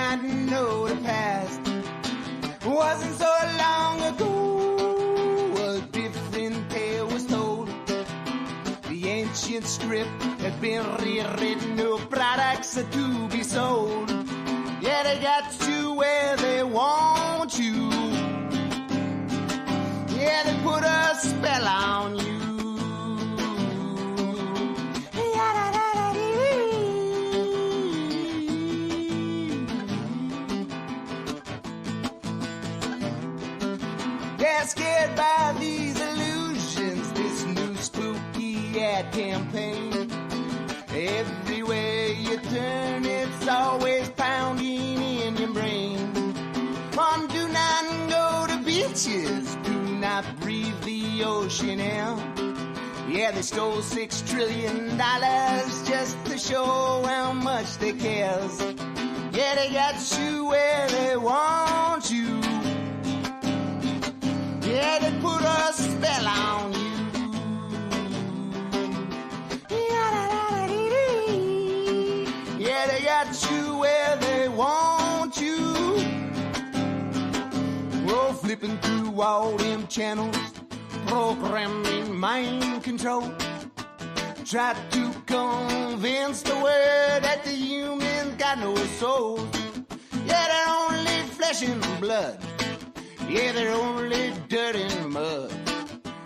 not know the past. Wasn't so long ago, a different tale was told. The ancient script had been rewritten, no products are to be sold. Yeah, they got you where they want you. Yeah, they put a spell on you. They're scared by these illusions, this new spooky ad campaign. Everywhere you turn, it's always pounding in your brain. Do not go to beaches, do not breathe the ocean air. Yeah, they stole $6 trillion just to show how much they cares. Yeah, they got you where they want you. Yeah, they put a spell on you. Yeah, they got you where they want you. We're flipping through all them channels, programming mind control. Try to convince the world that the humans got no soul. Yeah, they're only flesh and blood. Yeah, they're only dirt and mud.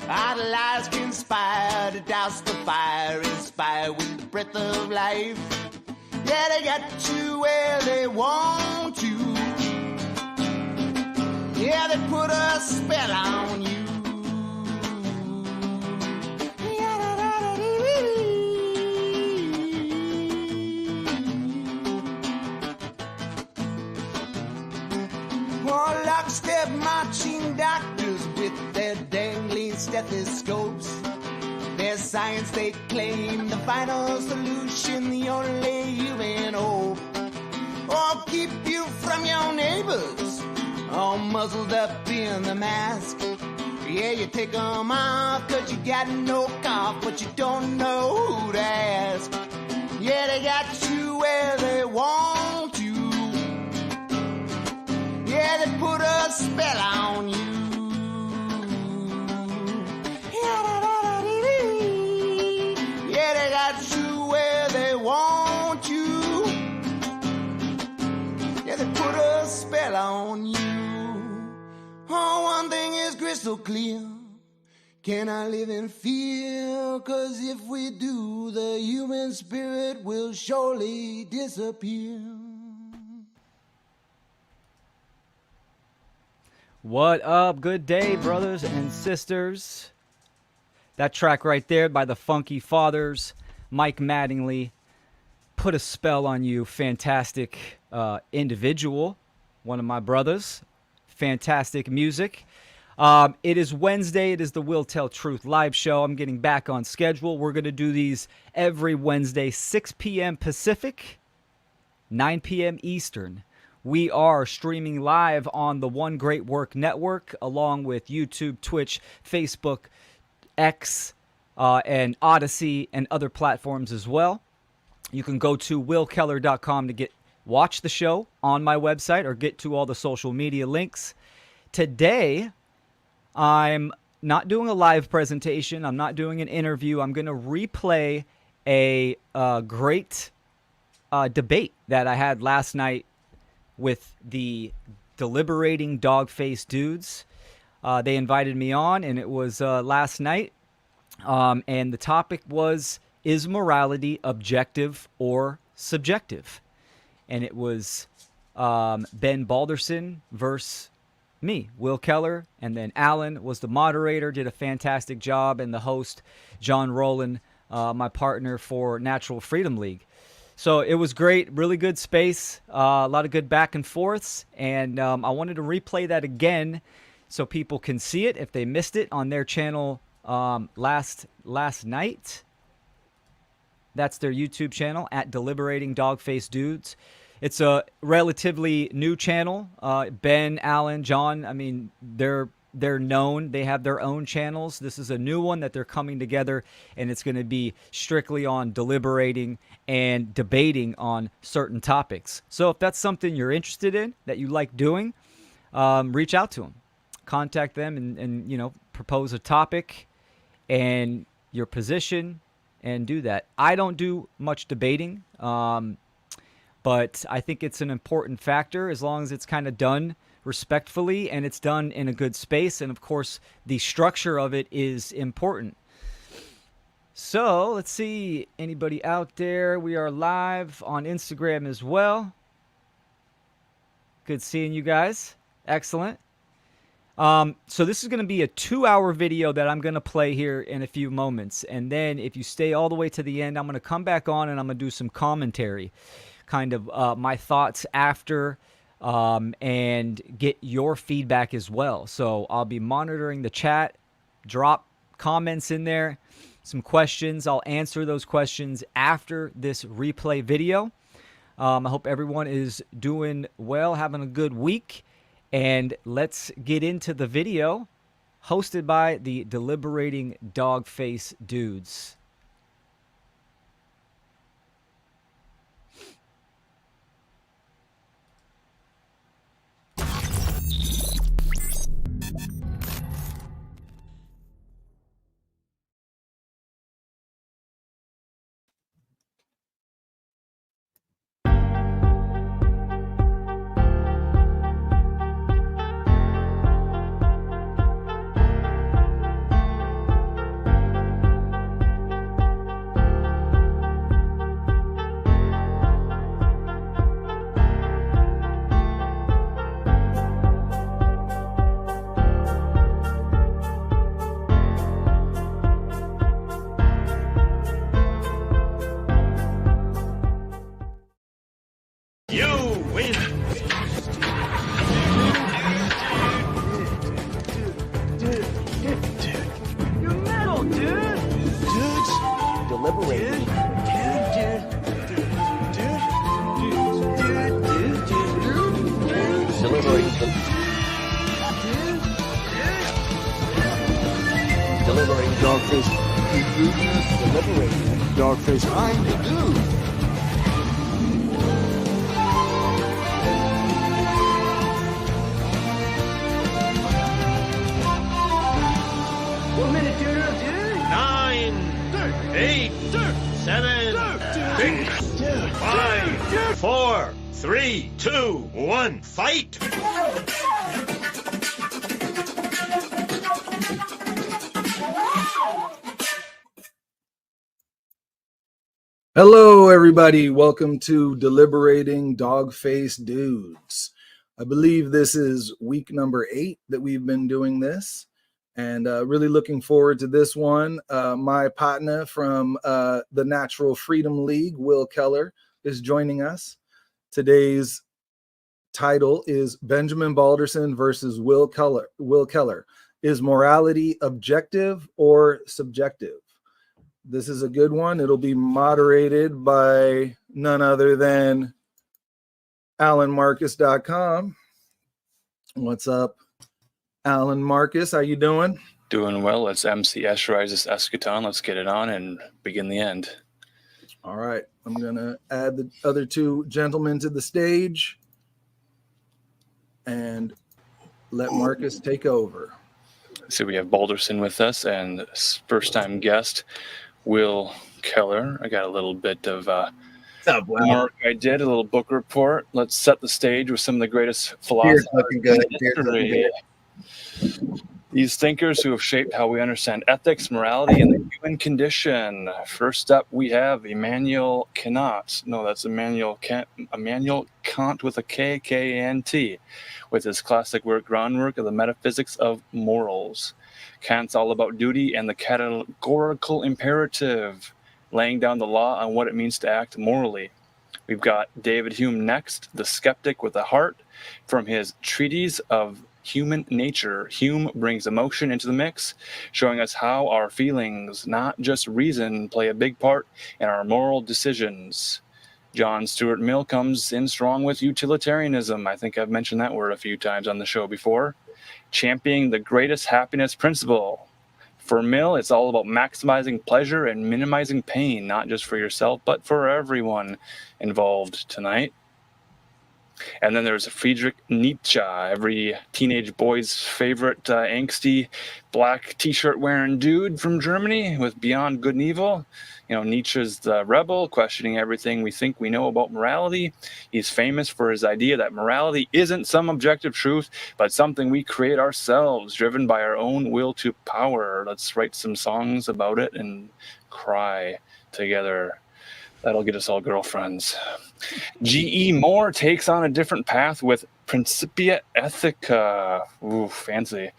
Our lies conspire to douse the fire, inspire with the breath of life. Yeah, they got you where they want you. Yeah, they put a spell on you. More lockstep marching doctors with their dangling stethoscopes. Their science they claim the final solution, the only human hope. Or keep you from your neighbors, all muzzled up in the mask. Yeah, you take them off cause you got no cough, but you don't know who to ask. Yeah, they got you where they want you. Yeah, they put a spell on you. Yeah, they got you where they want you. Yeah, they put a spell on you. Oh, one thing is crystal clear. Can I live in fear? Cause if we do, the human spirit will surely disappear. What up? Good day, brothers and sisters. That track right there by the Funky Fathers, Mike Mattingly, Put a Spell on You. Fantastic individual, one of my brothers. Fantastic music. It is Wednesday. It is the Will Tell Truth live show. I'm getting back on schedule. We're going to do these every Wednesday, 6 p.m. Pacific, 9 p.m. Eastern. We are streaming live on the One Great Work Network, along with YouTube, Twitch, Facebook, X, and Odyssey, and other platforms as well. You can go to willkeller.com to watch the show on my website or get to all the social media links. Today, I'm not doing a live presentation. I'm not doing an interview. I'm going to replay a great debate that I had last night with the Deliberating Dog-Faced Dudes. They invited me on, and it was last night. And the topic was, is morality objective or subjective? And it was Ben Balderson versus me, Will Keller, and then Alan was the moderator, did a fantastic job, and the host, John Rowland, my partner for Natural Freedom League. So it was great, really good space, a lot of good back and forths, and I wanted to replay that again so people can see it if they missed it on their channel last night. That's their YouTube channel, at Deliberating Dog-Faced Dudes. It's a relatively new channel. Ben, Alan, John, I mean, they're they're known. They have their own channels. This is a new one that they're coming together, and it's going to be strictly on deliberating and debating on certain topics. So if that's something you're interested in, that you like doing, reach out to them, contact them, and propose a topic and your position, and do that. I don't do much debating, but I think it's an important factor as long as it's kind of done respectfully and it's done in a good space. And of course, the structure of it is important. So let's see, anybody out there? We are live on Instagram as well. Good seeing you guys. Excellent. So this is going to be a 2-hour video that I'm going to play here in a few moments. And then if you stay all the way to the end, I'm going to come back on and I'm going to do some commentary, kind of my thoughts after, and get your feedback as well. So I'll be monitoring the chat. Drop comments in there, some questions. I'll answer those questions after this replay video. I hope everyone is doing well, having a good week. And let's get into the video hosted by the Deliberating Dogface Dudes. Dogface, I'm the dude. One minute, dude. 9, 8, 7, 6, 5, 4, 3, 2, 1, fight! Hello, everybody. Welcome to Deliberating Dogface Dudes. I believe this is week number 8 that we've been doing this, and really looking forward to this one. My partner from the Natural Freedom League, Will Keller, is joining us. Today's title is Benjamin Balderson versus Will Keller. Will Keller. Is morality objective or subjective? This is a good one. It'll be moderated by none other than AlanMarcus.com. What's up, Alan Marcus? How you doing? Doing well. Let's MC Escherize this eschaton. Let's get it on and begin the end. All right. I'm going to add the other two gentlemen to the stage and let Marcus take over. So we have Balderson with us and first-time guest, Will Keller. I got a little bit of homework I did, a little book report. Let's set the stage with some of the greatest philosophers in history. These thinkers who have shaped how we understand ethics, morality, and the human condition. First up, we have Immanuel Kant. No, that's Immanuel Kant. Immanuel Kant with a K, K-A-N-T, with his classic work, Groundwork of the Metaphysics of Morals. Kant's all about duty and the categorical imperative, laying down the law on what it means to act morally. We've got David Hume next, the skeptic with a heart, from his Treatise of Human Nature. Hume brings emotion into the mix, showing us how our feelings, not just reason, play a big part in our moral decisions. John Stuart Mill comes in strong with utilitarianism. I think I've mentioned that word a few times on the show before. championing the greatest happiness principle. For Mill, it's all about maximizing pleasure and minimizing pain, not just for yourself, but for everyone involved tonight. And then there's Friedrich Nietzsche, every teenage boy's favorite angsty black t-shirt wearing dude from Germany with Beyond Good and Evil. You know, Nietzsche's the rebel, questioning everything we think we know about morality. He's famous for his idea that morality isn't some objective truth, but something we create ourselves, driven by our own will to power. Let's write some songs about it and cry together. That'll get us all girlfriends. G.E. Moore takes on a different path with Principia Ethica. Ooh, fancy.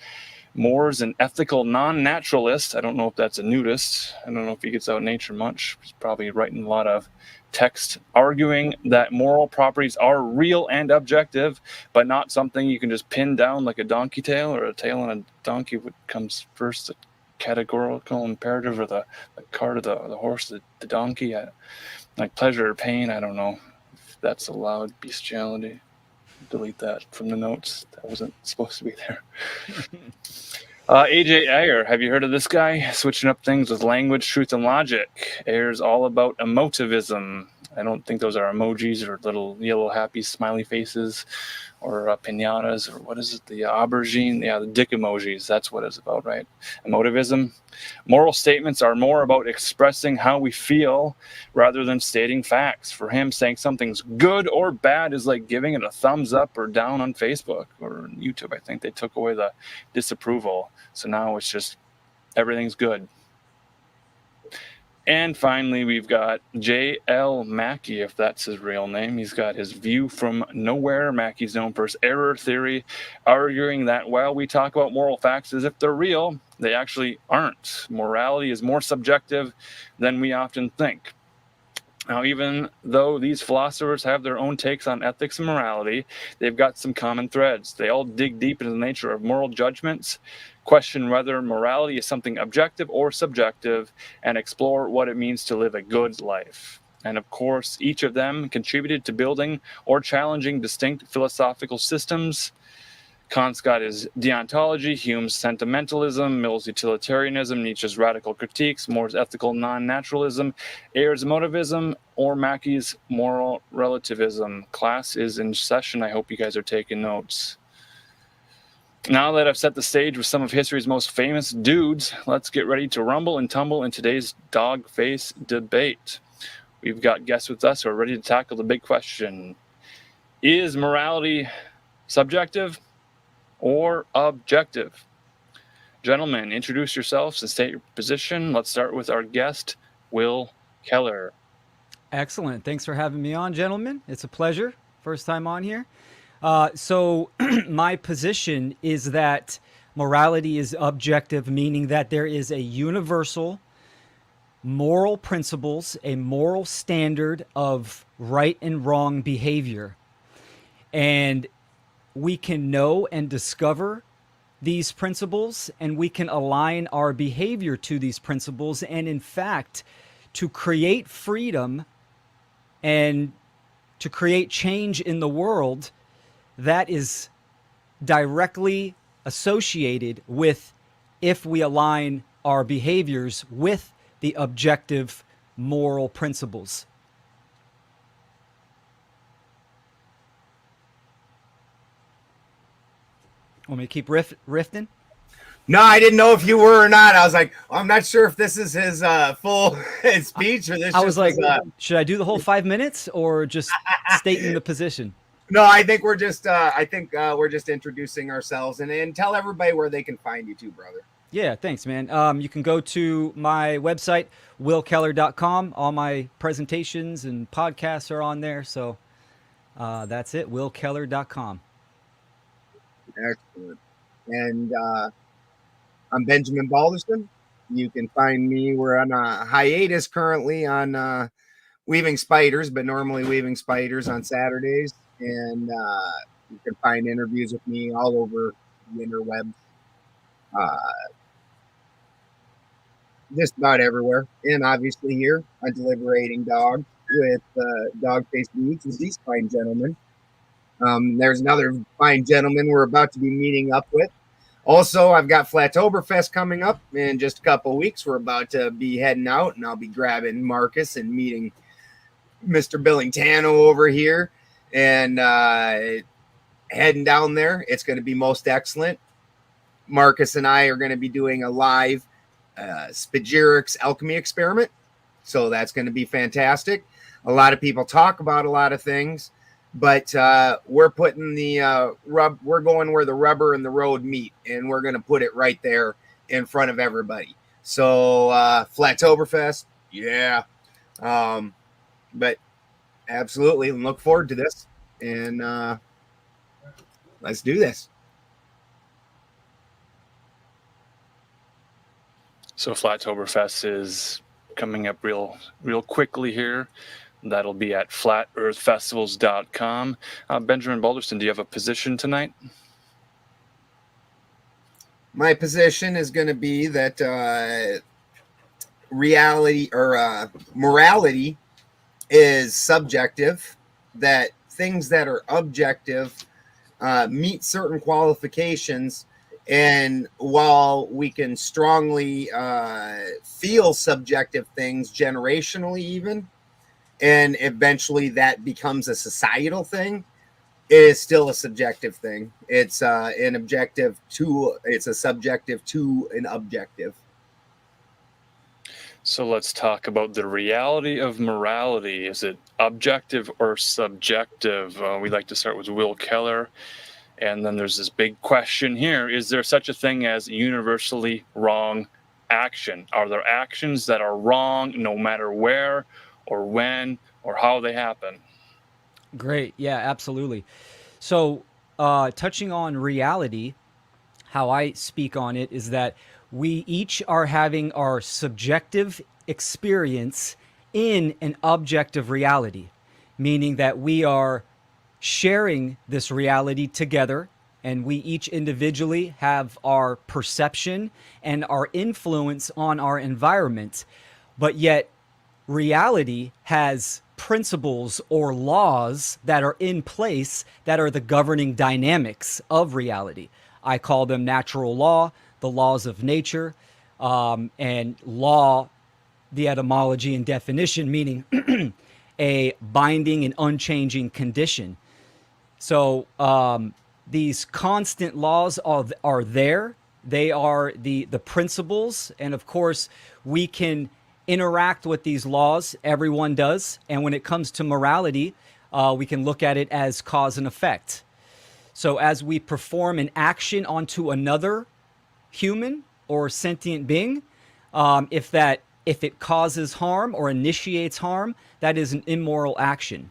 Moore's an ethical non-naturalist. I don't know if that's a nudist. I don't know if he gets out in nature much. He's probably writing a lot of text arguing that moral properties are real and objective, but not something you can just pin down like a donkey tail or a tail on a donkey. What comes first, the categorical imperative or the cart or the horse, the donkey? Like pleasure or pain, I don't know if that's allowed. Bestiality. Delete that from the notes. That wasn't supposed to be there. AJ Ayer, have you heard of this guy? Switching up things with language, truth, and logic. Ayer's all about emotivism. I don't think those are emojis or little yellow happy smiley faces or pinatas or what is it? The aubergine? Yeah, the dick emojis. That's what it's about, right? Emotivism. Moral statements are more about expressing how we feel rather than stating facts. For him, saying something's good or bad is like giving it a thumbs up or down on Facebook or YouTube. I think they took away the disapproval. So now it's just everything's good. And finally, we've got J.L. Mackey, if that's his real name. He's got his view from nowhere. Mackey's known for his error theory, arguing that while we talk about moral facts as if they're real, they actually aren't. Morality is more subjective than we often think. Now, even though these philosophers have their own takes on ethics and morality, they've got some common threads. They all dig deep into the nature of moral judgments, question whether morality is something objective or subjective, and explore what it means to live a good life. And of course, each of them contributed to building or challenging distinct philosophical systems. Kant's got his deontology, Hume's sentimentalism, Mill's utilitarianism, Nietzsche's radical critiques, Moore's ethical non-naturalism, Ayer's emotivism, or Mackey's moral relativism. Class is in session. I hope you guys are taking notes. Now that I've set the stage with some of history's most famous dudes, let's get ready to rumble and tumble in today's dog face debate. We've got guests with us who are ready to tackle the big question. Is morality subjective or objective? Gentlemen, introduce yourselves and state your position. Let's start with our guest, Will Keller. Excellent. Thanks for having me on, gentlemen. It's a pleasure. First time on here. So my position is that morality is objective, meaning that there is a universal moral principles, a moral standard of right and wrong behavior. And we can know and discover these principles, and we can align our behavior to these principles. And in fact, to create freedom and to create change in the world, that is directly associated with if we align our behaviors with the objective moral principles. Want me to keep riffing? No, I didn't know if you were or not. I was like, I'm not sure if this is his full speech or this. I was like, should I do the whole 5 minutes or just stating the position? No, I think we're just we're just introducing ourselves and tell everybody where they can find you too, brother. Yeah, thanks, man. You can go to my website, willkeller.com. All my presentations and podcasts are on there. So that's it, willkeller.com. Excellent. And I'm Benjamin Balderson. You can find me. We're on a hiatus currently on Weaving Spiders, but normally Weaving Spiders on Saturdays. And you can find interviews with me all over the interwebs. Just about everywhere. And obviously here on Deliberating Dogs with Dog Face Dudes is these fine gentlemen. There's another fine gentleman we're about to be meeting up with. Also, I've got Flattoberfest coming up in just a couple of weeks. We're about to be heading out, and I'll be grabbing Marcus and meeting Mr. Billingtano over here and heading down there. It's going to be most excellent. Marcus and I are going to be doing a live Spagyrix alchemy experiment. So that's going to be fantastic. A lot of people talk about a lot of things, but we're putting the we're going where the rubber and the road meet, and we're going to put it right there in front of everybody. So Flattoberfest, yeah. But absolutely look forward to this, and let's do this. So Flattoberfest is coming up real quickly here. That'll be at flatearthfestivals.com. Benjamin Balderson, do you have a position tonight? My position is going to be that reality or morality is subjective, that things that are objective meet certain qualifications. And while we can strongly feel subjective things generationally even, and eventually that becomes a societal thing, it is still a subjective thing. It's an objective to, it's a subjective to an objective. So let's talk about the reality of morality. Is it objective or subjective? We'd like to start with Will Keller. And then there's this big question here. Is there such a thing as universally wrong action? Are there actions that are wrong no matter where or when or how they happen? Great. Yeah, absolutely. So touching on reality, how I speak on it is that we each are having our subjective experience in an objective reality, meaning that we are sharing this reality together, and we each individually have our perception and our influence on our environment, but yet reality has principles or laws that are in place that are the governing dynamics of reality. I call them natural law, the laws of nature, and law, the etymology and definition, meaning a binding and unchanging condition. So these constant laws are there. They are the principles. And of course, we can interact with these laws. Everyone does. And when it comes to morality, we can look at it as cause and effect. So as we perform an action onto another human or sentient being, if it causes harm or initiates harm, that is an immoral action.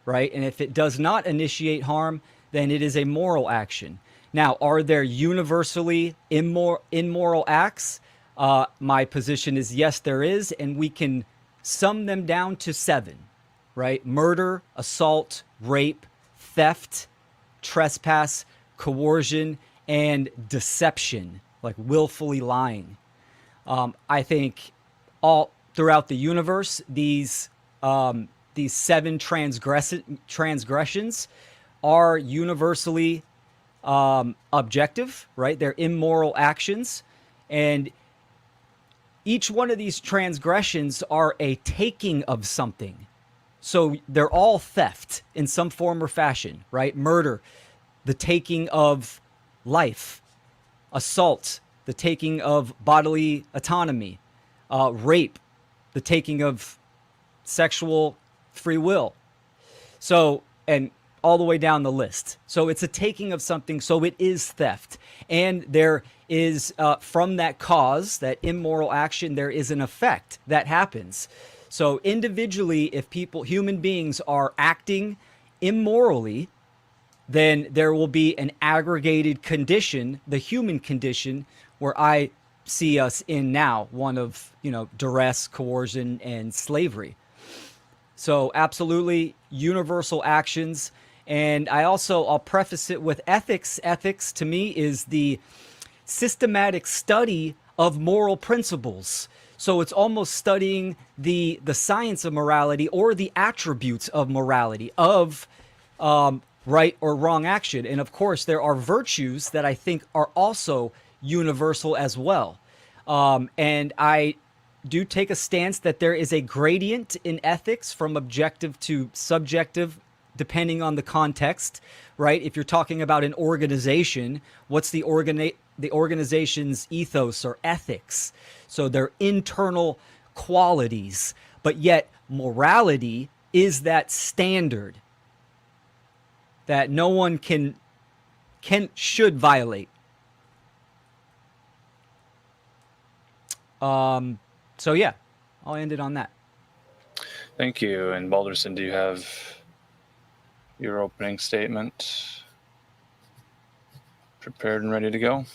Right? And if it does not initiate harm, then it is a moral action. Now, are there universally immoral acts? My position is yes, there is, and we can sum them down to 7, right? Murder, assault, rape, theft, trespass, coercion, and deception, like willfully lying. I think all throughout the universe, these 7 transgressions are universally objective, right? They're immoral actions. And each one of these transgressions are a taking of something. So they're all theft in some form or fashion, right? Murder, the taking of life. Assault, the taking of bodily autonomy. Rape, the taking of sexual free will. So, and all the way down the list. So it's a taking of something, so it is theft. And there is, from that cause, that immoral action, there is an effect that happens. So individually, if human beings are acting immorally, then there will be an aggregated condition, the human condition, where I see us in now, one of, duress, coercion, and slavery. So absolutely universal actions. And I'll preface it with ethics. Ethics to me is the systematic study of moral principles. So it's almost studying the science of morality or the attributes of morality, of right or wrong action. And of course, there are virtues that I think are also universal as well. And I do take a stance that there is a gradient in ethics from objective to subjective, depending on the context, right? If you're talking about an organization, what's the organization's ethos or ethics? So their internal qualities, but yet morality is that standard that no one should violate. So yeah, I'll end it on that. Thank you. And Balderson, do you have your opening statement prepared and ready to go?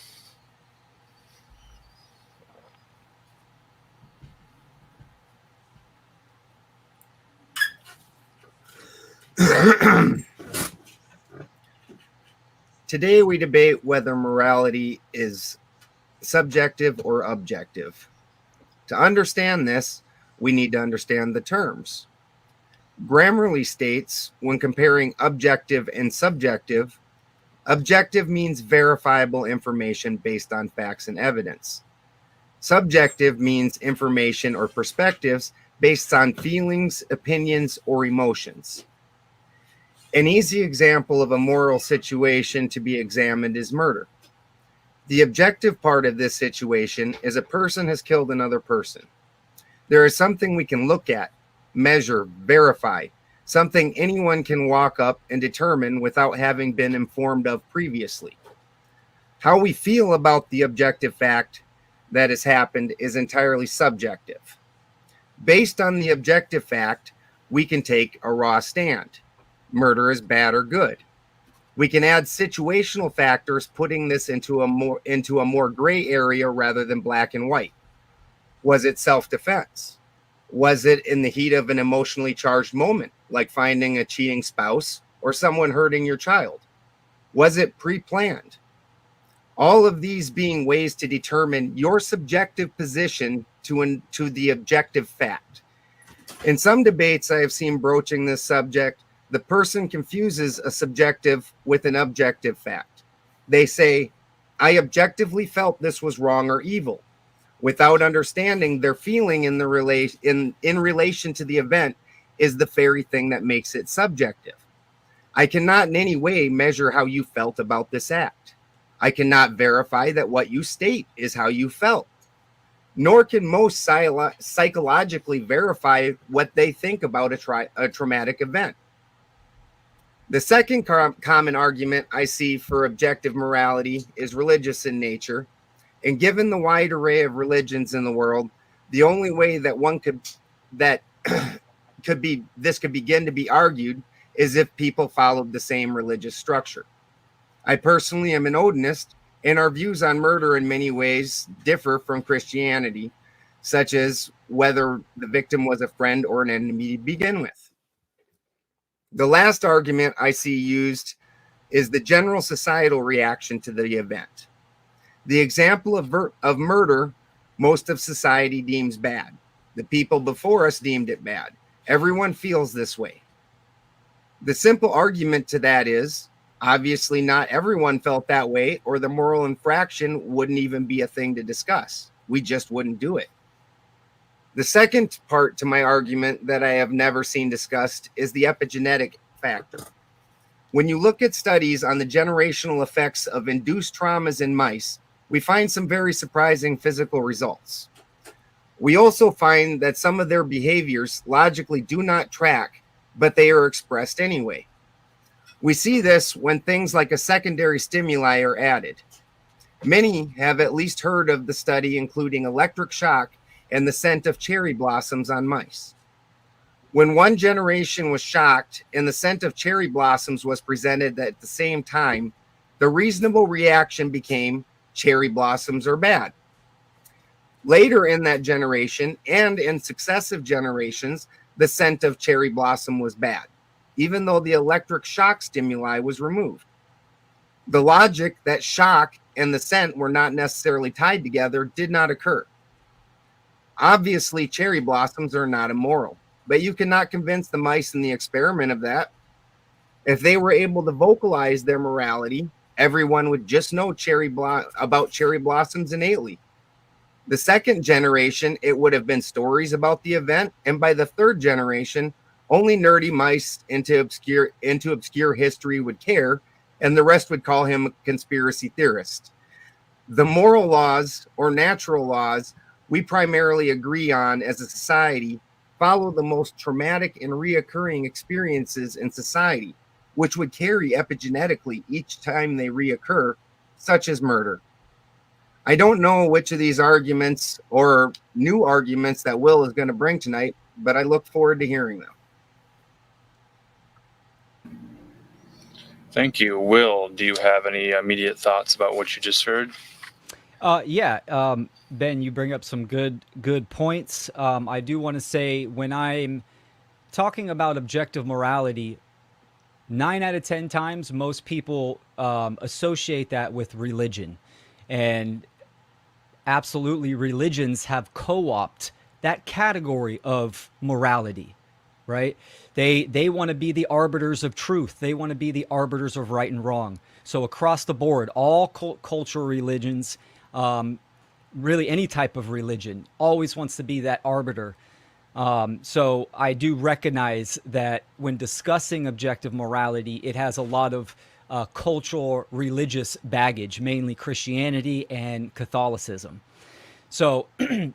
Today we debate whether morality is subjective or objective. To understand this, we need to understand the terms. Grammarly states, when comparing objective and subjective, objective means verifiable information based on facts and evidence. Subjective means information or perspectives based on feelings, opinions, or emotions. An easy example of a moral situation to be examined is murder. The objective part of this situation is a person has killed another person. There is something we can look at, measure, verify, something anyone can walk up and determine without having been informed of previously. How we feel about the objective fact that has happened is entirely subjective. Based on the objective fact, we can take a raw stand. Murder is bad or good. We can add situational factors, putting this into a more gray area rather than black and white. Was it self-defense? Was it in the heat of an emotionally charged moment, like finding a cheating spouse or someone hurting your child? Was it pre-planned? All of these being ways to determine your subjective position to the objective fact. In some debates I have seen broaching this subject, the person confuses a subjective with an objective fact. They say, I objectively felt this was wrong or evil, without understanding their feeling in relation to the event is the very thing that makes it subjective. I cannot in any way measure how you felt about this act. I cannot verify that what you state is how you felt. Nor can most psychologically verify what they think about a traumatic event. The second common argument I see for objective morality is religious in nature. And given the wide array of religions in the world, the only way that this could begin to be argued is if people followed the same religious structure. I personally am an Odinist, and our views on murder in many ways differ from Christianity, such as whether the victim was a friend or an enemy to begin with. The last argument I see used is the general societal reaction to the event. The example of murder, most of society deems bad. The people before us deemed it bad. Everyone feels this way. The simple argument to that is, obviously not everyone felt that way, or the moral infraction wouldn't even be a thing to discuss. We just wouldn't do it. The second part to my argument that I have never seen discussed is the epigenetic factor. When you look at studies on the generational effects of induced traumas in mice, we find some very surprising physical results. We also find that some of their behaviors logically do not track, but they are expressed anyway. We see this when things like a secondary stimuli are added. Many have at least heard of the study including electric shock and the scent of cherry blossoms on mice. When one generation was shocked and the scent of cherry blossoms was presented at the same time, the reasonable reaction became cherry blossoms are bad. Later in that generation and in successive generations, the scent of cherry blossom was bad, even though the electric shock stimuli was removed. The logic that shock and the scent were not necessarily tied together did not occur. Obviously, cherry blossoms are not immoral, but you cannot convince the mice in the experiment of that. If they were able to vocalize their morality, everyone would just know about cherry blossoms innately. The second generation, it would have been stories about the event, and by the third generation, only nerdy mice into obscure history would care, and the rest would call him a conspiracy theorist. The moral laws or natural laws we primarily agree on as a society follow the most traumatic and reoccurring experiences in society, which would carry epigenetically each time they reoccur, such as murder. I don't know which of these arguments or new arguments that Will is going to bring tonight, but I look forward to hearing them. Thank you. Will, do you have any immediate thoughts about what you just heard? Ben, you bring up some good points. I do want to say, when I'm talking about objective morality, 9 out of 10 times, most people associate that with religion. And absolutely, religions have co-opted that category of morality, right? They want to be the arbiters of truth. They want to be the arbiters of right and wrong. So across the board, all cultural religions, really any type of religion, always wants to be that arbiter. So I do recognize that when discussing objective morality, it has a lot of cultural religious baggage, mainly Christianity and Catholicism. So,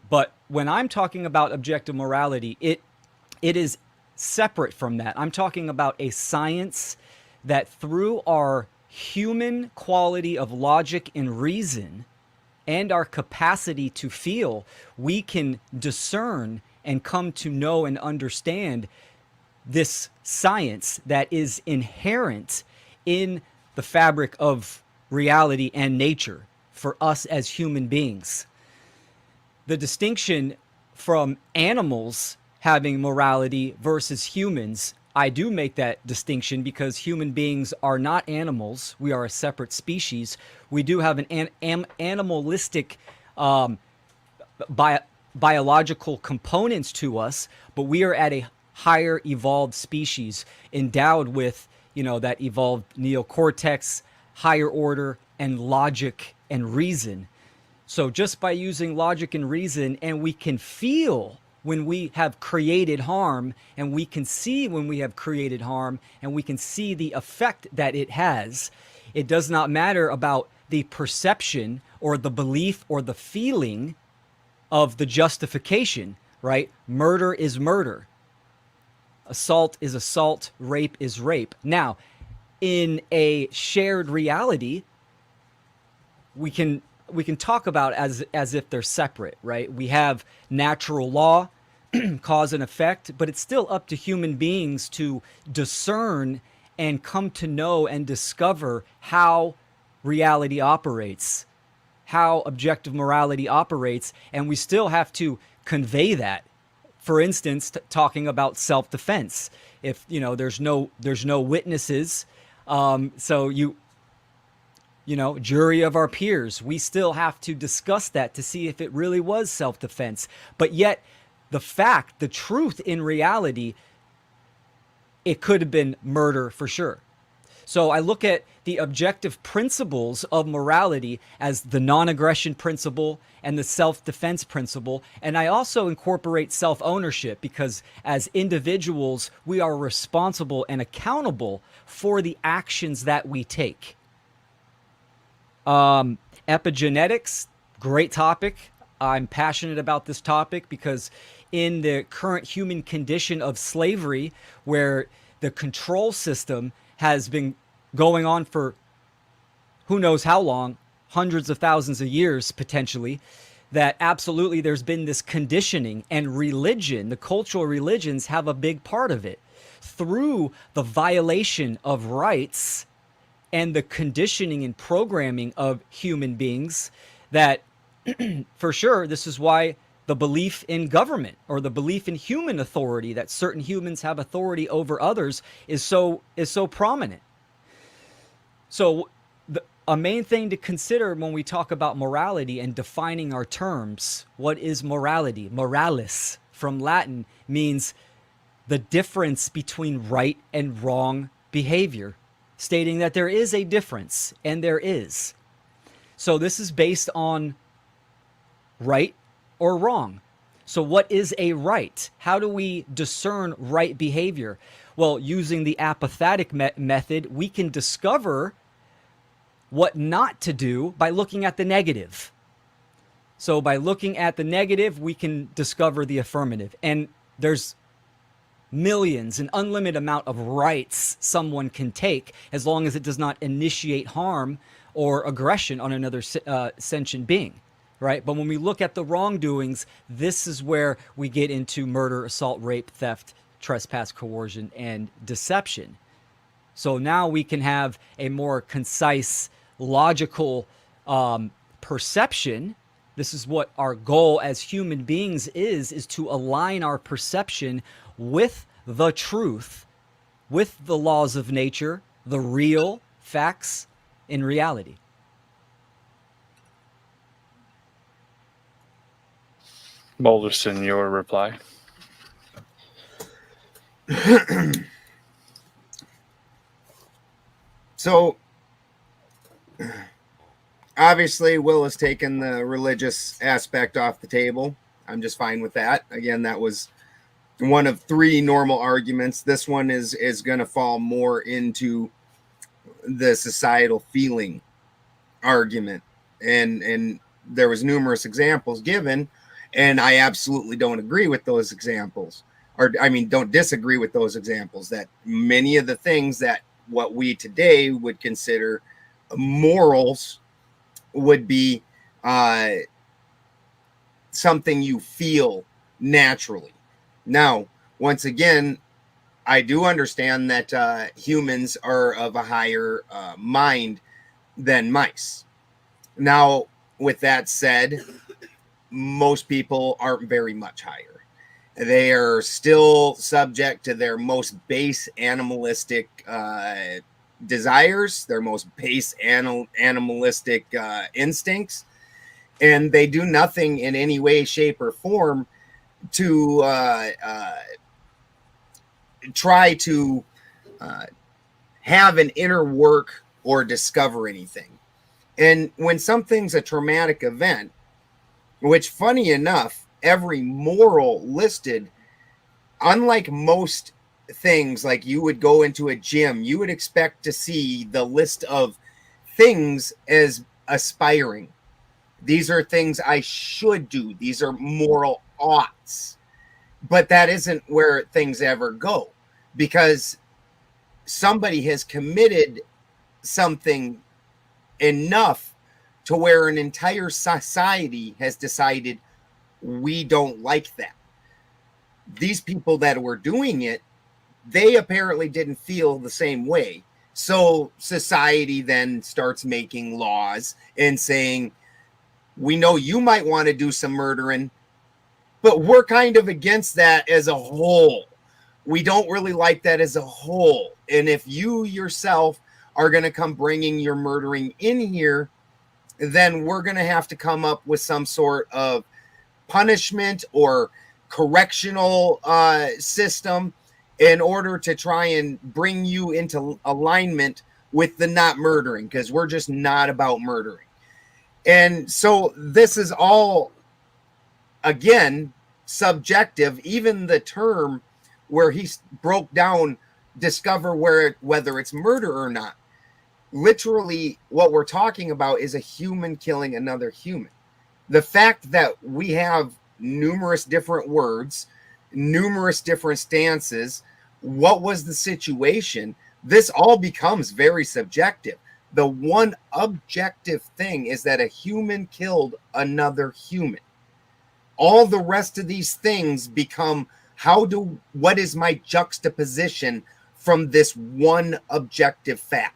but when I'm talking about objective morality, it is separate from that. I'm talking about a science that, through our human quality of logic and reason and our capacity to feel, we can discern and come to know and understand this science that is inherent in the fabric of reality and nature for us as human beings. The distinction from animals having morality versus humans, I do make that distinction because human beings are not animals. We are a separate species. We do have an animalistic biological components to us, but we are at a higher evolved species endowed with, that evolved neocortex, higher order, and logic and reason. So just by using logic and reason, and we can feel when we have created harm, and we can see when we have created harm, and we can see the effect that it has. It does not matter about the perception or the belief or the feeling of the justification, right? Murder is murder. Assault is assault. Rape is rape. Now, in a shared reality, we can talk about as if they're separate, right? We have natural law, cause and effect, but it's still up to human beings to discern and come to know and discover how reality operates, how objective morality operates, and we still have to convey that. For instance, talking about self-defense. If there's no witnesses, so jury of our peers, we still have to discuss that to see if it really was self-defense. But yet, the truth in reality, it could have been murder for sure. So I look at the objective principles of morality as the non-aggression principle and the self-defense principle. And I also incorporate self-ownership because as individuals, we are responsible and accountable for the actions that we take. Epigenetics, great topic. I'm passionate about this topic because in the current human condition of slavery, where the control system has been going on for who knows how long, hundreds of thousands of years potentially, that absolutely there's been this conditioning, and religion, the cultural religions have a big part of it through the violation of rights and the conditioning and programming of human beings that for sure, this is why the belief in government or the belief in human authority, that certain humans have authority over others, is so prominent. So a main thing to consider when we talk about morality and defining our terms, what is morality? Moralis from Latin means the difference between right and wrong behavior, stating that there is a difference, and there is. So this is based on right or wrong. So what is a right? How do we discern right behavior? Well, using the apathetic method, we can discover what not to do by looking at the negative. So by looking at the negative, we can discover the affirmative. And there's millions, an unlimited amount of rights someone can take as long as it does not initiate harm or aggression on another sentient being, right? But when we look at the wrongdoings, this is where we get into murder, assault, rape, theft, trespass, coercion, and deception. So now we can have a more concise, logical perception. This is what our goal as human beings is to align our perception with the truth, with the laws of nature, the real facts in reality. Balderson, your reply. So, obviously, Will has taken the religious aspect off the table. I'm just fine with that. Again, that was one of three normal arguments. This one is going to fall more into the societal feeling argument. And there was numerous examples given, and I absolutely don't agree with those examples. Or, I mean, don't disagree with those examples, that many of the things that what we today would consider morals would be something you feel naturally. Now, once again, I do understand that humans are of a higher mind than mice. Now, with that said, most people aren't very much higher. They are still subject to their most base animalistic desires, their most base animalistic instincts, and they do nothing in any way, shape, or form to try to have an inner work or discover anything. And when something's a traumatic event, which, funny enough, every moral listed, unlike most things, like you would go into a gym, you would expect to see the list of things as aspiring. These are things I should do. These are moral oughts. But that isn't where things ever go, because somebody has committed something enough to where an entire society has decided we don't like that. These people that were doing it, they apparently didn't feel the same way. So society then starts making laws and saying, we know you might want to do some murdering, but we're kind of against that as a whole. We don't really like that as a whole. And if you yourself are going to come bringing your murdering in here, then we're going to have to come up with some sort of punishment or correctional system in order to try and bring you into alignment with the not murdering, because we're just not about murdering. And so this is all, again, subjective. Even the term where he broke down, discover whether it's murder or not. Literally, what we're talking about is a human killing another human. The fact that we have numerous different words, numerous different stances, what was the situation? This all becomes very subjective. The one objective thing is that a human killed another human. All the rest of these things become, what is my juxtaposition from this one objective fact?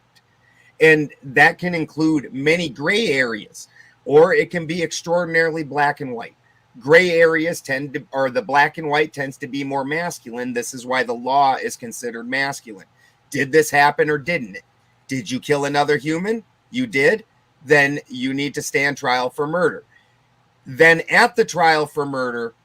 And that can include many gray areas, or it can be extraordinarily black and white. Gray areas the black and white tends to be more masculine. This is why the law is considered masculine. Did this happen or didn't it? Did you kill another human? You did? Then you need to stand trial for murder. Then at the trial for murder,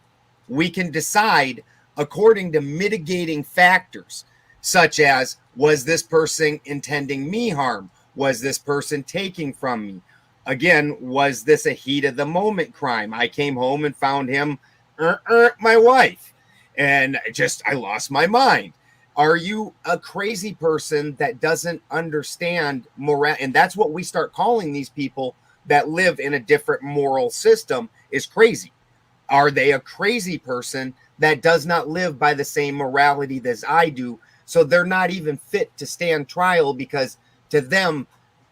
we can decide according to mitigating factors. such as, was this person intending me harm? Was this person taking from me? Again, was this a heat of the moment crime? I came home and found him, my wife, and I lost my mind. Are you a crazy person that doesn't understand moral? And that's what we start calling these people that live in a different moral system, is crazy. Are they a crazy person that does not live by the same morality as I do? So they're not even fit to stand trial, because to them,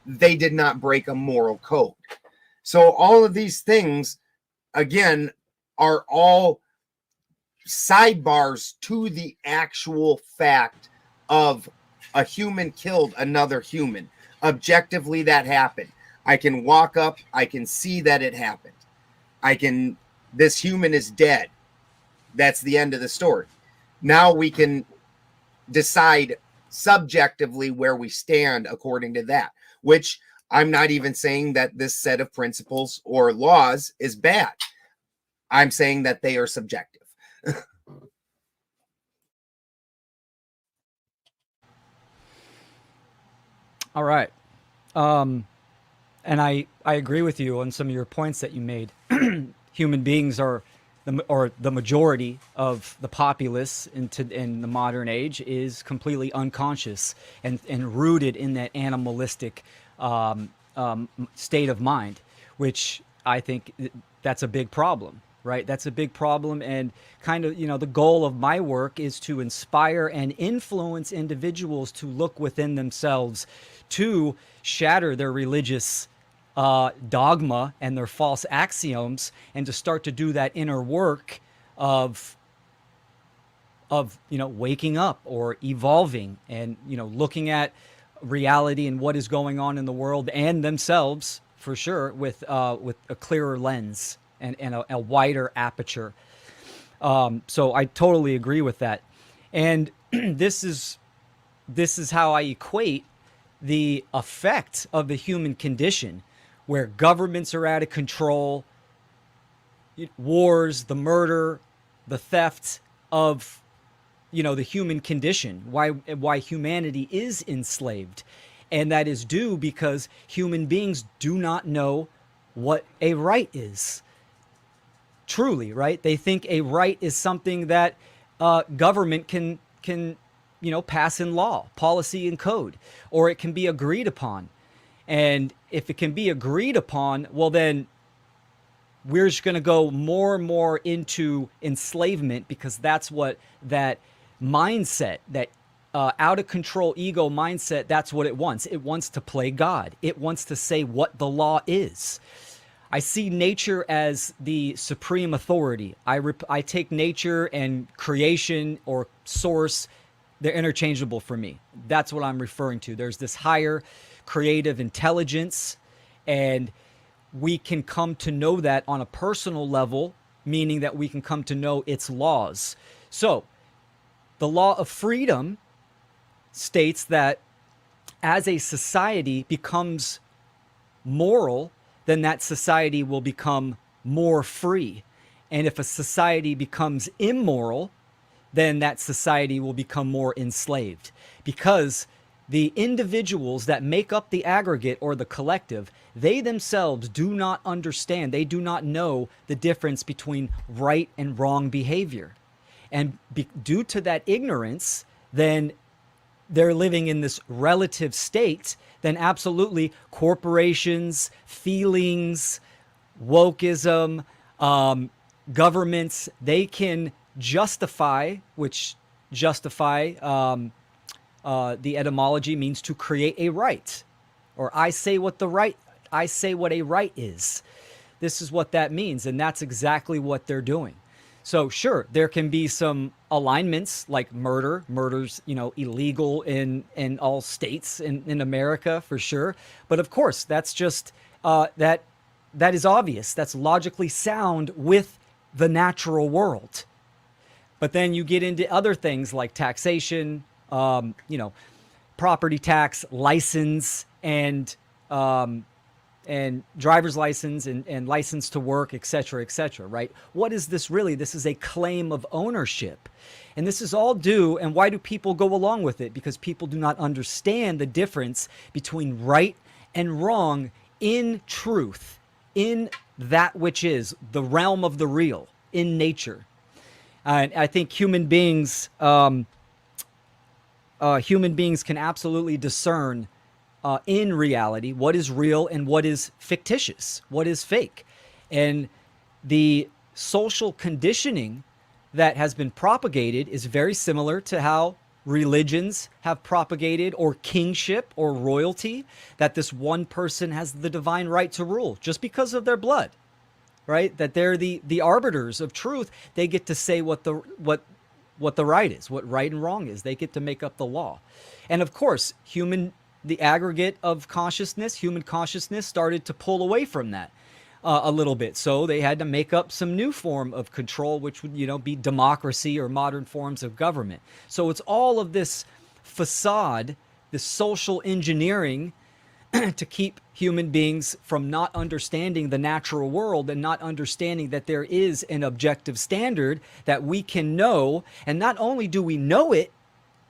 they did not break a moral code. So all of these things, again, are all sidebars to the actual fact of a human killed another human. Objectively, that happened. I can walk up, I can see that it happened. This human is dead. That's the end of the story. Now we can decide subjectively where we stand according to that, which I'm not even saying that this set of principles or laws is bad. I'm saying that they are subjective. All right. And I agree with you on some of your points that you made. Human beings are the majority of the populace in the modern age is completely unconscious and rooted in that animalistic state of mind, which I think that's a big problem, right? That's a big problem. And kind of, the goal of my work is to inspire and influence individuals to look within themselves, to shatter their religious dogma and their false axioms, and to start to do that inner work of waking up or evolving and looking at reality and what is going on in the world and themselves, for sure, with a clearer lens and a wider aperture. So I totally agree with that. And this is how I equate the effect of the human condition, where governments are out of control, wars, the murder, the theft of, the human condition, why humanity is enslaved. And that is due because human beings do not know what a right is. Truly, right? They think a right is something that government can pass in law, policy, and code, or it can be agreed upon. And if it can be agreed upon, well, then we're just going to go more and more into enslavement, because that's what that mindset, that out of control ego mindset, that's what it wants. It wants to play God. It wants to say what the law is. I see nature as the supreme authority. I take nature and creation or source, they're interchangeable for me. That's what I'm referring to. There's this higher creative intelligence, and we can come to know that on a personal level, meaning that we can come to know its laws. So the law of freedom states that as a society becomes moral, then that society will become more free. And if a society becomes immoral, then that society will become more enslaved, because the individuals that make up the aggregate or the collective, they themselves do not understand. They do not know the difference between right and wrong behavior. And due to that ignorance, then they're living in this relative state. Then absolutely corporations, feelings, wokeism, governments, they can justify, the etymology means to create a right, or I say what a right is. This is what that means, and that's exactly what they're doing. So sure, there can be some alignments like murder. Murder's, illegal in all states in America, for sure. But of course, that's just that is obvious. That's logically sound with the natural world. But then you get into other things like taxation, property tax, license, and and driver's license and license to work, et cetera, right? What is this really? This is a claim of ownership. And this is all due, and why do people go along with it? Because people do not understand the difference between right and wrong in truth, in that which is the realm of the real, in nature. And I think human beings can absolutely discern in reality what is real and what is fictitious, what is fake. And the social conditioning that has been propagated is very similar to how religions have propagated, or kingship or royalty, that this one person has the divine right to rule just because of their blood, right? That they're the arbiters of truth. They get to say what the right is, what right and wrong is. They get to make up the law. And of course, the aggregate of consciousness, human consciousness, started to pull away from that a little bit. So they had to make up some new form of control, which would, be democracy or modern forms of government. So it's all of this facade, this social engineering to keep human beings from not understanding the natural world and not understanding that there is an objective standard that we can know. And not only do we know it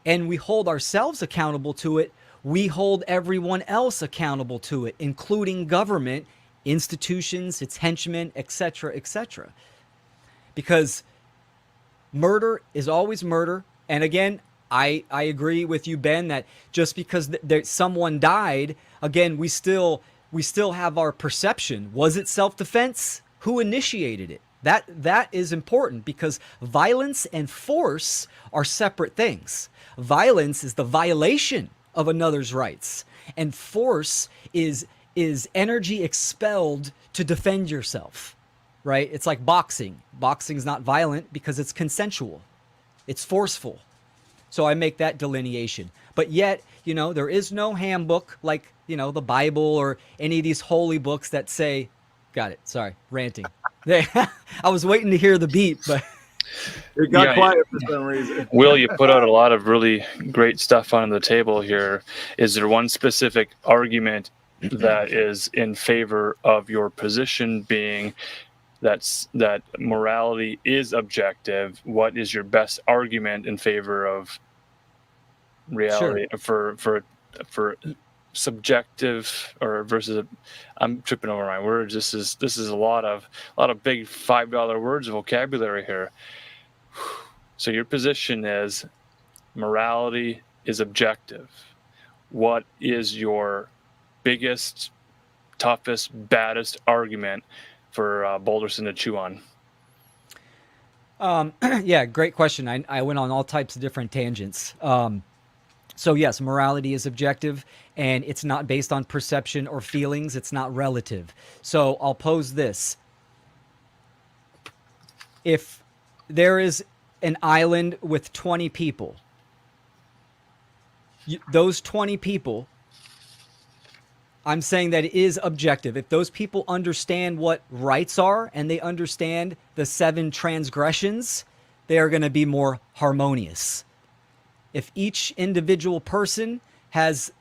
and we hold ourselves accountable to it, we hold everyone else accountable to it, including government, institutions, its henchmen, etc., etc. Because murder is always murder. And again, I agree with you, Ben, that just because someone died, again, we still have our perception. Was it self-defense? Who initiated it? That is important, because violence and force are separate things. Violence is the violation of another's rights, and force is energy expelled to defend yourself, right? It's like boxing. Boxing's not violent because it's consensual. It's forceful. So I make that delineation. But yet, there is no handbook like, the Bible or any of these holy books that say, got it, sorry, ranting. I was waiting to hear the beat, but... It got quiet for some reason. Will, you put out a lot of really great stuff on the table here. Is there one specific argument that is in favor of your position, being that morality is objective? What is your best argument in favor of reality? Sure. for subjective or versus I'm tripping over my words. This is a lot of big $5 words of vocabulary here. So your position is morality is objective. What is your biggest, toughest, baddest argument for Balderson to chew on? Yeah, great question. I went on all types of different tangents. So yes, morality is objective, and it's not based on perception or feelings. It's not relative. So I'll pose this. If there is an island with 20 people, those 20 people, I'm saying that it is objective. If those people understand what rights are and they understand the 7 transgressions, they are going to be more harmonious. If each individual person has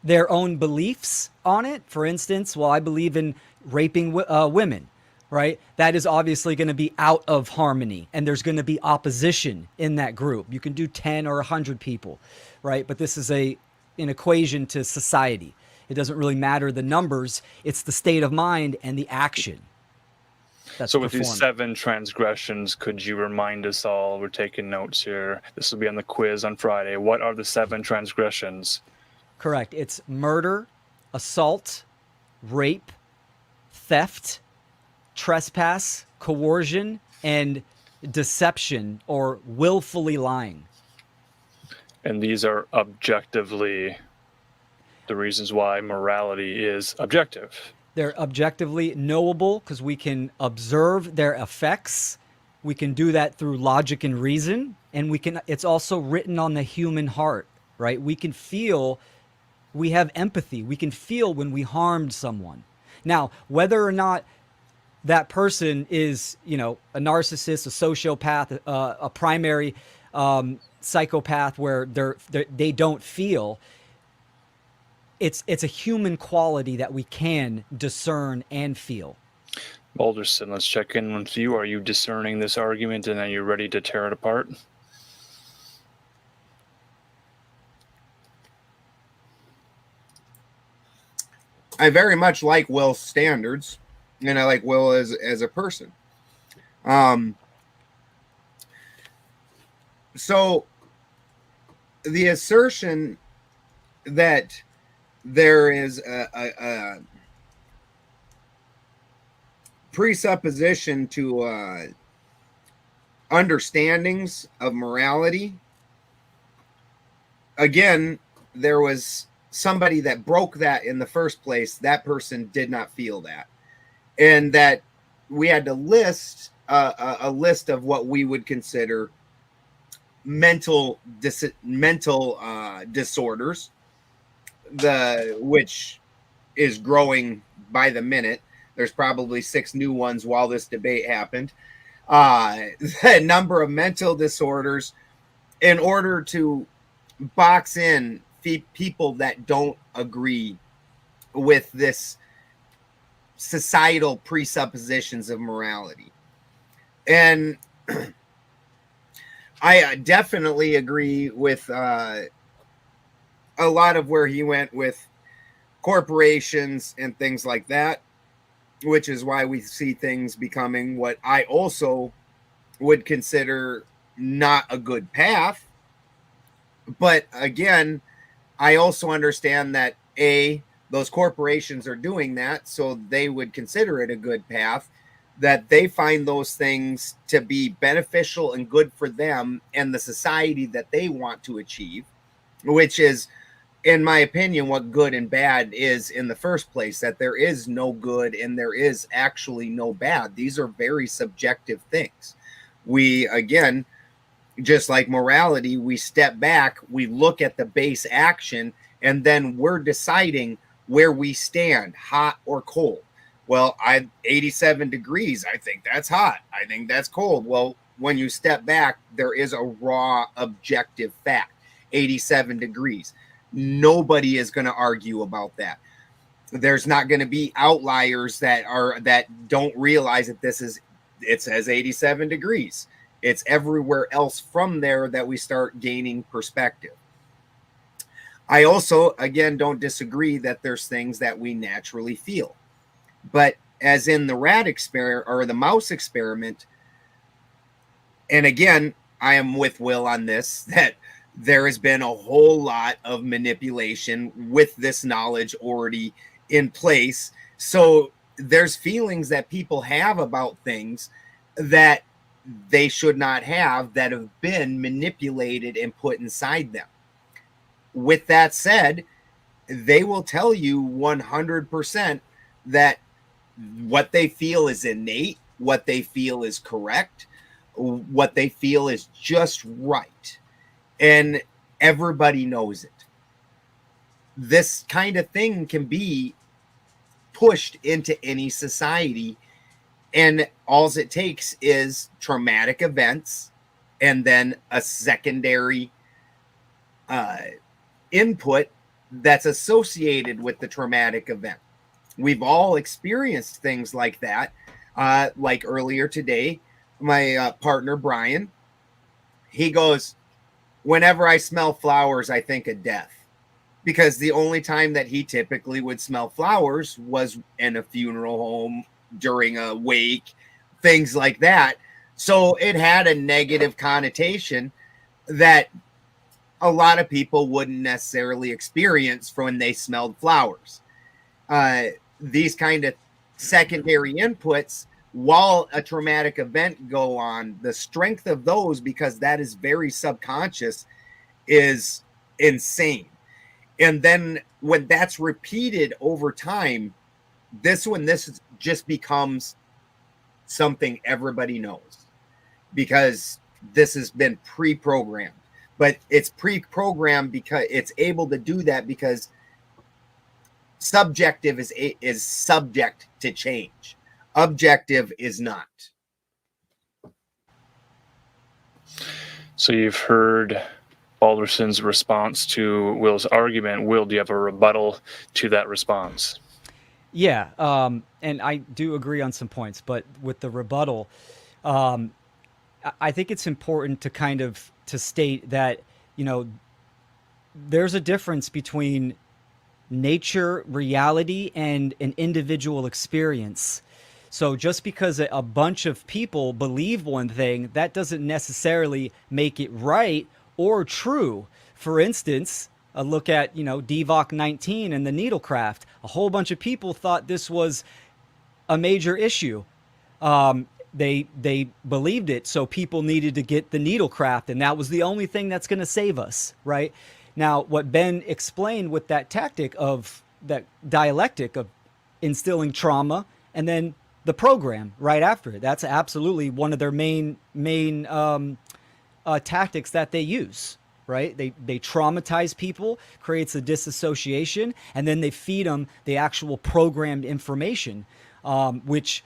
their own beliefs on it, for instance, well, I believe in raping women, right? That is obviously going to be out of harmony, and there's going to be opposition in that group. You can do 10 or 100 people, right? But this is an equation to society. It doesn't really matter the numbers. It's the state of mind and the action. So with these 7 transgressions, could you remind us all, we're taking notes here, this will be on the quiz on Friday, what are the 7 transgressions? Correct. It's murder, assault, rape, theft, trespass, coercion, and deception, or willfully lying. And these are objectively the reasons why morality is objective. They're objectively knowable because we can observe their effects. We can do that through logic and reason. And it's also written on the human heart, right? We can feel, we have empathy. We can feel when we harmed someone. Now, whether or not that person is, a narcissist, a sociopath, a primary psychopath where they don't feel, it's a human quality that we can discern and feel. Balderson, let's check in with you. Are you discerning this argument, and are you ready to tear it apart? I very much like Will's standards, and I like Will as a person. So the assertion that there is a presupposition to understandings of morality, again, there was somebody that broke that in the first place. That person did not feel that, and that we had to list a list of what we would consider mental disorders, which is growing by the minute. There's probably 6 new ones while this debate happened. The number of mental disorders, in order to box in people that don't agree with this societal presuppositions of morality. And I definitely agree with a lot of where he went with corporations and things like that, which is why we see things becoming what I also would consider not a good path. But again, I also understand that those corporations are doing that, so they would consider it a good path, that they find those things to be beneficial and good for them and the society that they want to achieve, which is, in my opinion, what good and bad is in the first place, that there is no good and there is actually no bad. These are very subjective things. We, again, just like morality, we step back, we look at the base action, and then we're deciding where we stand, hot or cold. Well, 87 degrees, I think that's hot. I think that's cold. Well, when you step back, there is a raw objective fact, 87 degrees. Nobody is going to argue about that. There's not going to be outliers that don't realize that it says 87 degrees. It's everywhere else from there that we start gaining perspective. I also, again, don't disagree that there's things that we naturally feel. But as in the rat experiment or the mouse experiment, and again, I am with Will on this, that there has been a whole lot of manipulation with this knowledge already in place. So there's feelings that people have about things that they should not have, that have been manipulated and put inside them. With that said, they will tell you 100% that what they feel is innate, what they feel is correct, what they feel is just right. And everybody knows it. This kind of thing can be pushed into any society, and all it takes is traumatic events and then a secondary input that's associated with the traumatic event. We've all experienced things like that. Like earlier today, my partner, Brian, he goes, whenever I smell flowers, I think of death. Because the only time that he typically would smell flowers was in a funeral home, during a wake, things like that. So it had a negative connotation that a lot of people wouldn't necessarily experience from when they smelled flowers. These kind of secondary inputs, while a traumatic event go on, the strength of those, because that is very subconscious, is insane. And then when that's repeated over time, this just becomes something everybody knows, because this has been pre-programmed. But it's pre-programmed because it's able to do that because subjective is subject to change. Objective is not. So you've heard Balderson's response to Will's argument. Will, do you have a rebuttal to that response? Yeah, and I do agree on some points, but with the rebuttal, I think it's important to kind of to state that, you know, there's a difference between nature, reality, and an individual experience. So just because a bunch of people believe one thing, that doesn't necessarily make it right or true. For instance, a look at, you know, DVOC 19 and the needlecraft. A whole bunch of people thought this was a major issue. They believed it, so people needed to get the needlecraft, and that was the only thing that's going to save us, right? Now, what Ben explained with that tactic of that dialectic of instilling trauma and then the program right after it, that's absolutely one of their main tactics that they use, right? They traumatize people, creates a disassociation, and then they feed them the actual programmed information, which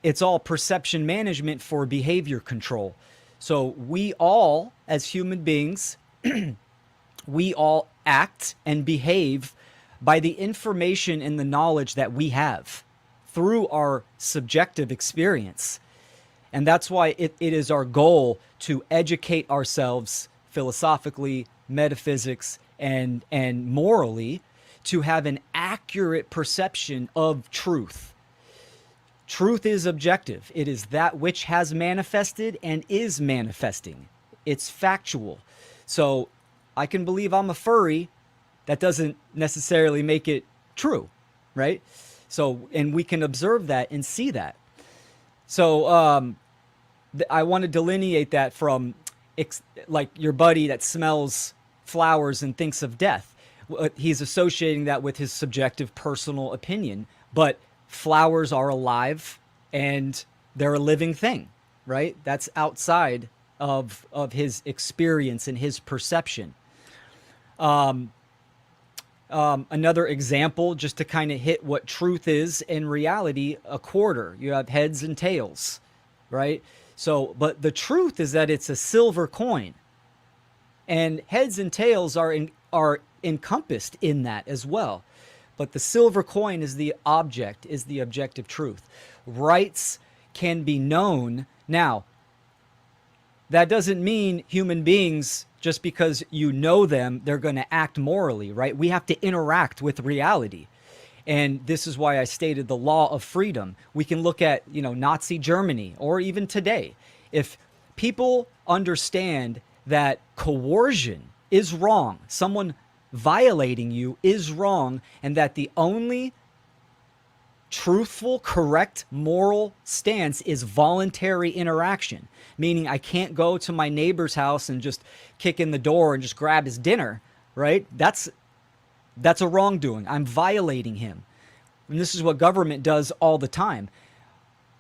it's all perception management for behavior control. So we all, as human beings, we all act and behave by the information and the knowledge that we have through our subjective experience. And that's why it is our goal to educate ourselves philosophically, metaphysics, and morally to have an accurate perception of truth. Truth is objective. It is that which has manifested and is manifesting. It's factual. So I can believe I'm a furry. That doesn't necessarily make it true, right? So, and we can observe that and see that. So I want to delineate that from like your buddy that smells flowers and thinks of death. He's associating that with his subjective personal opinion, but flowers are alive and they're a living thing, right? That's outside of his experience and his perception. Another example, just to kind of hit what truth is in reality, a quarter. You have heads and tails, right? So, but the truth is that it's a silver coin, and heads and tails are encompassed in that as well. But the silver coin is the object, is the objective truth. Rights can be known. Now, that doesn't mean human beings, just because you know them, they're going to act morally, right? We have to interact with reality. And this is why I stated the law of freedom. We can look at, you know, Nazi Germany or even today. If people understand that coercion is wrong, someone violating you is wrong, and that the only truthful, correct, moral stance is voluntary interaction, meaning I can't go to my neighbor's house and just kick in the door and just grab his dinner, right? That's a wrongdoing. I'm violating him. And this is what government does all the time.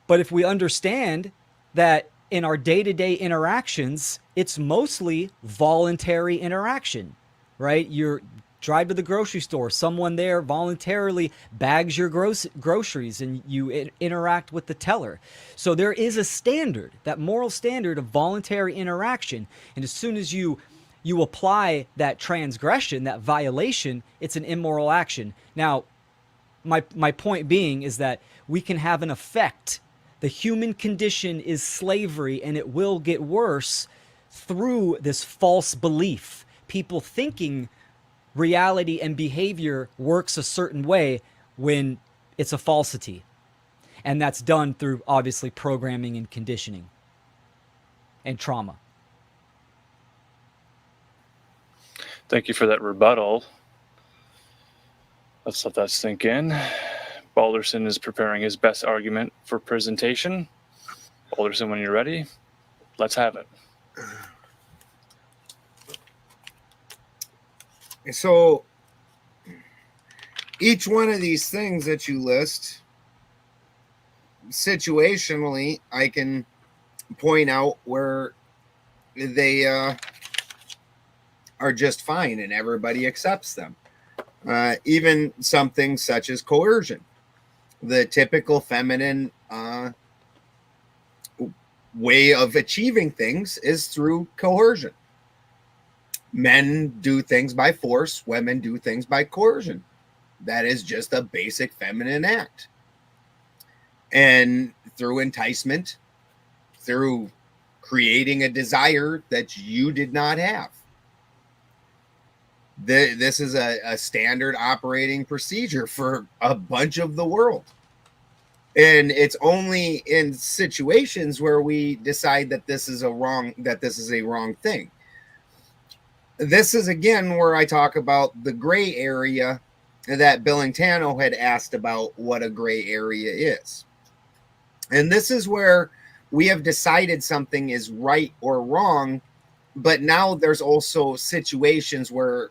But if we understand that in our day-to-day interactions, it's mostly voluntary interaction, right? You drive to the grocery store, someone there voluntarily bags your groceries, and you interact with the teller. So there is a standard, that moral standard of voluntary interaction. And as soon as you apply that transgression, that violation, it's an immoral action. Now, my point being is that we can have an effect. The human condition is slavery, and it will get worse through this false belief. People thinking reality and behavior works a certain way when it's a falsity. And that's done through, obviously, programming and conditioning and trauma. Thank you for that rebuttal. Let's let that sink in. Balderson is preparing his best argument for presentation. Balderson, when you're ready, let's have it. So each one of these things that you list, situationally, I can point out where they are just fine and everybody accepts them. Even something such as coercion. The typical feminine way of achieving things is through coercion. Men do things by force, women do things by coercion. That is just a basic feminine act. And through enticement, through creating a desire that you did not have. This is a standard operating procedure for a bunch of the world. And it's only in situations where we decide that this is a wrong thing. This is again where I talk about the gray area that Billingtano had asked about what a gray area is. And this is where we have decided something is right or wrong, but now there's also situations where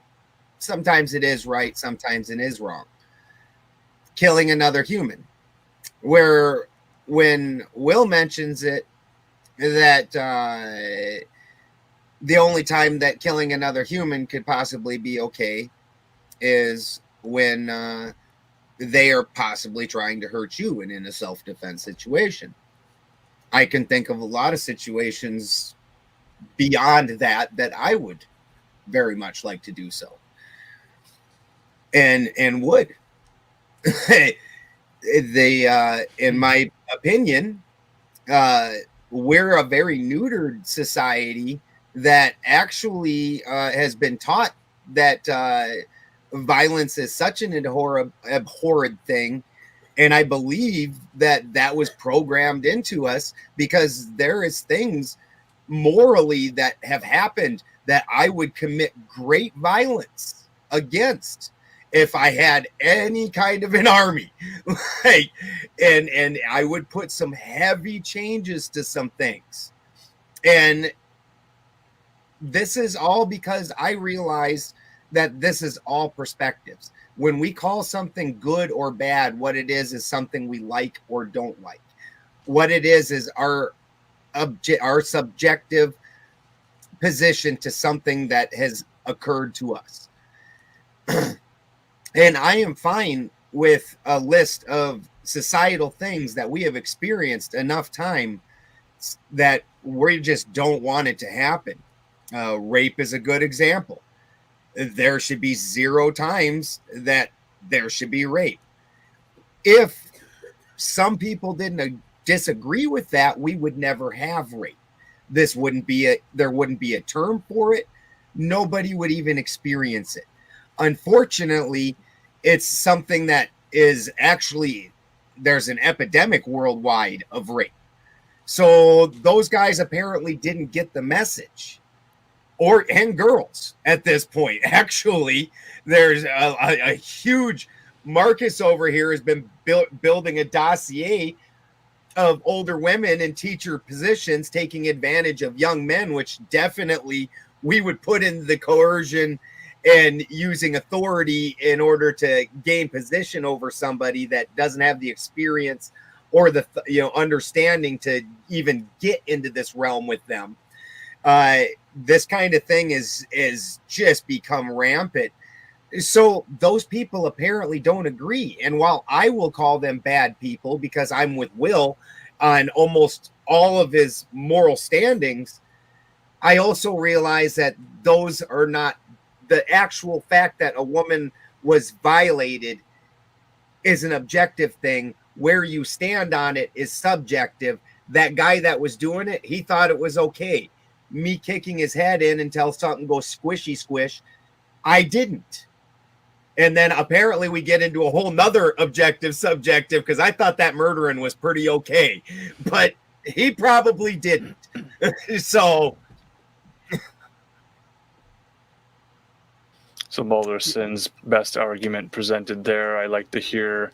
sometimes it is right, sometimes it is wrong. Killing another human, where when Will mentions it, that the only time that killing another human could possibly be okay is when they are possibly trying to hurt you and in a self-defense situation. I can think of a lot of situations beyond that I would very much like to do so. And would. In my opinion, we're a very neutered society that actually has been taught that violence is such an abhorrent thing. And I believe that was programmed into us because there is things morally that have happened that I would commit great violence against if I had any kind of an army. Like, and I would put some heavy changes to some things. And this is all because I realized that this is all perspectives. When we call something good or bad, what it is something we like or don't like. What it is our subjective position to something that has occurred to us. And I am fine with a list of societal things that we have experienced enough time that we just don't want it to happen. Rape is a good example. There should be 0 times that there should be rape. If some people didn't disagree with that, we would never have rape. There wouldn't be a term for it. Nobody would even experience it. Unfortunately, it's something that is actually, there's an epidemic worldwide of rape. So those guys apparently didn't get the message. And girls at this point. Actually, there's a huge, Marcus over here has been building a dossier of older women in teacher positions taking advantage of young men, which definitely we would put in the coercion and using authority in order to gain position over somebody that doesn't have the experience or the understanding to even get into this realm with them. This kind of thing is just become rampant. So those people apparently don't agree. And while I will call them bad people because I'm with Will on almost all of his moral standings, I also realize that those are not the actual fact that a woman was violated is an objective thing. Where you stand on it is subjective. That guy that was doing it, he thought it was okay. Me kicking his head in until something goes squishy squish, I didn't. And then apparently we get into a whole nother objective subjective because I thought that murdering was pretty okay, but he probably didn't. So Balderson's best argument presented there. I like to hear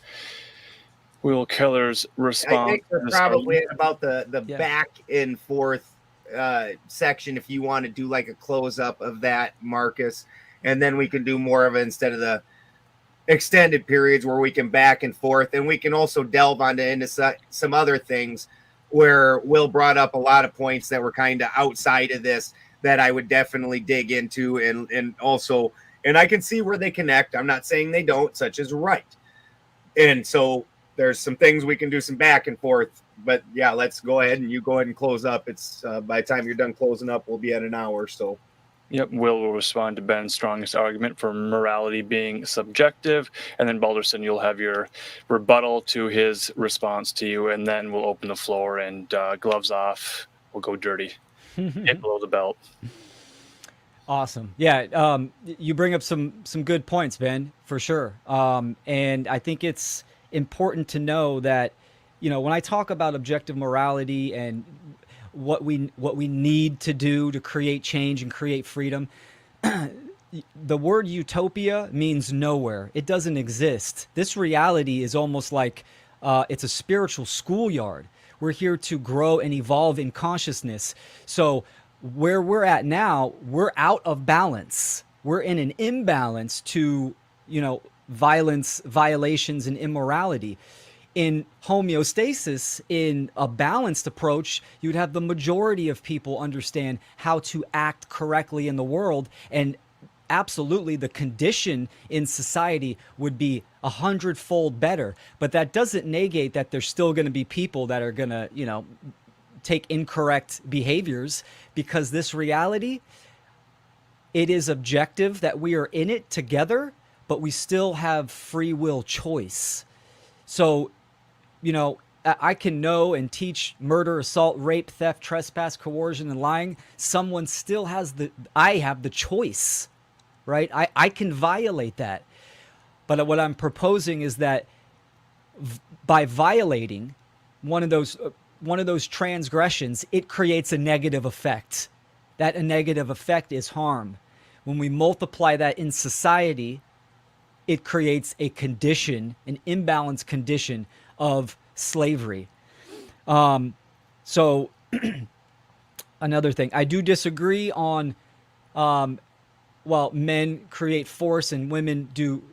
Will Keller's response. I think we're probably about the back and forth section if you want to do like a close up of that, Marcus, and then we can do more of it instead of the extended periods where we can back and forth, and we can also delve into some other things where Will brought up a lot of points that were kind of outside of this that I would definitely dig into and also, and I can see where they connect. I'm not saying they don't, such as right. And so there's some things we can do some back and forth, but let's go ahead and you go ahead and close up. It's by the time you're done closing up, we'll be at an hour. So Yep, Will respond to Ben's strongest argument for morality being subjective, and then Balderson, you'll have your rebuttal to his response to you, and then we'll open the floor and gloves off. We'll go dirty, hit below the belt. Awesome. Yeah, you bring up some good points, Ben, for sure. And I think it's important to know that, when I talk about objective morality and what we need to do to create change and create freedom, the word utopia means nowhere. It doesn't exist. This reality is almost like it's a spiritual schoolyard. We're here to grow and evolve in consciousness. So where we're at now, we're out of balance. We're in an imbalance to, violence, violations, and immorality. In homeostasis, in a balanced approach, you'd have the majority of people understand how to act correctly in the world, and absolutely the condition in society would be 100-fold better. But that doesn't negate that there's still going to be people that are going to, take incorrect behaviors, because this reality, it is objective that we are in it together, but we still have free will choice. So, I can know and teach murder, assault, rape, theft, trespass, coercion, and lying. Someone still has I have the choice, right? I can violate that. But what I'm proposing is that by violating one of those transgressions, it creates a negative effect. That a negative effect is harm. When we multiply that in society, it creates a condition, an imbalanced condition of slavery. So another thing, I do disagree on, men create force and women do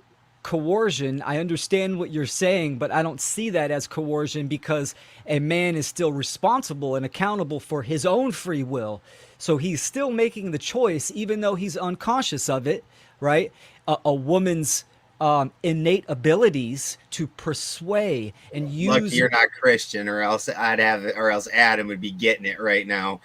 coercion. I understand what you're saying, but I don't see that as coercion, because a man is still responsible and accountable for his own free will. So he's still making the choice, even though he's unconscious of it, right? A woman's innate abilities to persuade and use. Lucky you're not Christian, or else Adam would be getting it right now.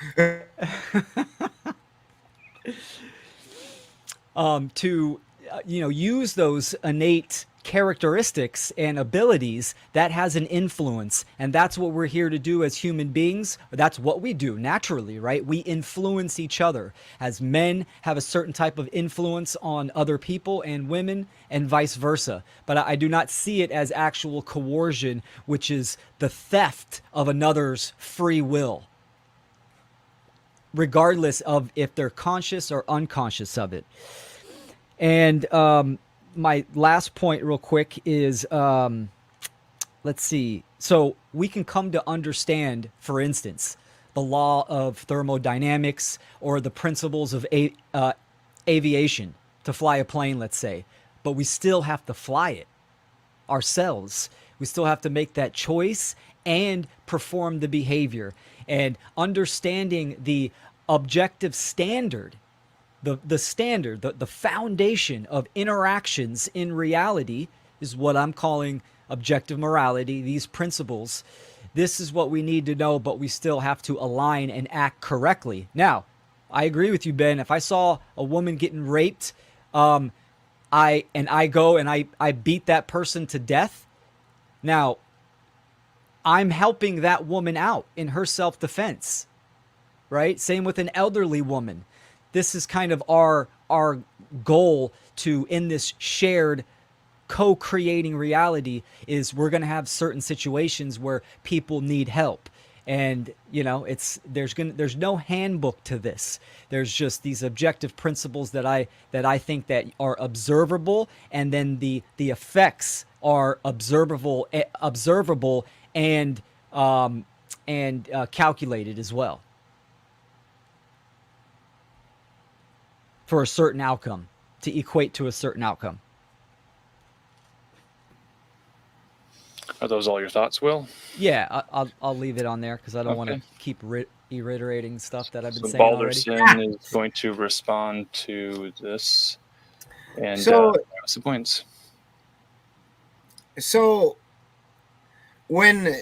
To use those innate characteristics and abilities, that has an influence. And that's what we're here to do as human beings. That's what we do naturally, right? We influence each other. As men have a certain type of influence on other people, and women, and vice versa. But I do not see it as actual coercion, which is the theft of another's free will, regardless of if they're conscious or unconscious of it. And my last point real quick is, let's see. So we can come to understand, for instance, the law of thermodynamics or the principles of aviation, to fly a plane, let's say. But we still have to fly it ourselves. We still have to make that choice and perform the behavior. And understanding the objective standard, the foundation of interactions in reality, is what I'm calling objective morality, these principles. This is what we need to know, but we still have to align and act correctly. Now, I agree with you, Ben. If I saw a woman getting raped, I go and I beat that person to death. Now, I'm helping that woman out in her self-defense, right? Same with an elderly woman. This is kind of our goal to, in this shared co-creating reality, is we're going to have certain situations where people need help. And, there's no handbook to this. There's just these objective principles that I think that are observable, and then the effects are observable and calculated as well, for a certain outcome, to equate to a certain outcome. Are those all your thoughts, Will? Yeah, I'll leave it on there because I don't want to keep reiterating stuff that I've been saying Balderson already. is going to respond to this and some points. So when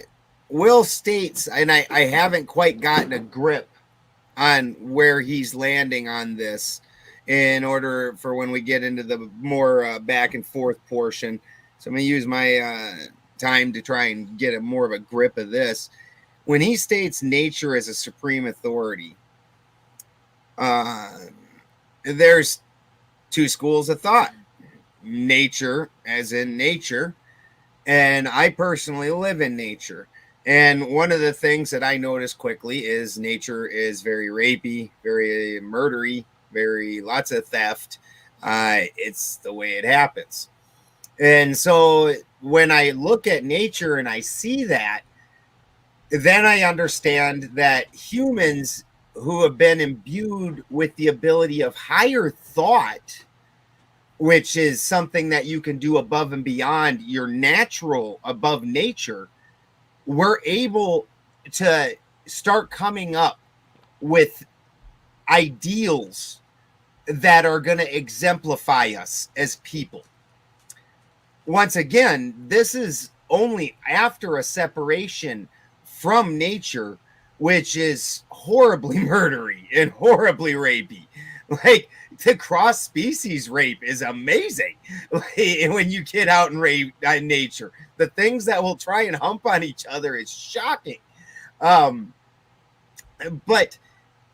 Will states, and I haven't quite gotten a grip on where he's landing on this, in order for when we get into the more back and forth portion. So I'm going to use my time to try and get more of a grip of this. When he states nature as a supreme authority, there's two schools of thought. Nature, as in nature, and I personally live in nature. And one of the things that I notice quickly is nature is very rapey, very murdery, very lots of theft. It's the way it happens. And so when I look at nature and I see that, then I understand that humans who have been imbued with the ability of higher thought, which is something that you can do above and beyond your natural, above nature, we're able to start coming up with ideals that are going to exemplify us as people. Once again, this is only after a separation from nature, which is horribly murdery and horribly rapey. Like, the cross species rape is amazing. Like, when you get out and rape in nature, the things that will try and hump on each other is shocking. But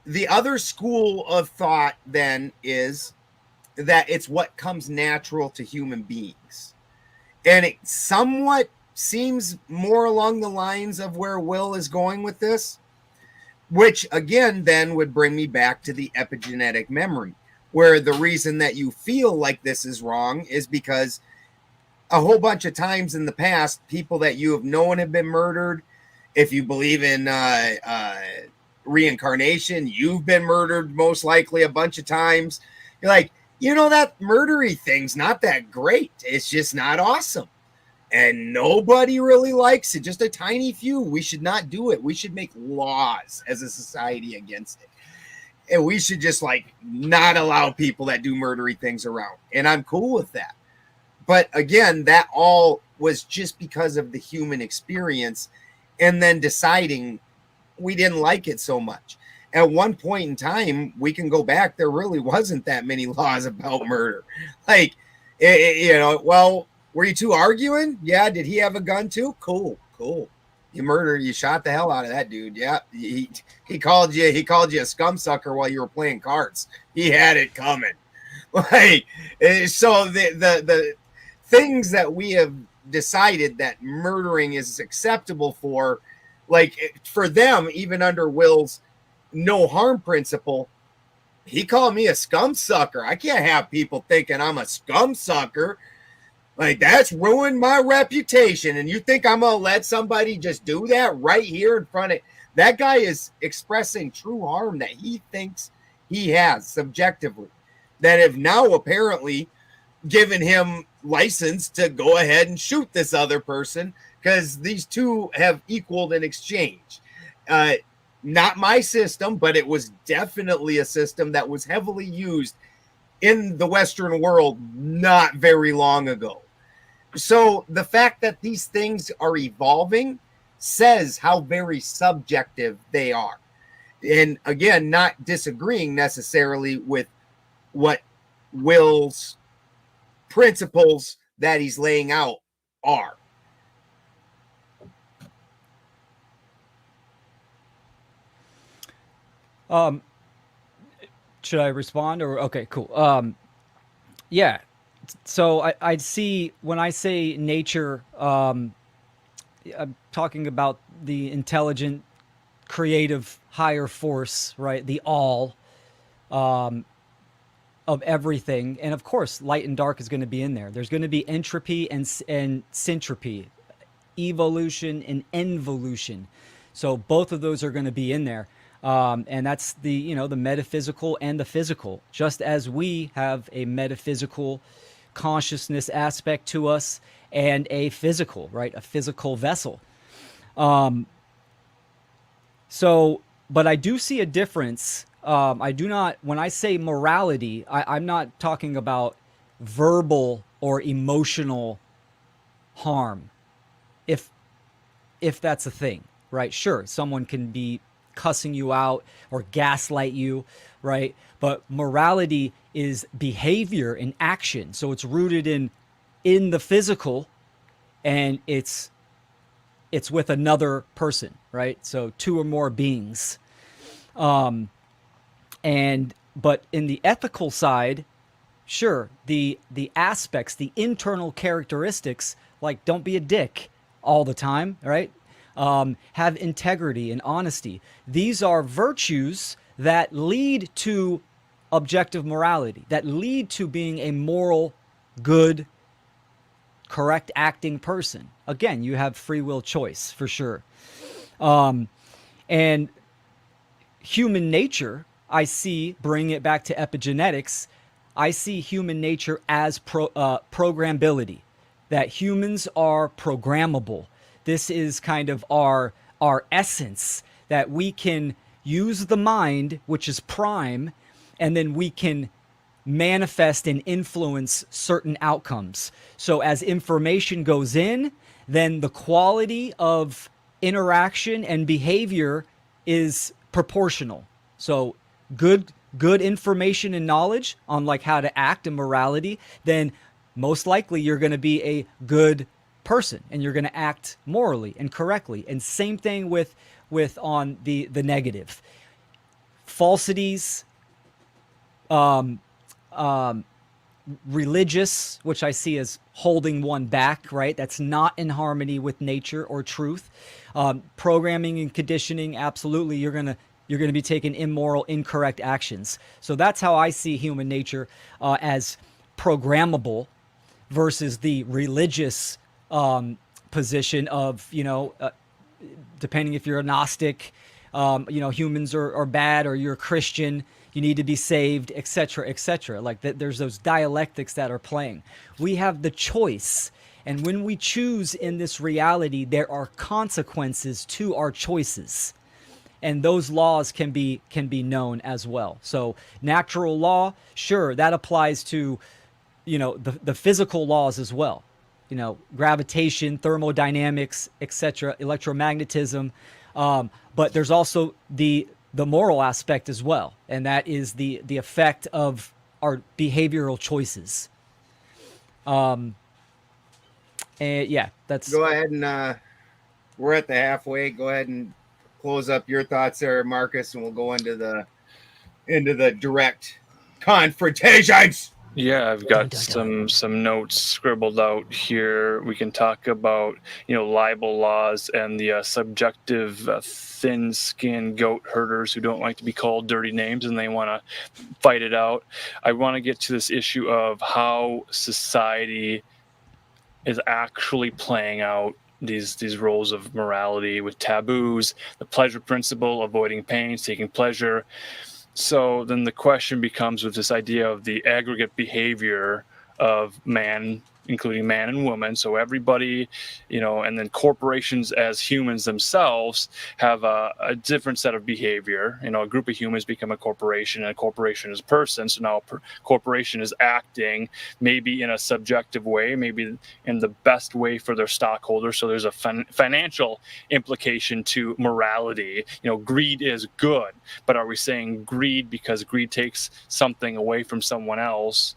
the other school of thought then is that it's what comes natural to human beings. And it somewhat seems more along the lines of where Will is going with this, which again then would bring me back to the epigenetic memory, where the reason that you feel like this is wrong is because a whole bunch of times in the past, people that you have known have been murdered. If you believe in reincarnation, you've been murdered most likely a bunch of times. You're like, that murdery thing's not that great. It's just not awesome. And nobody really likes it. Just a tiny few. We should not do it. We should make laws as a society against it. And we should just not allow people that do murdery things around. And I'm cool with that. But again, that all was just because of the human experience and then deciding we didn't like it so much. At one point in time, we can go back, there really wasn't that many laws about murder. Well, were you two arguing? Yeah. Did he have a gun too? Cool. You shot the hell out of that dude. Yeah. He called you a scum sucker while you were playing cards. He had it coming. So the things that we have decided that murdering is acceptable for them, even under Will's no harm principle, he called me a scum sucker. I can't have people thinking I'm a scum sucker. That's ruined my reputation. And you think I'm going to let somebody just do that right here in front of that guy? Is expressing true harm that he thinks he has subjectively, that have now apparently given him license to go ahead and shoot this other person because these two have equaled in exchange. Not my system, but it was definitely a system that was heavily used in the Western world not very long ago. So the fact that these things are evolving says how very subjective they are. And again, not disagreeing necessarily with what Will's principles that he's laying out are. Should I respond or okay, cool. Yeah. So I'd see when I say nature, I'm talking about the intelligent, creative, higher force, right? The all of everything. And of course, light and dark is going to be in there. There's going to be entropy and syntropy, evolution and involution. So both of those are going to be in there. And that's the metaphysical and the physical, just as we have a metaphysical consciousness aspect to us and a physical, right? A physical vessel. But I do see a difference. I do not, when I say morality, I'm not talking about verbal or emotional harm. If that's a thing, right? Sure. Someone can be cussing you out or gaslight you, right? But morality is behavior and action. So it's rooted in the physical, and it's with another person, right? So two or more beings. But in the ethical side, sure, the aspects, the internal characteristics, like don't be a dick all the time, right? Have integrity and honesty. These are virtues that lead to objective morality, that lead to being a moral, good, correct acting person. Again, you have free will choice for sure. And human nature, I see, bring it back to epigenetics, I see human nature as programmability, that humans are programmable. This is kind of our essence, that we can use the mind, which is prime, and then we can manifest and influence certain outcomes. So as information goes in, then the quality of interaction and behavior is proportional. So good information and knowledge on like how to act and morality, then most likely you're going to be a good person and you're going to act morally and correctly. And same thing with on the negative. Falsities, religious, which I see as holding one back, right? That's not in harmony with nature or truth. Programming and conditioning, absolutely, you're gonna be taking immoral, incorrect actions. So that's how I see human nature as programmable versus the religious position of, depending if you're a Gnostic, humans are bad, or you're a Christian, you need to be saved, etc., etc. Like that, there's those dialectics that are playing. We have the choice, and when we choose in this reality, there are consequences to our choices, and those laws can be known as well. So natural law, sure, that applies to the physical laws as well. Gravitation, thermodynamics, etc., electromagnetism. But there's also the moral aspect as well, and that is the effect of our behavioral choices. And yeah, that's. Go ahead and we're at the halfway. Go ahead and close up your thoughts there, Marcus, and we'll go into the direct confrontations. Yeah, I've got some notes scribbled out here. We can talk about, libel laws and the subjective thin-skinned goat herders who don't like to be called dirty names and they want to fight it out. I want to get to this issue of how society is actually playing out these roles of morality with taboos, the pleasure principle, avoiding pain, seeking pleasure. So then the question becomes with this idea of the aggregate behavior of man, including man and woman. So everybody, and then corporations as humans themselves have a different set of behavior. A group of humans become a corporation, and a corporation is a person. So now a corporation is acting maybe in a subjective way, maybe in the best way for their stockholders. So there's a financial implication to morality. Greed is good, but are we saying greed because greed takes something away from someone else?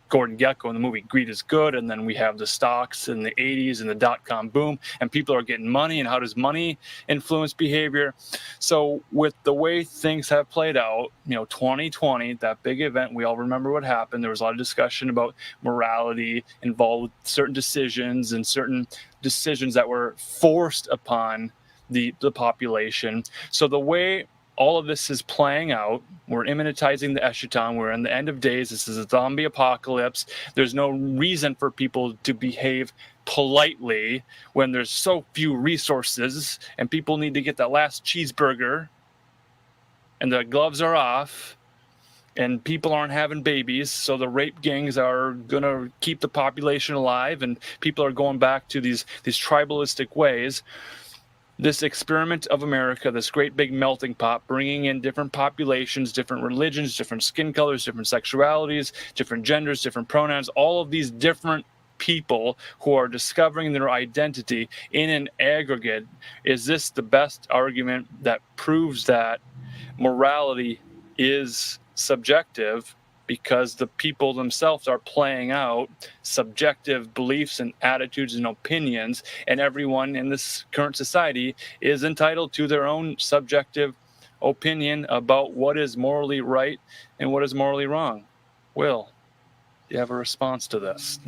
Gordon Gekko in the movie Greed is good, and then we have the stocks in the 80s and the dot-com boom, and people are getting money, and how does money influence behavior? So with the way things have played out, 2020, that big event, we all remember what happened. There was a lot of discussion about morality involved with certain decisions that were forced upon the population. So the way all of this is playing out, we're immanentizing the eschaton, we're in the end of days, this is a zombie apocalypse. There's no reason for people to behave politely when there's so few resources and people need to get that last cheeseburger and the gloves are off and people aren't having babies, so the rape gangs are going to keep the population alive and people are going back to these tribalistic ways. This experiment of America, this great big melting pot, bringing in different populations, different religions, different skin colors, different sexualities, different genders, different pronouns, all of these different people who are discovering their identity in an aggregate, is this the best argument that proves that morality is subjective, because the people themselves are playing out subjective beliefs and attitudes and opinions, and everyone in this current society is entitled to their own subjective opinion about what is morally right and what is morally wrong. Will, do you have a response to this?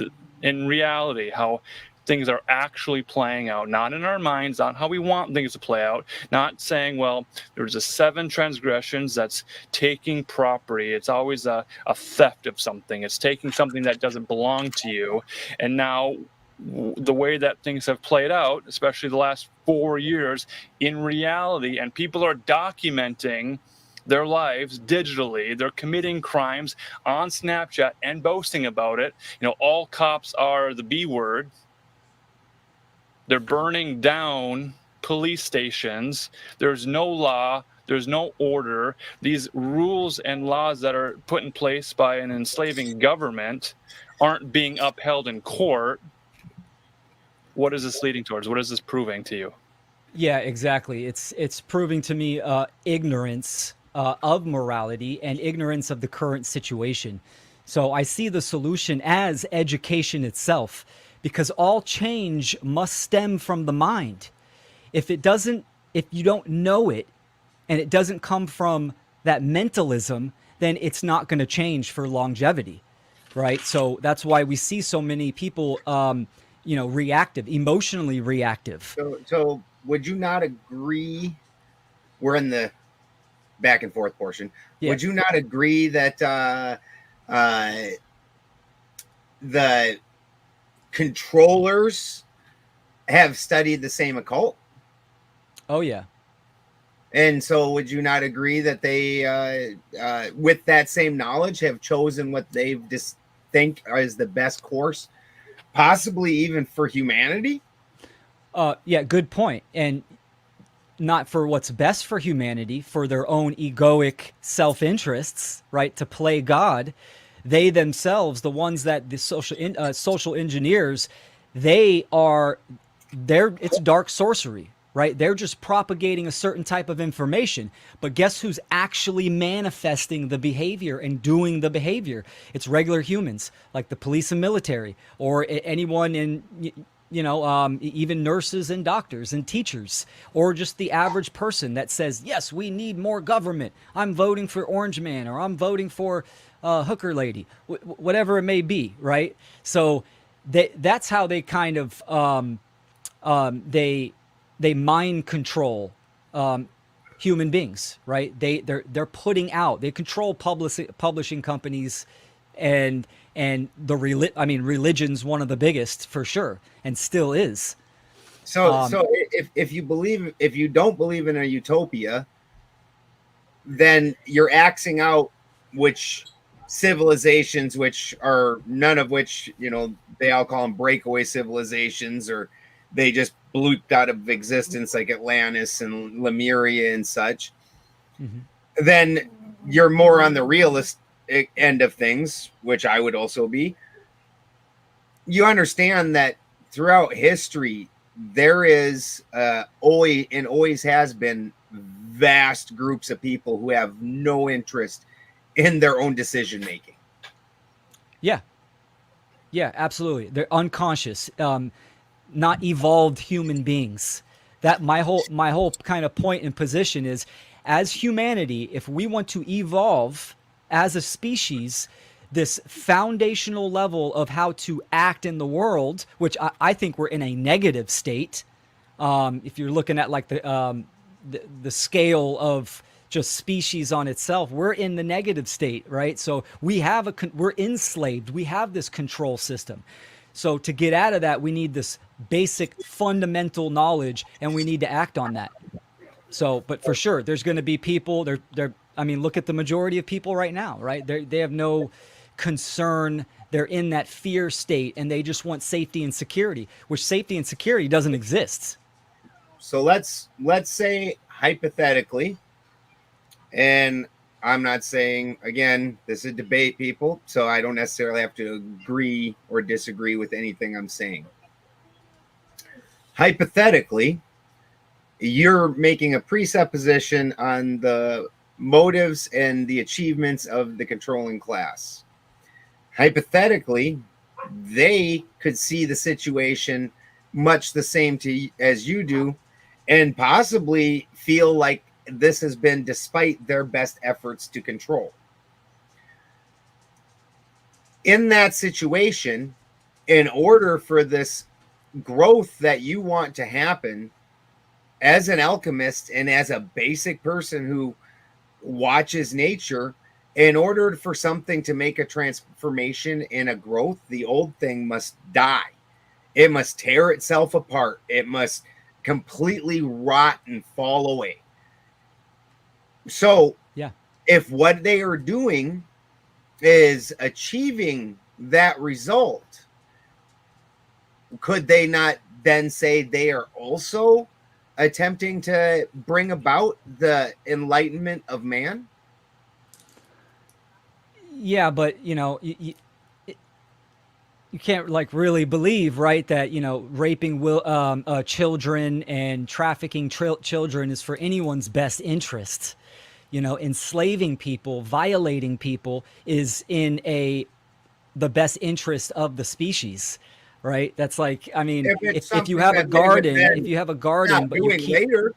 In reality, how things are actually playing out, not in our minds, not how we want things to play out, not saying, well, there's a 7 transgressions, that's taking property. It's always a theft of something. It's taking something that doesn't belong to you. And now the way that things have played out, especially the last 4 years, in reality, and people are documenting their lives digitally. They're committing crimes on Snapchat and boasting about it. All cops are the B word. They're burning down police stations. There's no law. There's no order. These rules and laws that are put in place by an enslaving government aren't being upheld in court. What is this leading towards? What is this proving to you? Yeah, exactly. It's proving to me ignorance of morality and ignorance of the current situation. So I see the solution as education itself, because all change must stem from the mind. If you don't know it, and it doesn't come from that mentalism, then it's not going to change for longevity, right? So that's why we see so many people, reactive, emotionally reactive. So would you not agree? We're in the back and forth portion. Yeah. Would you not agree that the controllers have studied the same occult? Oh yeah. And so would you not agree that they with that same knowledge have chosen what they just think is the best course, possibly even for humanity? Yeah, good point. And not for what's best for humanity, for their own egoic self-interests, right? To play God. They themselves, the ones that the social engineers, it's dark sorcery, right? They're just propagating a certain type of information. But guess who's actually manifesting the behavior and doing the behavior? It's regular humans, like the police and military, or anyone in, even nurses and doctors and teachers, or just the average person that says, yes, we need more government. I'm voting for Orange Man, or I'm voting for hooker lady, whatever it may be, right? So that's how they kind of they mind control human beings, right? They're putting out, they control publishing companies, and religion's one of the biggest for sure, and still is. So if you don't believe in a utopia, then you're axing out which civilizations, which are none of which, they all call them breakaway civilizations, or they just blooped out of existence, like Atlantis and Lemuria and such. Mm-hmm. Then you're more on the realist end of things, which I would also be. You understand that throughout history, there is always has been vast groups of people who have no interest in their own decision making. Yeah, absolutely. They're unconscious, not evolved human beings. That my whole kind of point and position is, as humanity, if we want to evolve as a species, this foundational level of how to act in the world, which I think we're in a negative state. If you're looking at like the scale of just species on itself, we're in the negative state, right? So we're enslaved. We have this control system. So to get out of that, we need this basic fundamental knowledge, and we need to act on that. So, but for sure, there's going to be people. Look at the majority of people right now, right? They have no concern. They're in that fear state, and they just want safety and security, which safety and security doesn't exist. So let's say hypothetically, and I'm not saying, again, this is debate, people, so I don't necessarily have to agree or disagree with anything I'm saying. Hypothetically, you're making a presupposition on the motives and the achievements of the controlling class. Hypothetically, they could see the situation much the same as you do, and possibly feel like this has been despite their best efforts to control. In that situation, in order for this growth that you want to happen, as an alchemist and as a basic person who watches nature, in order for something to make a transformation and a growth, the old thing must die. It must tear itself apart. It must completely rot and fall away. So, Yeah. If what they are doing is achieving that result, could they not then say they are also attempting to bring about the enlightenment of man? Yeah, but you can't like really believe, right, that raping children and trafficking children is for anyone's best interest. Enslaving people, violating people is in the best interest of the species, right? That's like, I mean, if you have a garden, but you keep later.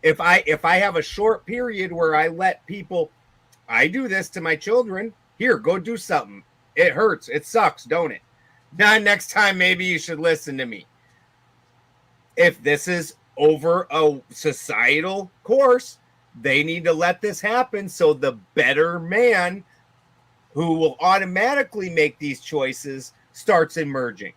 If I have a short period where I let people, I do this to my children. Here, go do something. It hurts. It sucks, don't it? Now, next time, maybe you should listen to me. If this is over a societal course, they need to let this happen so the better man who will automatically make these choices starts emerging.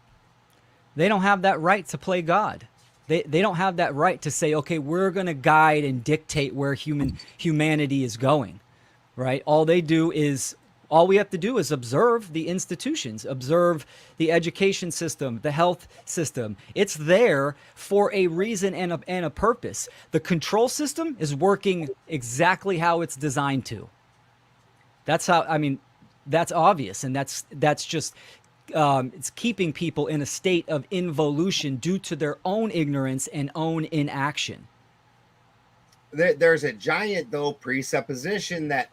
They don't have that right to play God. They don't have that right to say, okay, we're going to guide and dictate where humanity is going, right? All we have to do is observe the institutions, observe the education system, the health system. It's there for a reason and a purpose. The control system is working exactly how it's designed to. That's how, I mean, that's obvious. And that's just, it's keeping people in a state of involution due to their own ignorance and own inaction. There's a giant, though, presupposition that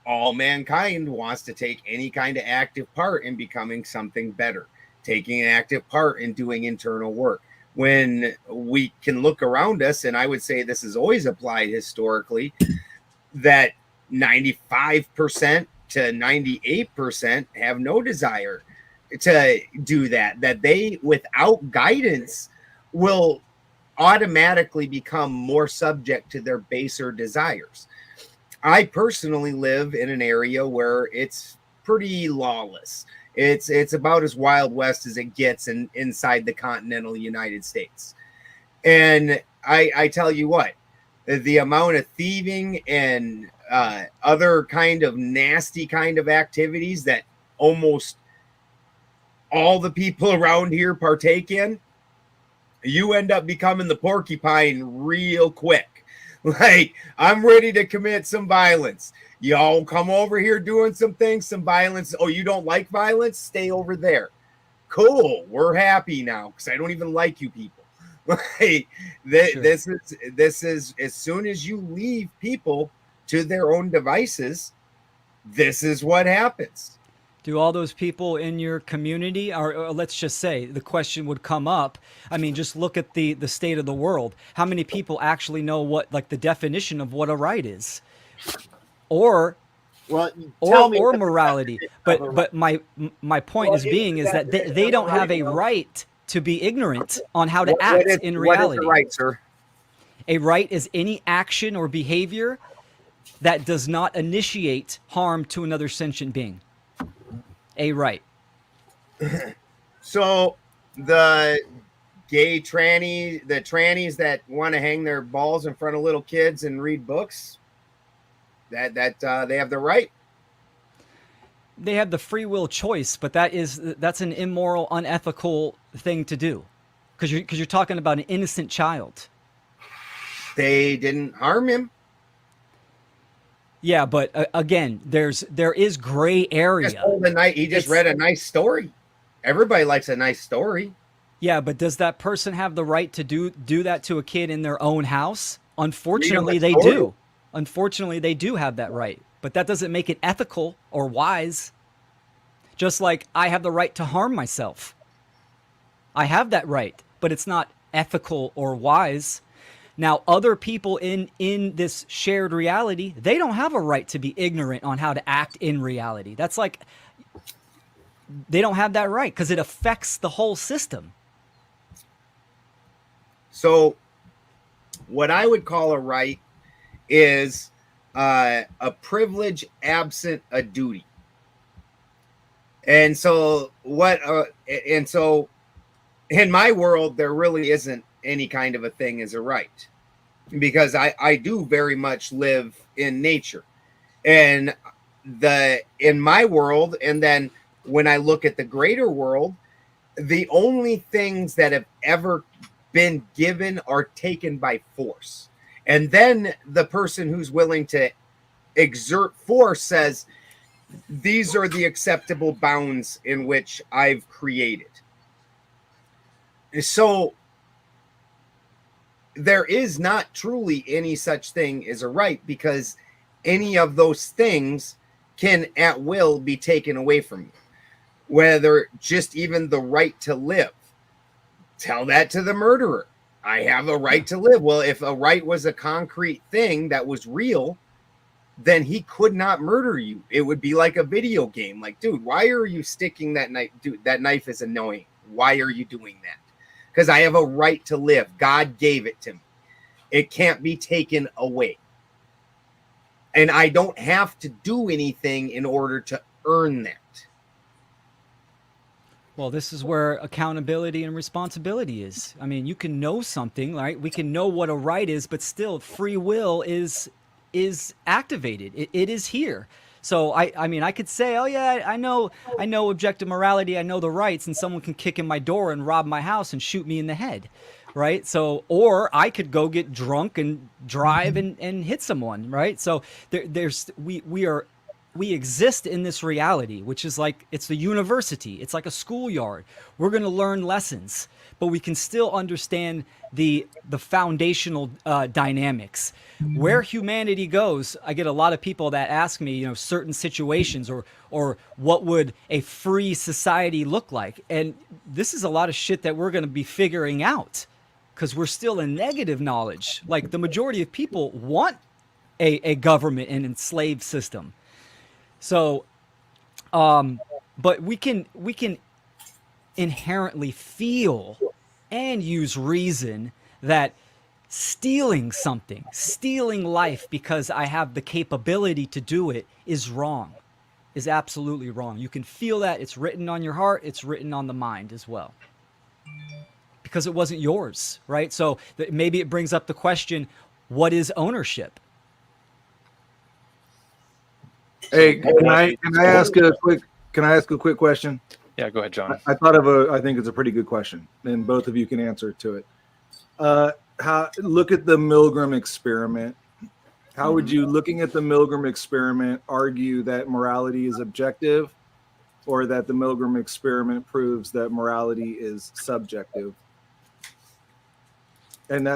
all mankind wants to take any kind of active part in becoming something better, taking an active part in doing internal work. When we can look around us, and I would say this is always applied historically, that 95% to 98% have no desire to do that they, without guidance, will automatically become more subject to their baser desires. I personally live in an area where it's pretty lawless. It's about as Wild West as it gets inside the continental United States. And I tell you what, the amount of thieving and other kind of nasty kind of activities that almost all the people around here partake in, you end up becoming the porcupine real quick. Like, I'm ready to commit some violence. Y'all come over here doing some things, some violence. Oh, you don't like violence? Stay over there. Cool. We're happy now because I don't even like you people. Like, this is as soon as you leave people to their own devices, this is what happens. Do all those people in your community, or let's just say the question would come up. I mean, just look at the state of the world. How many people actually know what, like, the definition of what a right is, or morality? But my point is that they don't have a right to be ignorant on how to act in reality. What is a right, sir? A right is any action or behavior that does not initiate harm to another sentient being. A right. So the trannies that want to hang their balls in front of little kids and read books, that they have the right. They have the free will choice, but that's an immoral, unethical thing to do, because you're talking about an innocent child. They didn't harm him. Yeah, but again, there is gray area. He just read a nice story. Everybody likes a nice story. Yeah, but does that person have the right to do that to a kid in their own house? Unfortunately, they do. Unfortunately, they do have that right. But that doesn't make it ethical or wise. Just like I have the right to harm myself. I have that right, but it's not ethical or wise. Now, other people in this shared reality, they don't have a right to be ignorant on how to act in reality. That's like, they don't have that right because it affects the whole system. So what I would call a right is a privilege absent a duty. And so in my world, there really isn't any kind of a thing as a right, because I do very much live in nature, and in my world. And then when I look at the greater world, the only things that have ever been given are taken by force. And then the person who's willing to exert force says, these are the acceptable bounds in which I've created. So there is not truly any such thing as a right, because any of those things can at will be taken away from you. Whether just even the right to live. Tell that to the murderer. I have a right to live. Well, if a right was a concrete thing that was real, then he could not murder you. It would be like a video game. Like, dude, why are you sticking that knife? Dude, that knife is annoying. Why are you doing that? Because I have a right to live. God gave it to me. It can't be taken away. And I don't have to do anything in order to earn that. Well, this is where accountability and responsibility is. I mean, you can know something, right? We can know what a right is, but still free will is activated. It is here. So I mean, I could say, oh yeah, I know objective morality, I know the rights, and someone can kick in my door and rob my house and shoot me in the head, right? So, or I could go get drunk and drive and hit someone, right? So we exist in this reality, which is like, it's the university. It's like a schoolyard. We're going to learn lessons, but we can still understand the foundational dynamics. Where humanity goes, I get a lot of people that ask me, certain situations or what would a free society look like? And this is a lot of shit that we're going to be figuring out, because we're still in negative knowledge. Like, the majority of people want a government and enslaved system. So, but we can inherently feel and use reason that stealing life because I have the capability to do it is wrong, is absolutely wrong. You can feel that. It's written on your heart. It's written on the mind as well, because it wasn't yours, right? So maybe it brings up the question, what is ownership? Hey, can I ask a quick question? Yeah, go ahead, John. I think it's a pretty good question, and both of you can answer to it. Look at the Milgram experiment. How would you, looking at the Milgram experiment, argue that morality is objective, or that the Milgram experiment proves that morality is subjective? And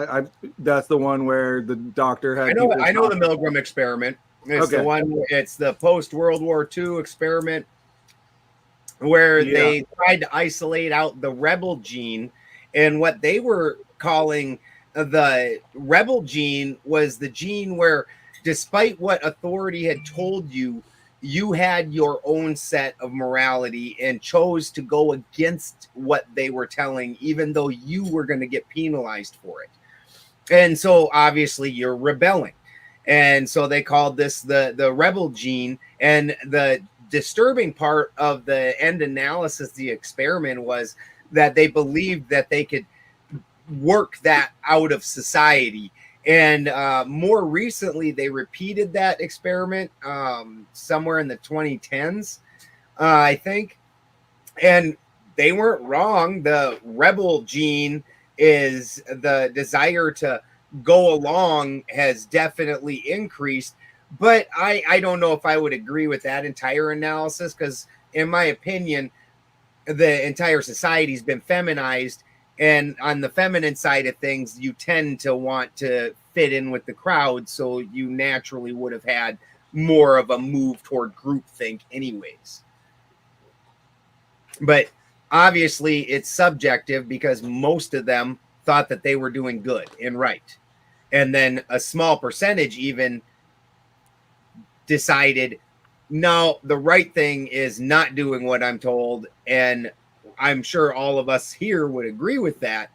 that's the one where the doctor had. I know the Milgram experiment. It's the one. It's the post-World War II experiment where they tried to isolate out the rebel gene, and what they were calling the rebel gene was the gene where, despite what authority had told you, you had your own set of morality and chose to go against what they were telling, even though you were going to get penalized for it. And so obviously you're rebelling. And so they called this the rebel gene. And the disturbing part of the end analysis, the experiment, was that they believed that they could work that out of society. And more recently, they repeated that experiment somewhere in the 2010s, I think. And they weren't wrong. The rebel gene is the desire to go along has definitely increased, But I don't know if I would agree with that entire analysis, because in my opinion, the entire society's been feminized, and on the feminine side of things, you tend to want to fit in with the crowd, so you naturally would have had more of a move toward groupthink anyways. But obviously it's subjective, because most of them thought that they were doing good and right, and then a small percentage even decided, no, the right thing is not doing what I'm told. And I'm sure all of us here would agree with that,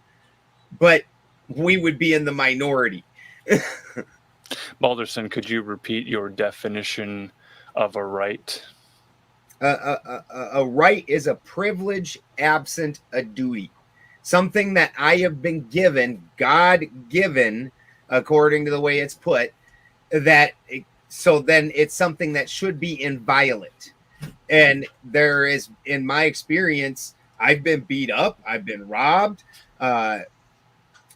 but we would be in the minority. Balderson, could you repeat your definition of a right? A right is a privilege absent a duty, something that I have been given, God given, according to the way it's put, that so then it's something that should be inviolate. And there is, in my experience, I've been beat up, I've been robbed, I've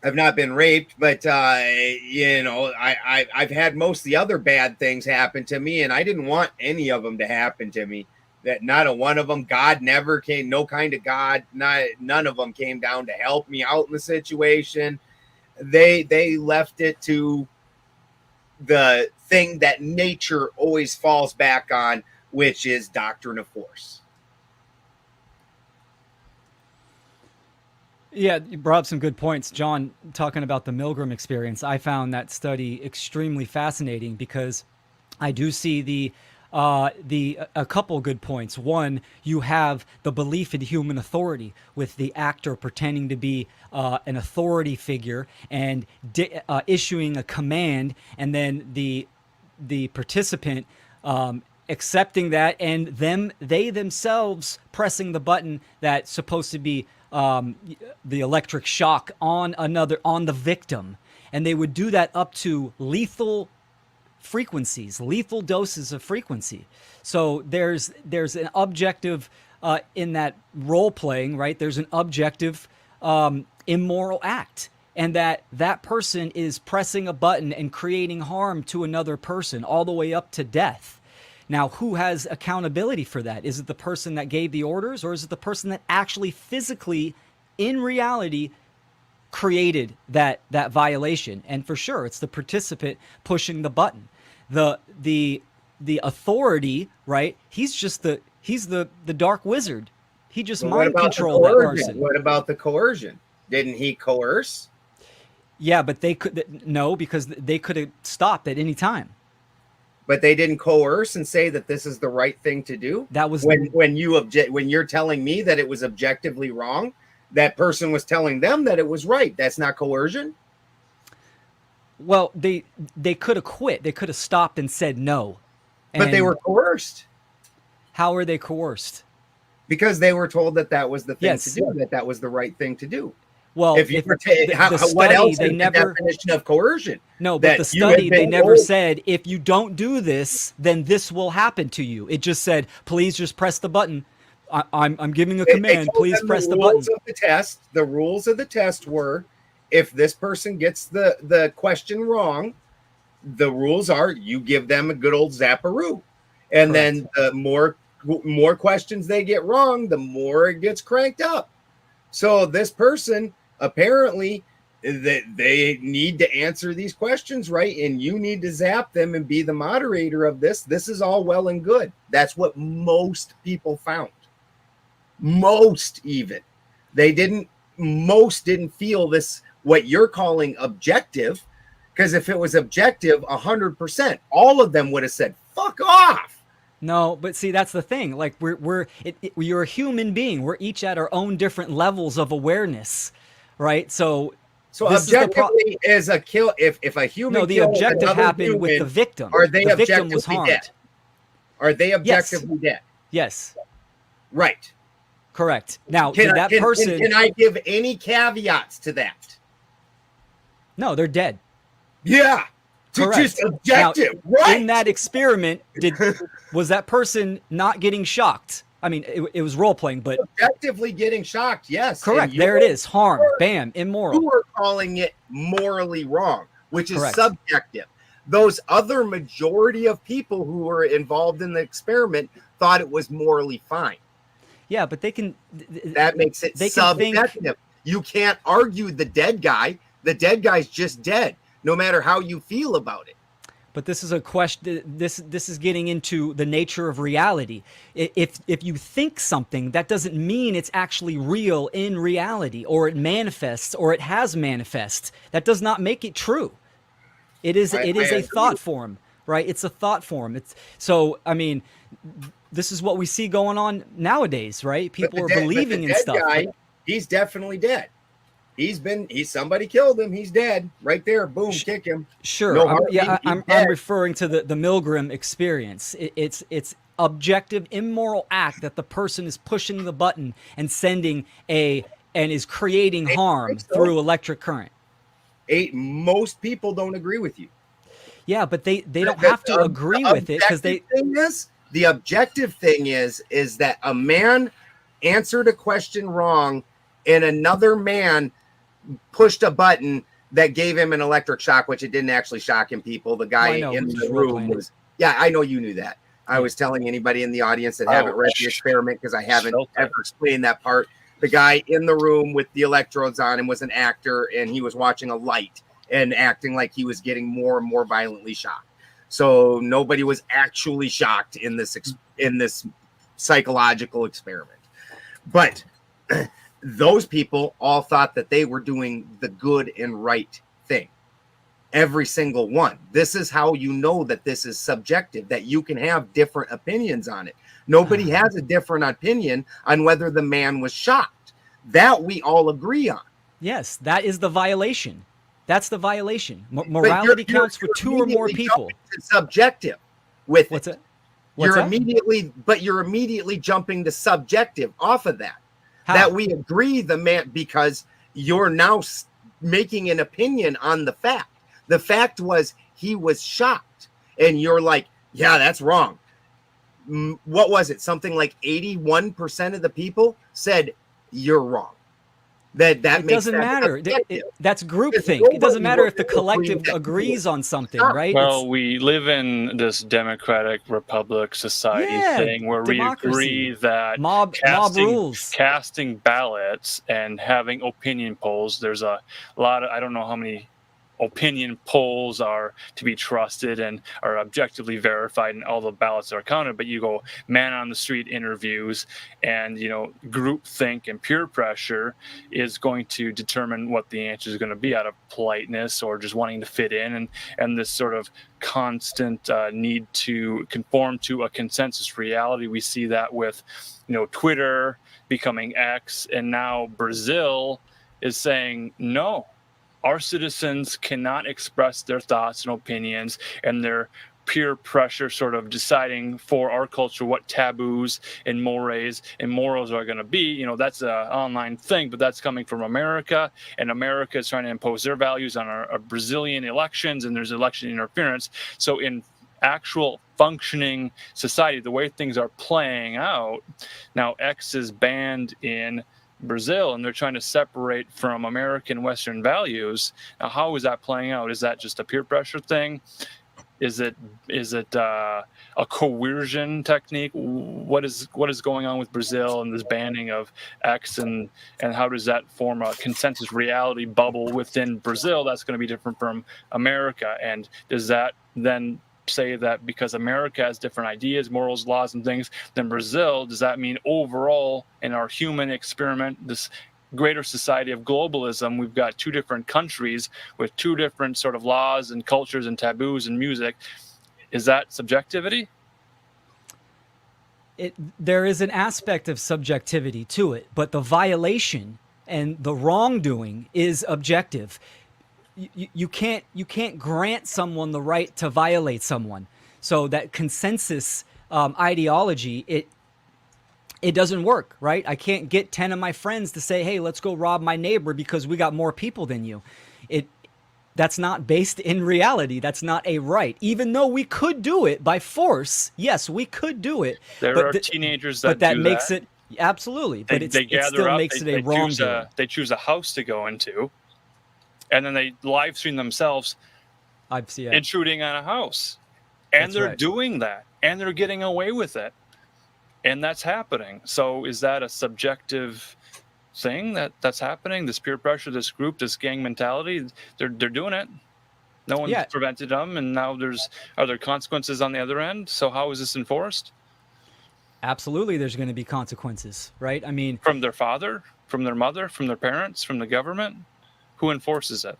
not been raped, but you know, I've had most of the other bad things happen to me, and I didn't want any of them to happen to me. That not a one of them, God never came, no kind of God, none of them came down to help me out in the situation. They left it to the thing that nature always falls back on, which is doctrine of force. Yeah, you brought up some good points, John. Talking about the Milgram experience, I found that study extremely fascinating, because I do see a couple good points. One, you have the belief in human authority, with the actor pretending to be an authority figure and issuing a command, and then the participant accepting that, and they themselves pressing the button that's supposed to be the electric shock on the victim. And they would do that up to lethal frequencies, lethal doses of frequency. So there's an objective in that role playing, right? There's an objective immoral act, and that person is pressing a button and creating harm to another person, all the way up to death. Now, who has accountability for that? Is it the person that gave the orders, or is it the person that actually physically, in reality, created that violation? And for sure, it's the participant pushing the button. The authority, right? He's the dark wizard. He just mind controlled that person. What about the coercion? Didn't he coerce? Yeah, but no, because they could have stopped at any time. But they didn't coerce and say that this is the right thing to do. That was when you're telling me that it was objectively wrong, that person was telling them that it was right. That's not coercion. Well, they could have quit. They could have stopped and said no. But they were coerced. How are they coerced? Because they were told that was the thing to do, that was the right thing to do. Well, what else is the definition of coercion? No, but the study, they never said, if you don't do this, then this will happen to you. It just said, please just press the button. I'm giving a command. Please press the button. The rules of the test were, if this person gets the question wrong, the rules are you give them a good old zapparoo. And then the more questions they get wrong, the more it gets cranked up. So this person, apparently, they need to answer these questions right, and you need to zap them and be the moderator of this. This is all well and good. That's what most people found. Most didn't feel this, what you're calling objective, because if it was objective 100%, all of them would have said, fuck off. No, but see, that's the thing. Like you're a human being. We're each at our own different levels of awareness, right? So objectively is a kill. If a human, no, the objective happened with the victim. Are they the victim was harmed? Dead? Are they objectively dead? Yes. Right. Correct. Now, can I give any caveats to that? No, they're dead. Yeah. Correct. Just objective, now, right? In that experiment, was that person not getting shocked? I mean, it was role playing, but objectively getting shocked, yes. Correct. There it is. Harm. Bam. Immoral. You were calling it morally wrong, which is Correct. subjective. Those other majority of people who were involved in the experiment thought it was morally fine. Yeah, but they can. That makes it subjective. You can't argue the dead guy. The dead guy's just dead, no matter how you feel about it. But this is a question. This is getting into the nature of reality. If you think something, that doesn't mean it's actually real in reality, or it manifests, or it has manifest. That does not make it true. It is a thought form, right? It's a thought form. It's so. I mean, this is what we see going on nowadays, right? People are believing in stuff. Guy, he's definitely dead. He's somebody killed him. He's dead right there. Boom, kick him. Sure. I'm referring to the Milgram experience. It's objective, immoral act that the person is pushing the button and sending and is creating harm through electric current. Most people don't agree with you. Yeah, but they don't have to agree with it because the objective thing is that a man answered a question wrong and another man pushed a button that gave him an electric shock, which it didn't actually shock him, people. The guy in the room was, I know you knew that. I was telling anybody in the audience that haven't read the experiment because I haven't ever explained that part. The guy in the room with the electrodes on him was an actor, and he was watching a light and acting like he was getting more and more violently shocked. So nobody was actually shocked in this psychological experiment. But those people all thought that they were doing the good and right thing. Every single one. This is how you know that this is subjective, that you can have different opinions on it. Nobody has a different opinion on whether the man was shocked. That we all agree on. Yes, that is the violation. That's the violation. Morality counts for two or more people. It's subjective with What's it. it? What's You're that? immediately jumping to subjective off of that. How? That we agree the man, because you're now making an opinion on the fact. The fact was he was shocked, and you're like, yeah, that's wrong. What was it? Something like 81% of the people said you're wrong. That doesn't matter. That's groupthink. It doesn't matter if the collective agrees on something, right? Well, we live in this democratic republic society thing where democracy. We agree that mob rules, casting ballots and having opinion polls. There's a lot of, I don't know how many opinion polls are to be trusted and are objectively verified, and all the ballots are counted. But you go man on the street interviews, and group think and peer pressure is going to determine what the answer is going to be out of politeness or just wanting to fit in, and this sort of constant need to conform to a consensus reality. We see that with Twitter becoming X, and now Brazil is saying no. Our citizens cannot express their thoughts and opinions, and their peer pressure sort of deciding for our culture what taboos and mores and morals are going to be. That's an online thing, but that's coming from America, and America is trying to impose their values on our Brazilian elections, and there's election interference. So in actual functioning society, the way things are playing out, now X is banned in Brazil, and they're trying to separate from American Western values. Now, how is that playing out? Is that just a peer pressure thing? Is it a coercion technique? What is going on with Brazil and this banning of X, and how does that form a consensus reality bubble within Brazil that's going to be different from America? And does that then say that because America has different ideas, morals, laws, and things than Brazil, does that mean overall in our human experiment, this greater society of globalism, we've got two different countries with two different sort of laws and cultures and taboos and music? Is that subjectivity? There is an aspect of subjectivity to it, but the violation and the wrongdoing is objective. You can't grant someone the right to violate someone. So that consensus ideology, it doesn't work, right? I can't get 10 of my friends to say, hey, let's go rob my neighbor because we got more people than you. That's not based in reality. That's not a right. Even though we could do it by force, yes, we could do it. There are teenagers that but that makes it absolutely. But it still makes it a wrongdoing. They choose a house to go into, and then they live stream themselves I've seen it. intruding on a house. And That's they're right. doing that, and they're getting away with it. And that's happening. So is that a subjective thing that's happening? This peer pressure, this group, this gang mentality, they're doing it. No one's Yeah. prevented them, and now are there consequences on the other end? So how is this enforced? Absolutely, there's going to be consequences, right? I mean, From their father, from their mother, from their parents, from the government? Who enforces it?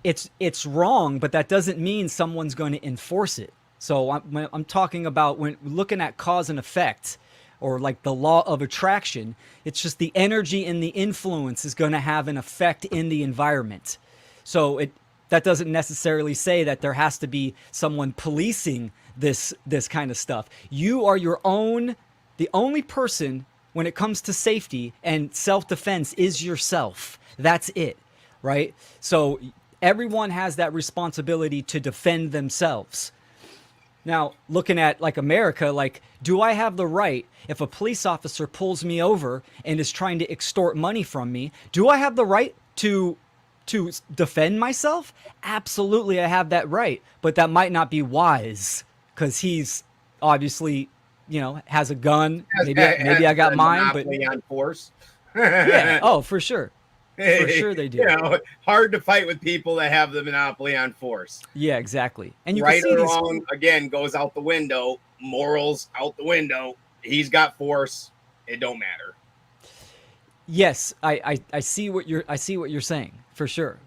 it's wrong, but that doesn't mean someone's going to enforce it. So when I'm talking about when looking at cause and effect, or like the law of attraction, it's just the energy and the influence is going to have an effect in the environment. So that doesn't necessarily say that there has to be someone policing this kind of stuff. You are the only person when it comes to safety and self-defense is yourself. That's it, right? So everyone has that responsibility to defend themselves. Now, looking at like America, like, do I have the right, if a police officer pulls me over and is trying to extort money from me, do I have the right to defend myself? Absolutely, I have that right. But that might not be wise because he's obviously, has a gun. Maybe I got mine, but on force. yeah. Oh, for sure. For sure they do. Hard to fight with people that have the monopoly on force. Yeah, exactly. And you right can see or wrong, again, goes out the window. Morals out the window. He's got force. It don't matter. Yes, I see what you're saying for sure.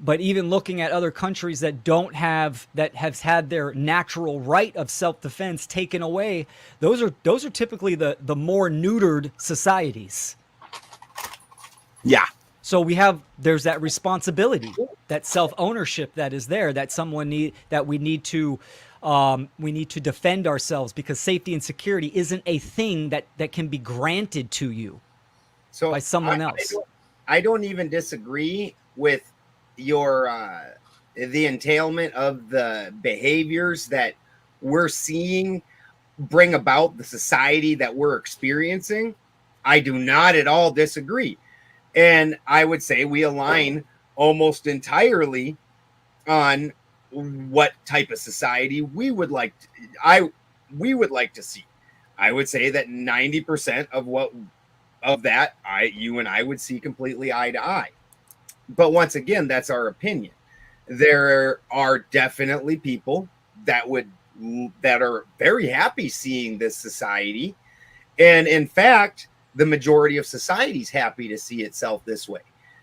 But even looking at other countries that have had their natural right of self-defense taken away, those are typically the more neutered societies. Yeah. So there's that responsibility, that self-ownership that is there, that we need to defend ourselves, because safety and security isn't a thing that can be granted to you by someone else. I don't even disagree with your the entailment of the behaviors that we're seeing bring about the society that we're experiencing. I do not at all disagree. And I would say we align almost entirely on what type of society we would like to see. I would say that 90% of that you and I would see completely eye to eye. But once again, that's our opinion. There are definitely people that are very happy seeing this society. And in fact, the majority of society is happy to see itself this way.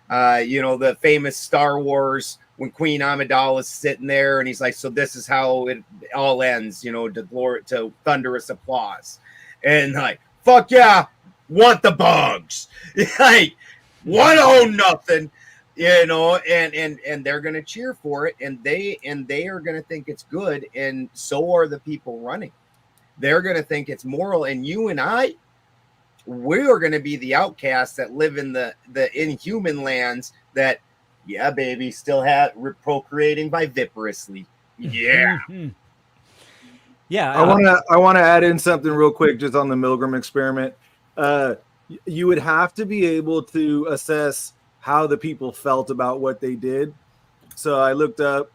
The famous Star Wars, when Queen Amidala is sitting there and he's like, so this is how it all ends, to thunderous applause. And like, fuck yeah, want the bugs. Like, want to own nothing, and they're going to cheer for it, and they are going to think it's good, and so are the people running. They're going to think it's moral, and you and I, we are going to be the outcasts that live in the inhuman lands that, yeah, baby, still have procreating viviparously. Yeah. Yeah. I want to add in something real quick just on the Milgram experiment. You would have to be able to assess how the people felt about what they did. So I looked up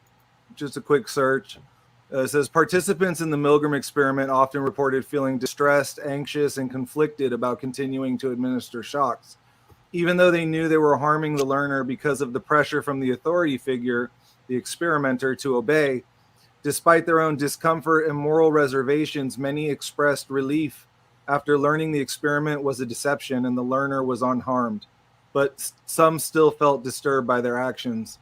just a quick search. It says participants in the Milgram experiment often reported feeling distressed, anxious, and conflicted about continuing to administer shocks. Even though they knew they were harming the learner because of the pressure from the authority figure, the experimenter, to obey, despite their own discomfort and moral reservations, many expressed relief after learning the experiment was a deception and the learner was unharmed. But some still felt disturbed by their actions.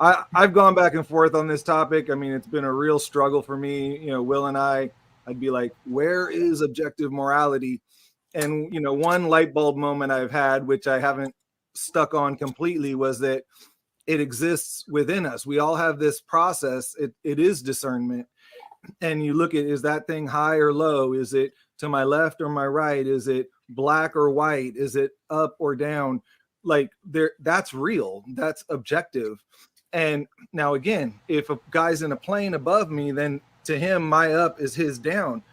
I've gone back and forth on this topic. I mean, it's been a real struggle for me. Will and I'd be like, where is objective morality? And, one light bulb moment I've had, which I haven't stuck on completely, was that it exists within us. We all have this process. It is discernment. And you look at, is that thing high or low? Is it to my left or my right? Is it black or white? Is it up or down? Like that's real. That's objective. And now again, if a guy's in a plane above me, then to him, my up is his down.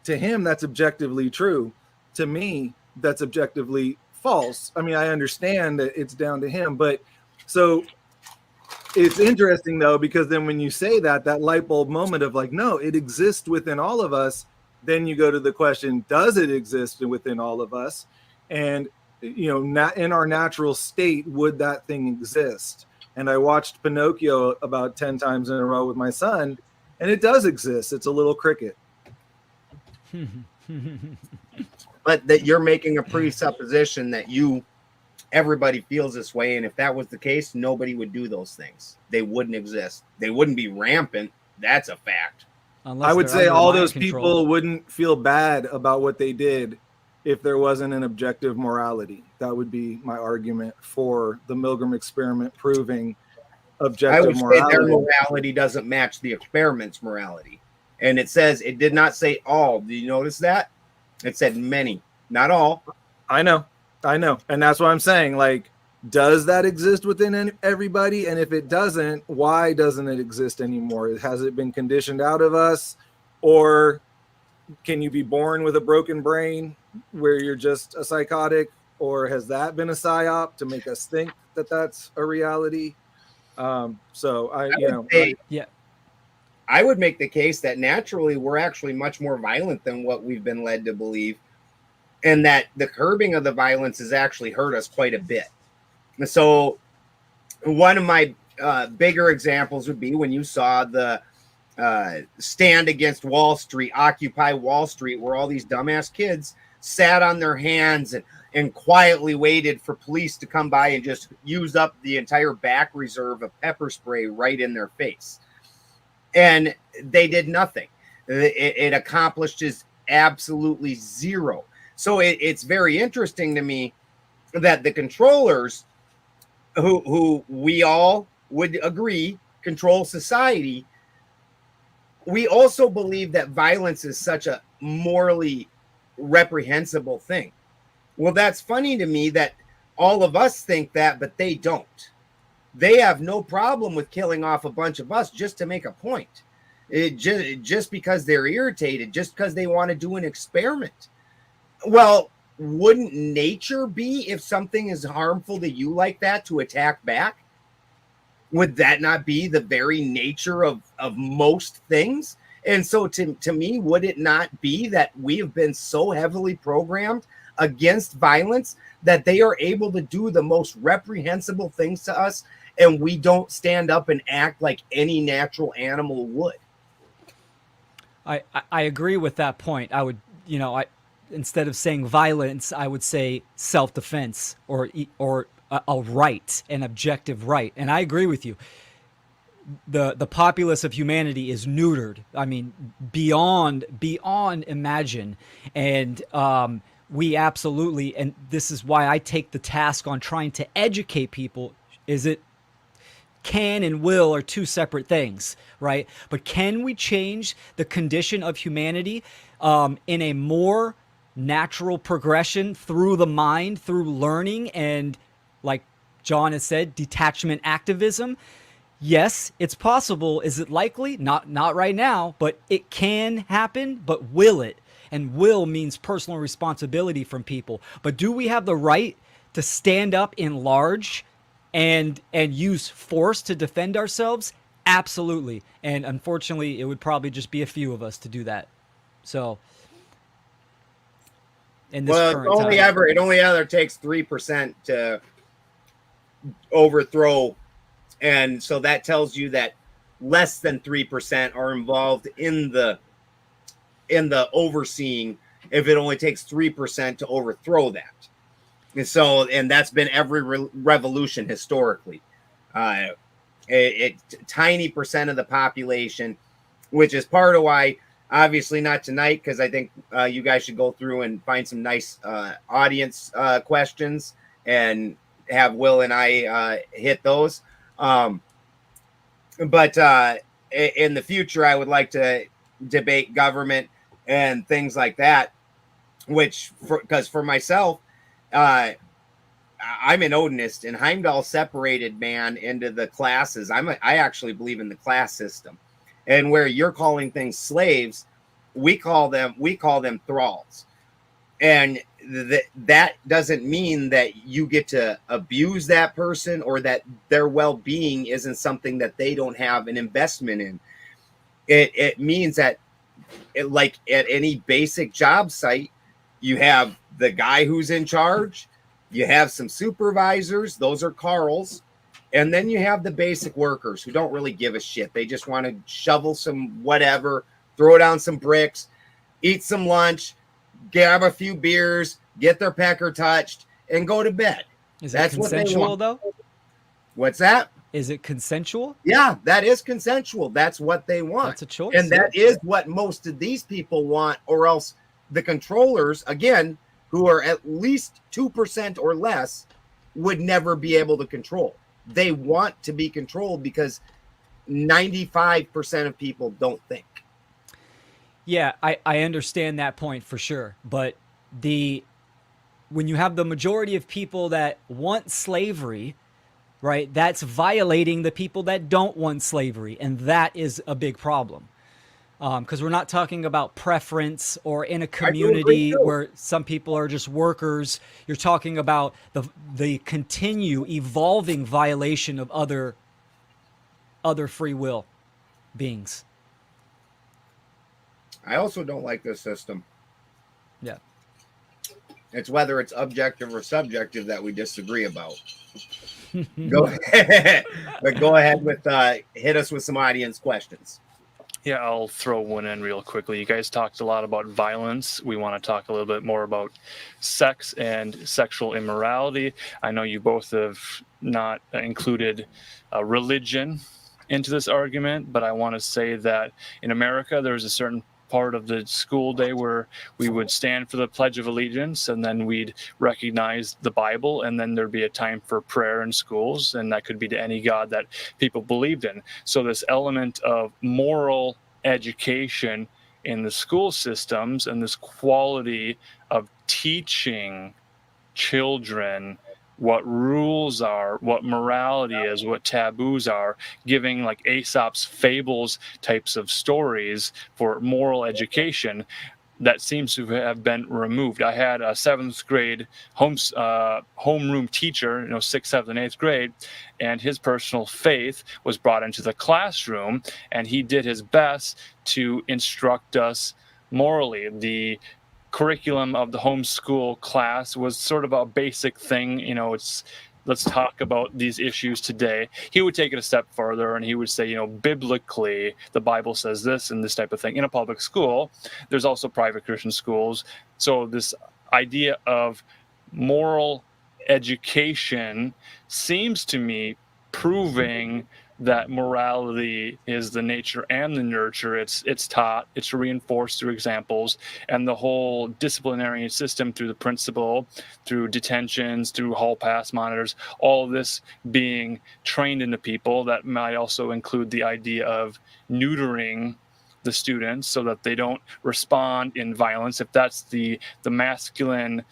To him, that's objectively true. To me, that's objectively false. I mean, I understand that it's down to him, but So it's interesting though, because then when you say that, that light bulb moment of like, no, it exists within all of us. Then you go to the question, does it exist within all of us? And, you know, not in our natural state, would that thing exist? And I watched Pinocchio about 10 times in a row with my son, and it does exist. It's a little cricket. But that you're making a presupposition that everybody feels this way. And if that was the case, nobody would do those things. They wouldn't exist. They wouldn't be rampant. That's a fact. Unless I would they're say under all mind those control. people wouldn't feel bad about what they did if there wasn't an objective morality. That would be my argument for the Milgram experiment proving I objective would say their morality. morality doesn't match the experiment's morality. And it says, it did not say all. Do you notice that? It said many, not all. I know. And that's what I'm saying. Like, does that exist within everybody? And if it doesn't, why doesn't it exist anymore? Has it been conditioned out of us? Or can you be born with a broken brain where you're just a psychotic? Or has that been a psyop to make us think that that's a reality? So I would make the case that naturally we're actually much more violent than what we've been led to believe. And that the curbing of the violence has actually hurt us quite a bit. So one of my bigger examples would be when you saw the stand against Wall Street, Occupy Wall Street, where all these dumbass kids sat on their hands and quietly waited for police to come by and just use up the entire back reserve of pepper spray right in their face. And they did nothing. It accomplished just absolutely zero. So it's very interesting to me that the controllers who we all would agree control society, we also believe that violence is such a morally reprehensible thing. Well, that's funny to me that all of us think that, but they don't. They have no problem with killing off a bunch of us just to make a point. Just because they're irritated, just because they want to do an experiment. Well, wouldn't nature be, if something is harmful to you like that, to attack back? Would that not be the very nature of most things? And so to me, would it not be that we have been so heavily programmed against violence that they are able to do the most reprehensible things to us, and we don't stand up and act like any natural animal would? I agree with that point. I would, instead of saying violence, I would say self-defense or a right, an objective right. And I agree with you. The populace of humanity is neutered. I mean, beyond imagine. And we absolutely, and this is why I take the task on trying to educate people, is it can and will are two separate things, right? But can we change the condition of humanity in a more natural progression through the mind, through learning, and like John has said, detachment activism? Yes, it's possible. Is it likely? Not right now, but it can happen. But will it? And will means personal responsibility from people. But do we have the right to stand up in large and use force to defend ourselves? Absolutely. And unfortunately, it would probably just be a few of us to do that. So in this current time, it only ever takes 3% to overthrow. And so that tells you that less than 3% are involved in the overseeing, if it only takes 3% to overthrow that. And so, and that's been every revolution historically. Tiny percent of the population, which is part of why, obviously not tonight, because I think you guys should go through and find some nice audience questions and have Will and I hit those. But in the future, I would like to debate government and things like that, which, because for myself, I'm an Odinist, and Heimdall separated man into the classes. I actually believe in the class system, and where you're calling things slaves, we call them thralls. And that doesn't mean that you get to abuse that person or that their well-being isn't something that they don't have an investment in. It means that like at any basic job site, you have the guy who's in charge, you have some supervisors, those are Carls, and then you have the basic workers who don't really give a shit. They just want to shovel some whatever, throw down some bricks, eat some lunch, grab a few beers, get their pecker touched, and go to bed. That's consensual, though? What's that? Is it consensual? Yeah, that is consensual. That's what they want. That's a choice. And that is what most of these people want, or else the controllers, again, who are at least 2% or less, would never be able to control. They want to be controlled because 95% of people don't think. Yeah, I understand that point for sure. But when you have the majority of people that want slavery, right, that's violating the people that don't want slavery. And that is a big problem. Because we're not talking about preference or in a community where some people are just workers. You're talking about the continue evolving violation of other free will beings. I also don't like this system. Yeah. It's whether it's objective or subjective that we disagree about. Go ahead. But go ahead with hit us with some audience questions. Yeah, I'll throw one in real quickly. You guys talked a lot about violence. We want to talk a little bit more about sex and sexual immorality. I know you both have not included religion into this argument, but I want to say that in America, there's a certain part of the school day where we would stand for the Pledge of Allegiance, and then we'd recognize the Bible, and then there'd be a time for prayer in schools, and that could be to any God that people believed in. So this element of moral education in the school systems and this quality of teaching children what rules are, what morality is, what taboos are, giving like Aesop's fables types of stories for moral education, that seems to have been removed. I had a 7th grade homeroom teacher, 6th, 7th, and 8th grade, and his personal faith was brought into the classroom, and he did his best to instruct us morally. The curriculum of the homeschool class was sort of a basic thing. Let's talk about these issues today. He would take it a step further and he would say, biblically, the Bible says this and this type of thing. In a public school, there's also private Christian schools. So this idea of moral education seems to me proving that morality is the nature and the nurture. It's taught, it's reinforced through examples, and the whole disciplinary system through the principal, through detentions, through hall pass monitors, all of this being trained into people. That might also include the idea of neutering the students so that they don't respond in violence. If that's the masculine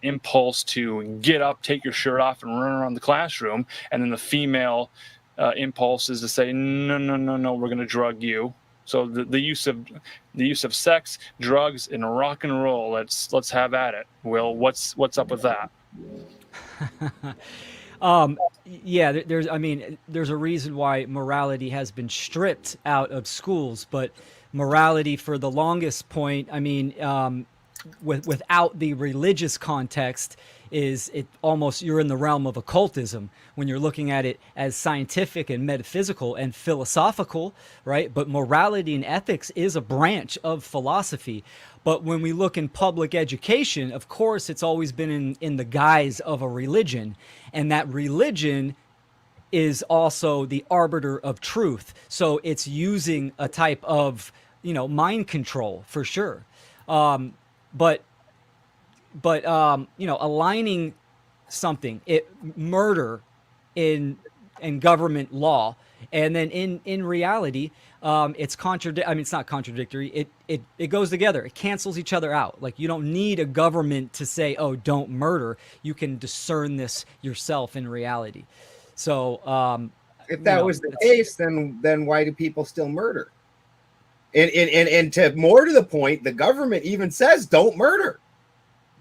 impulse to get up, take your shirt off, and run around the classroom, and then the female impulse is to say no, we're going to drug you. So the use of sex, drugs, and rock and roll. Let's have at it. Will, what's up with that? Yeah, there's a reason why morality has been stripped out of schools, but morality for the longest point, without the religious context, is it almost, you're in the realm of occultism when you're looking at it as scientific and metaphysical and philosophical, right? But morality and ethics is a branch of philosophy. But when we look in public education, of course, it's always been in the guise of a religion, and that religion is also the arbiter of truth. So it's using a type of, mind control for sure. But aligning something, murder in government law, and then in reality, it's not contradictory. It goes together. It cancels each other out. Like, you don't need a government to say, oh, don't murder. You can discern this yourself in reality. So if that was the case, then why do people still murder? And to more to the point, the government even says don't murder.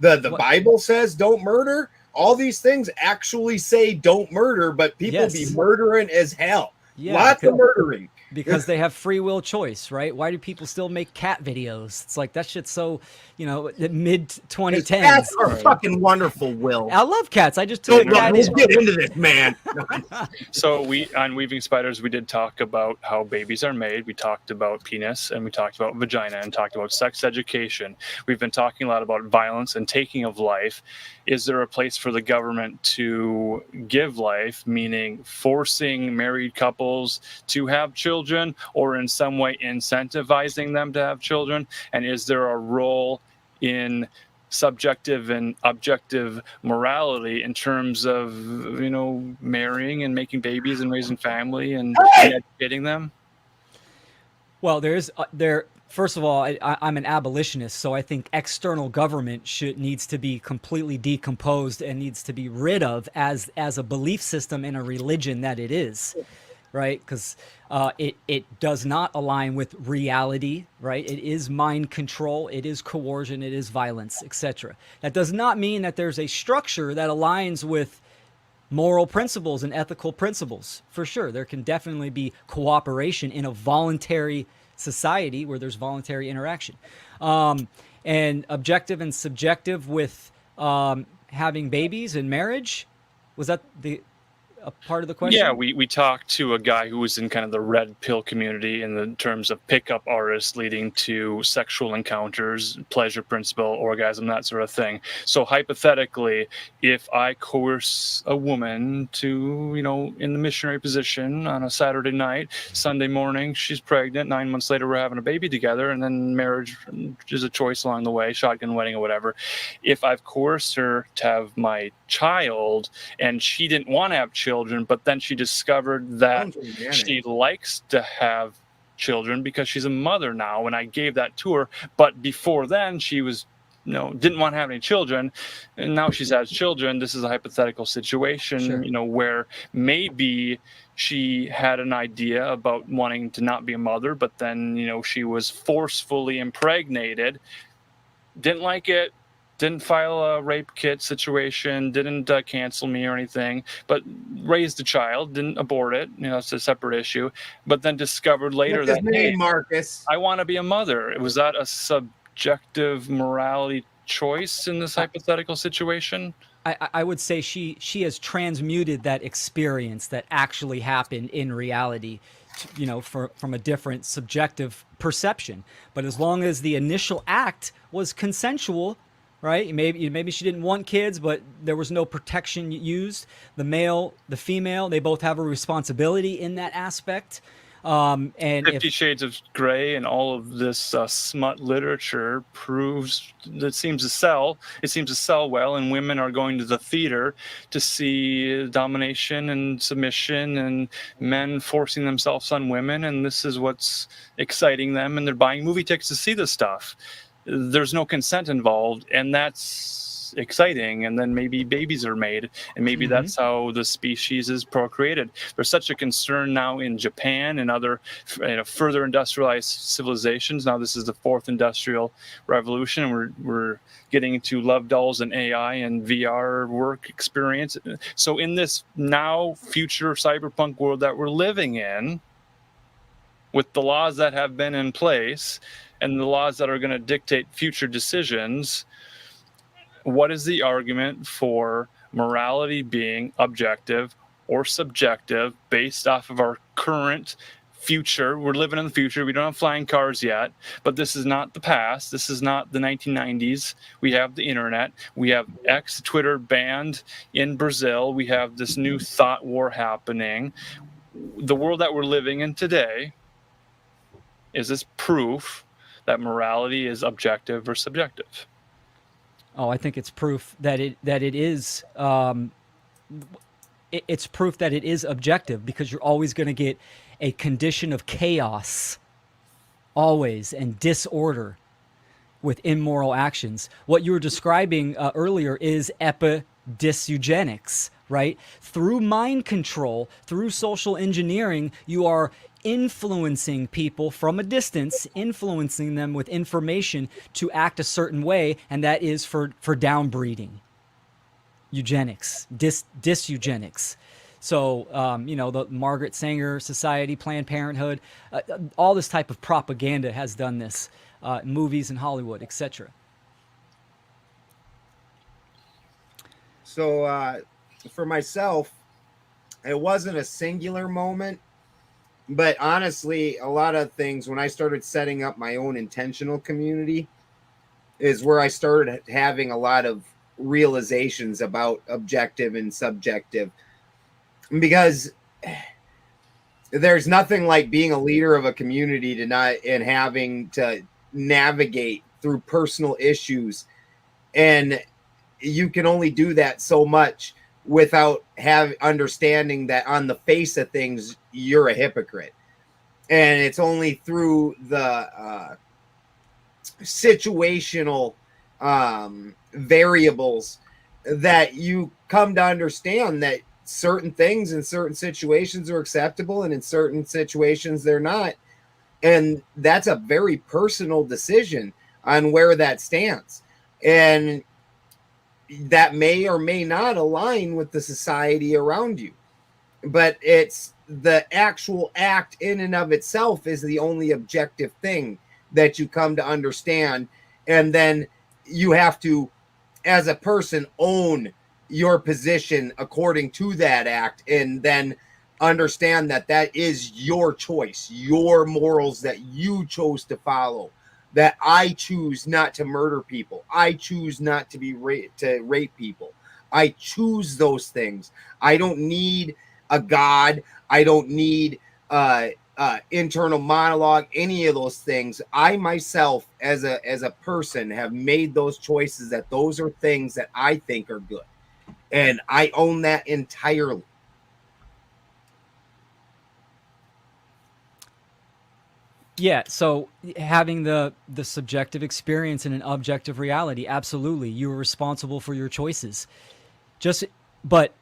The Bible says don't murder. All these things actually say don't murder, but people be murdering as hell. Lots of murdering. Because they have free will choice, right? Why do people still make cat videos? It's like that shit's so, mid 2010s. Cats are fucking wonderful, Will. I love cats. I just took a cat Let's get into this, man. So on Weaving Spiders, we did talk about how babies are made. We talked about penis, and we talked about vagina, and talked about sex education. We've been talking a lot about violence and taking of life. Is there a place for the government to give life, meaning forcing married couples to have children, or in some way incentivizing them to have children? And is there a role in subjective and objective morality in terms of, marrying and making babies and raising family and educating them? Well, first of all, I'm an abolitionist, so I think external government needs to be completely decomposed and needs to be rid of as a belief system and a religion that it is, right? Because it does not align with reality, right? It is mind control, it is coercion, it is violence, etc. That does not mean that there's a structure that aligns with moral principles and ethical principles. For sure, there can definitely be cooperation in a voluntary society where there's voluntary interaction, and objective and subjective with having babies and marriage. Was that a part of the question? Yeah, we talked to a guy who was in kind of the red pill community in the terms of pickup artists leading to sexual encounters, pleasure principle, orgasm, that sort of thing. So hypothetically, if I coerce a woman to, in the missionary position on a Saturday night, Sunday morning, she's pregnant, 9 months later, we're having a baby together, and then marriage is a choice along the way, shotgun wedding or whatever. If I've coerced her to have my child and she didn't want to have children, but then she discovered that she likes to have children because she's a mother now, and I gave that to her, but before then she was didn't want to have any children, and now she's has children. This is a hypothetical situation, Sure. Where maybe she had an idea about wanting to not be a mother, but then she was forcefully impregnated, didn't like it, didn't file a rape kit situation, didn't cancel me or anything, but raised a child, didn't abort it. It's a separate issue. But then discovered later that, hey, Marcus, I want to be a mother. Was that a subjective morality choice in this hypothetical situation? I would say she has transmuted that experience that actually happened in reality, from a different subjective perception. But as long as the initial act was consensual, right? Maybe she didn't want kids, but there was no protection used. The male, the female, they both have a responsibility in that aspect. And 50 Shades of Grey and all of this smut literature proves that it seems to sell. It seems to sell well, and women are going to the theater to see domination and submission and men forcing themselves on women, and this is what's exciting them, and they're buying movie tickets to see this stuff. There's no consent involved, and that's exciting. And then maybe babies are made, and maybe that's how the species is procreated. There's such a concern now in Japan and other further industrialized civilizations. Now this is the fourth industrial revolution, and we're getting into love dolls and AI and VR work experience. So in this now future cyberpunk world that we're living in, with the laws that have been in place and the laws that are going to dictate future decisions, what is the argument for morality being objective or subjective based off of our current future? We're living in the future. We don't have flying cars yet, but this is not the past. This is not the 1990s. We have the internet. We have X, Twitter banned in Brazil. We have this new thought war happening. The world that we're living in today, is this proof that morality is objective or subjective? Oh, I think it's proof that it is. It's proof that it is objective, because you're always going to get a condition of chaos, always, and disorder with immoral actions. What you were describing earlier is epidys-eugenics, right? Through mind control, through social engineering, you are influencing people from a distance, influencing them with information to act a certain way, and that is for downbreeding, eugenics, dis-eugenics. So, the Margaret Sanger Society, Planned Parenthood, all this type of propaganda has done this, movies in Hollywood, etc. So for myself, it wasn't a singular moment, but honestly, a lot of things when I started setting up my own intentional community is where I started having a lot of realizations about objective and subjective, because there's nothing like being a leader of a community and having to navigate through personal issues, and you can only do that so much without understanding that on the face of things you're a hypocrite, and it's only through the situational variables that you come to understand that certain things in certain situations are acceptable and in certain situations they're not, and that's a very personal decision on where that stands, and that may or may not align with the society around you, but it's the actual act in and of itself is the only objective thing that you come to understand. And then you have to, as a person, own your position according to that act, and then understand that that is your choice, your morals that you chose to follow. That I choose not to murder people. I choose not to rape people. I choose those things. I don't need a God. I don't need internal monologue, any of those things. I myself, as a person, have made those choices that those are things that I think are good. And I own that entirely. Yeah, so having the subjective experience in an objective reality, absolutely, you are responsible for your choices. But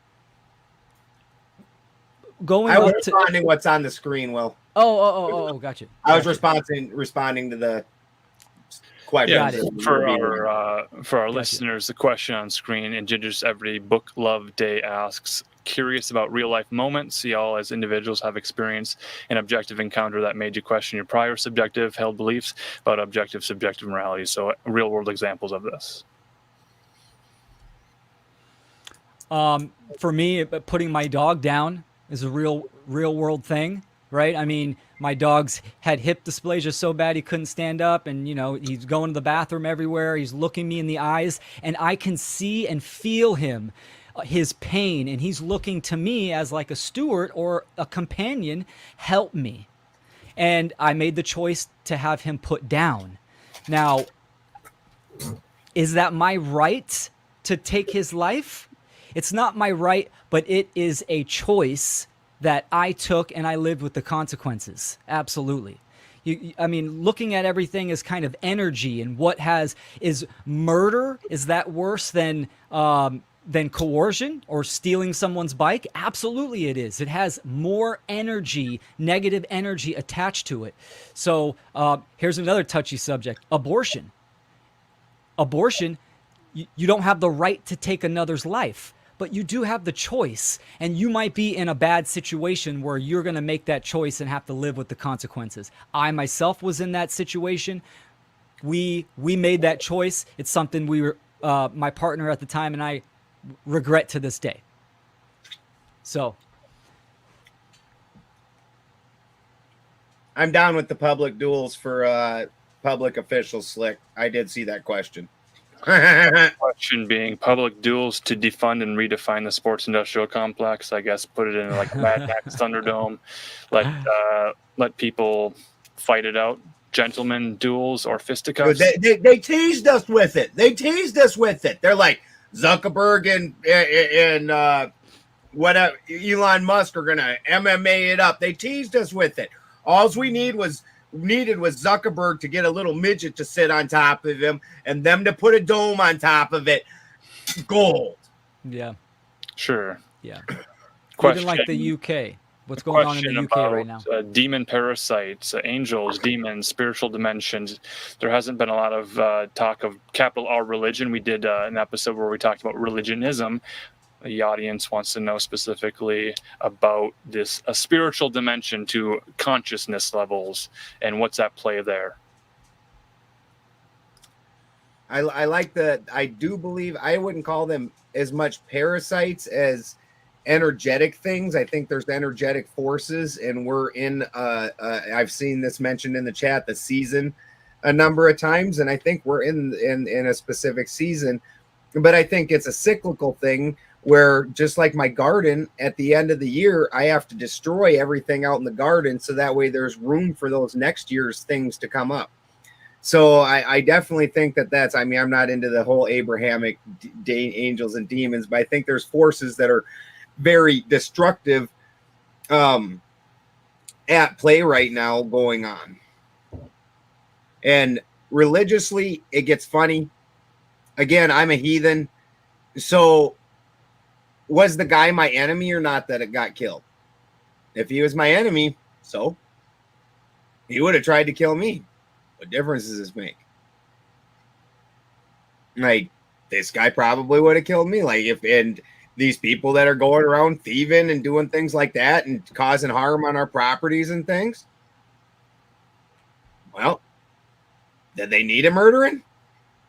going I was up to responding what's on the screen, Will. oh, gotcha. I was responding to the question. Got it. For our listeners, the question on screen, Indigenous Everyday Book Love Day asks, curious about real life moments y'all as individuals have experienced an objective encounter that made you question your prior subjective held beliefs about objective subjective morality. So real world examples of this. For me, putting my dog down is a real world thing, right? I mean, my dog's had hip dysplasia so bad he couldn't stand up, and he's going to the bathroom everywhere. He's looking me in the eyes, and I can see and feel his pain, and he's looking to me as like a steward or a companion, help me. And I made the choice to have him put down. Now, is that my right to take his life? It's not my right, but it is a choice that I took, and I lived with the consequences. Absolutely. I mean, looking at everything as kind of energy, and is murder, is that worse than coercion or stealing someone's bike? Absolutely it is. It has more energy, negative energy attached to it. So here's another touchy subject: abortion. Abortion, you don't have the right to take another's life, but you do have the choice, and you might be in a bad situation where you're going to make that choice and have to live with the consequences. I myself was in that situation. We made that choice. It's something my partner at the time and I regret to this day. So I'm down with the public duels for public officials, Slick. I did see that question. Question being public duels to defund and redefine the sports industrial complex. I guess put it in like a Mad Max Thunderdome. Let people fight it out. Gentlemen duels or fisticuffs. They teased us with it. They're like, Zuckerberg and whatever Elon Musk are gonna MMA it up. They teased us with it. All we needed was Zuckerberg to get a little midget to sit on top of him, and them to put a dome on top of it. Gold. Yeah. Sure. Yeah. Question. Even like the UK. What's going on in the UK about, right now? Demon parasites, angels, demons, spiritual dimensions. There hasn't been a lot of talk of capital R religion. We did an episode where we talked about religionism. The audience wants to know specifically about this a spiritual dimension to consciousness levels and what's at play there. I like I do believe I wouldn't call them as much parasites as energetic things. I think there's energetic forces, and we're in I've seen this mentioned in the chat, the season a number of times, and I think we're in a specific season, but I think it's a cyclical thing where, just like my garden, at the end of the year I have to destroy everything out in the garden so that way there's room for those next year's things to come up. So I definitely think that's, I mean, I'm not into the whole Abrahamic angels and demons, but I think there's forces that are very destructive at play right now going on. And religiously, it gets funny. Again, I'm a heathen. So was the guy my enemy or not that it got killed? If he was my enemy, so he would have tried to kill me. What difference does this make? Like, this guy probably would have killed me. Like, and these people that are going around thieving and doing things like that and causing harm on our properties and things, well, did they need a murdering?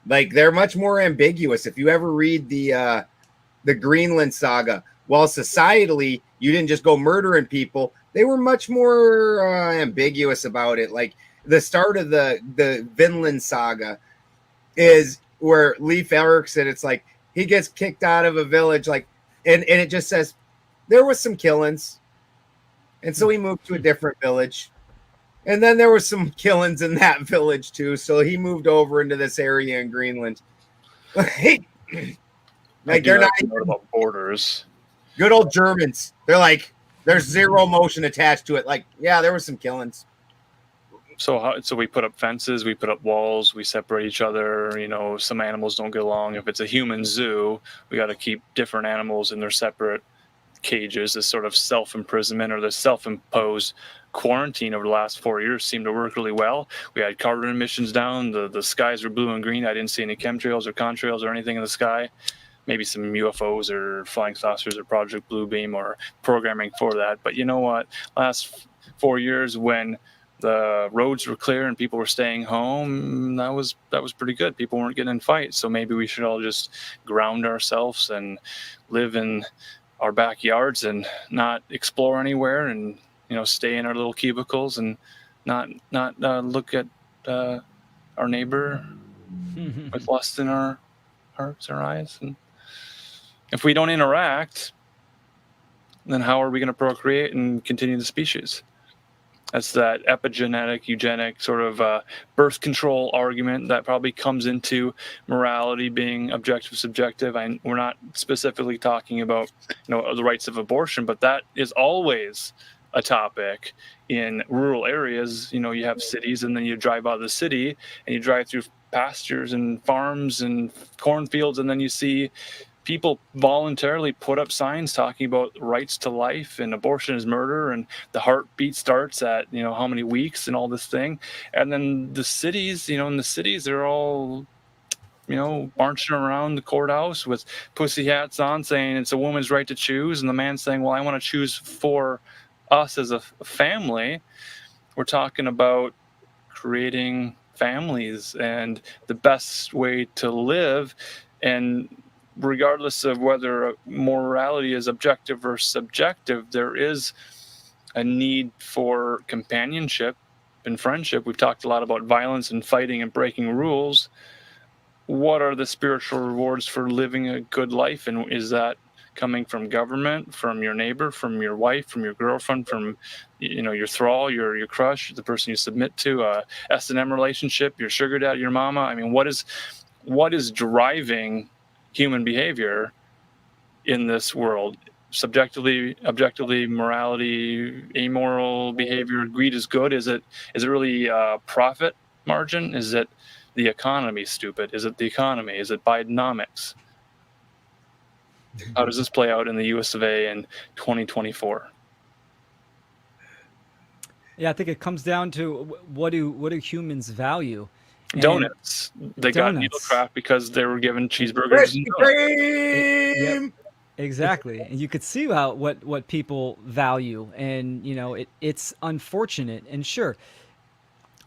Like, they're much more ambiguous. If you ever read the Greenland saga, while societally you didn't just go murdering people, they were much more ambiguous about it. Like, the start of the Vinland saga is where Leif Erikson, it's like he gets kicked out of a village, like, and it just says there was some killings, and so he moved to a different village, and then there was some killings in that village too, so he moved over into this area in Greenland. Like they're not even about borders. Good old Germans. They're like, there's zero emotion attached to it. Like, yeah, there was some killings. So we put up fences, we put up walls, we separate each other. You know, some animals don't get along. If it's a human zoo, we got to keep different animals in their separate cages. This sort of self-imprisonment or the self-imposed quarantine over the last 4 years seemed to work really well. We had carbon emissions down. The skies were blue and green. I didn't see any chemtrails or contrails or anything in the sky. Maybe some UFOs or flying saucers or Project Bluebeam or programming for that. But you know what? Last 4 years, when the roads were clear and people were staying home, that was pretty good. People weren't getting in fights. So maybe we should all just ground ourselves and live in our backyards and not explore anywhere, and stay in our little cubicles and not look at our neighbor with lust in our hearts, our eyes. And if we don't interact, then how are we going to procreate and continue the species? That's that epigenetic, eugenic sort of birth control argument that probably comes into morality being objective, subjective. We're not specifically talking about the rights of abortion, but that is always a topic in rural areas. You have cities, and then you drive out of the city and you drive through pastures and farms and cornfields, and then you see people voluntarily put up signs talking about rights to life and abortion is murder, and the heartbeat starts at how many weeks and all this thing. And then the cities, in the cities, they're all marching around the courthouse with pussy hats on saying it's a woman's right to choose, and the man saying, well, I want to choose for us as a family. We're talking about creating families and the best way to live, and regardless of whether morality is objective or subjective, there is a need for companionship and friendship. We've talked a lot about violence and fighting and breaking rules. What are the spiritual rewards for living a good life? And is that coming from government, from your neighbor, from your wife, from your girlfriend, from your thrall, your crush, the person you submit to, a S&M relationship, your sugar dad, your mama? I mean, what is driving human behavior in this world? Subjectively, objectively, morality, amoral behavior, greed is good. Is it really profit margin? Is it the economy, stupid? Is it the economy? Is it Bidenomics? How does this play out in the US of A in 2024? Yeah, I think it comes down to what do humans value? And Donuts. They got donuts. needlecraft because they were given cheeseburgers Krispy and donuts. Yep, Kreme. exactly. And you could see how what people value, and it's unfortunate. And sure,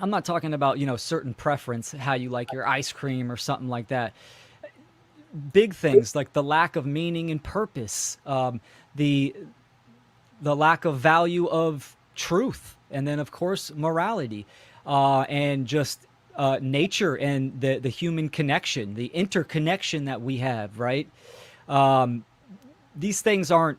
I'm not talking about certain preference, how you like your ice cream or something like that. Big things like the lack of meaning and purpose, the lack of value of truth, and then of course morality, and just nature and the human connection, the interconnection that we have, right? These things aren't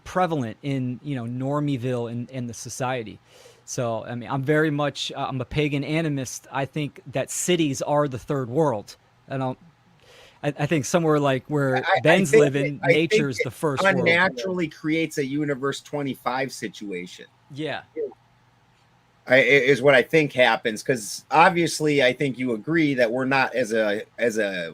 prevalent in Normieville and the society. So I mean, I'm very much I'm a pagan animist. I think that cities are the third world. I don't. I think somewhere like where Ben's living, nature's the first world. Unnaturally creates a universe 25 situation. Yeah. Is what I think happens, because obviously I think you agree that we're not as a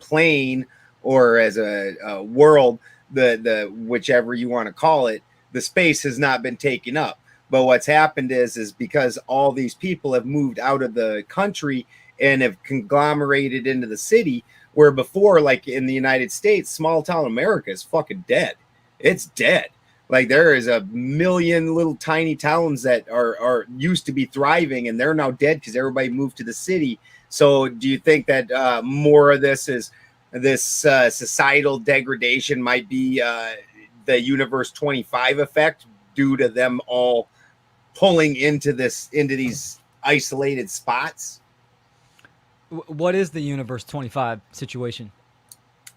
plane or as a world, the whichever you want to call it, the space has not been taken up. But what's happened is because all these people have moved out of the country and have conglomerated into the city, where before, like in the United States, small town America is fucking dead. It's dead. Like there is a million little tiny towns that are used to be thriving, and they're now dead because everybody moved to the city. So do you think that more of this is this societal degradation might be the Universe 25 effect, due to them all pulling into these isolated spots? What is the Universe 25 situation?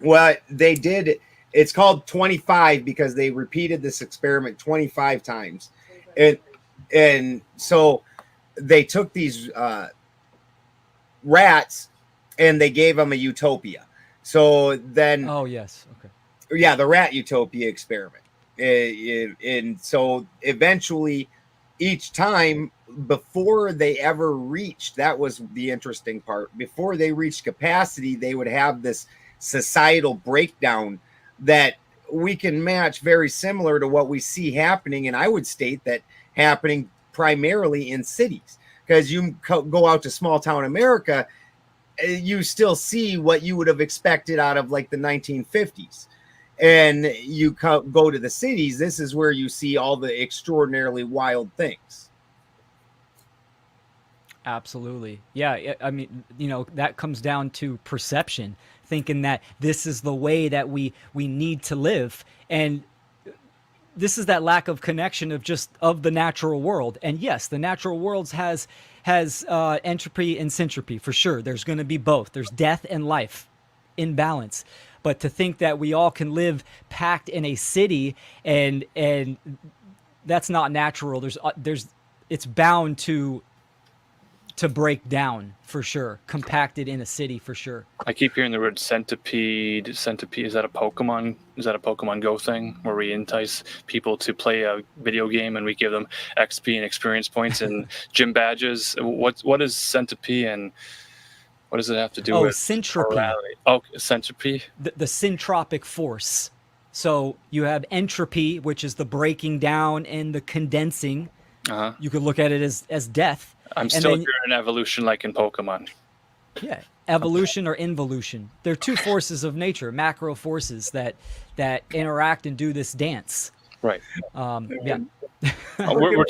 Well, they did. It's called 25 because they repeated this experiment 25 times. And so they took these rats and they gave them a utopia. So then, oh yes, okay, yeah, the rat utopia experiment. And so eventually, each time, before they ever reached, that was the interesting part, before they reached capacity, they would have this societal breakdown that we can match very similar to what we see happening, and I would state that happening primarily in cities, because you go out to small town America, you still see what you would have expected out of like the 1950s. And you go to the cities, this is where you see all the extraordinarily wild things. Absolutely. Yeah, I mean, that comes down to perception, thinking that this is the way that we need to live, and this is that lack of connection of the natural world. And yes, the natural world has entropy and syntropy for sure. There's going to be both. There's death and life in balance. But to think that we all can live packed in a city and that's not natural. It's bound to break down for sure. Compacted in a city for sure. I keep hearing the word centipede. Centipede, is that a Pokemon? Is that a Pokemon Go thing where we entice people to play a video game and we give them XP and experience points and gym badges? What is centipede, and what does it have to do with syntropy? Morality? Oh, centipede. The syntropic force. So you have entropy, which is the breaking down and the condensing. Uh-huh. You could look at it as death. I'm still hearing evolution like in Pokemon. Yeah, evolution or involution. They're two forces of nature, macro forces that interact and do this dance. Right. Yeah. We're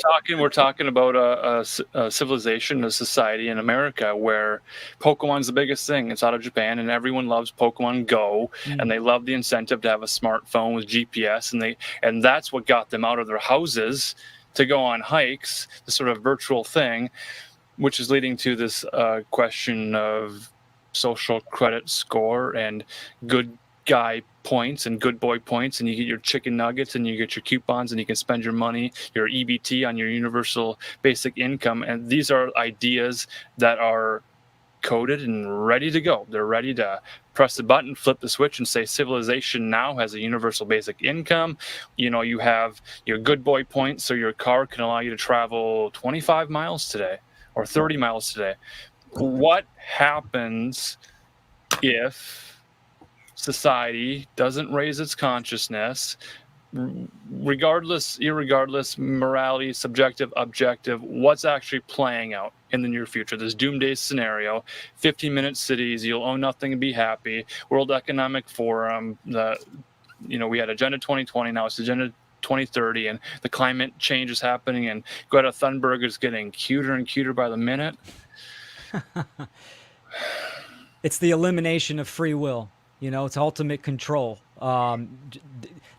talking about a civilization, a society in America where Pokemon's the biggest thing. It's out of Japan, and everyone loves Pokemon Go, and they love the incentive to have a smartphone with GPS, and that's what got them out of their houses to go on hikes, this sort of virtual thing, which is leading to this question of social credit score and good guy points and good boy points, and you get your chicken nuggets and you get your coupons and you can spend your money, your EBT, on your universal basic income. And these are ideas that are coded and ready to go. They're ready to press the button, flip the switch, and say civilization now has a universal basic income. You have your good boy points, so your car can allow you to travel 25 miles today or 30 miles today. What happens if society doesn't raise its consciousness, irregardless, morality, subjective, objective, what's actually playing out in the near future. This doomsday scenario, 15-minute cities, you'll own nothing and be happy. World Economic Forum, we had Agenda 2020, now it's Agenda 2030, and the climate change is happening, and Greta Thunberg is getting cuter and cuter by the minute. It's the elimination of free will. It's ultimate control. The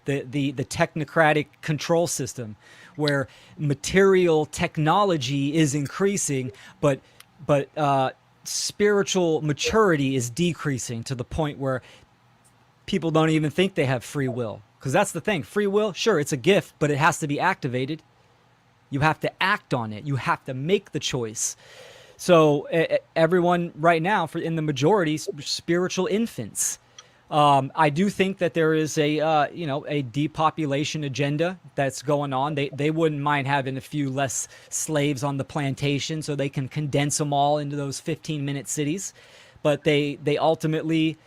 technocratic control system, where material technology is increasing, but spiritual maturity is decreasing to the point where people don't even think they have free will. Because that's the thing. Free will, sure, it's a gift, but it has to be activated. You have to act on it. You have to make the choice. So everyone right now, in the majority, spiritual infants. I do think that there is a depopulation agenda that's going on. They wouldn't mind having a few less slaves on the plantation so they can condense them all into those 15-minute cities. But they ultimately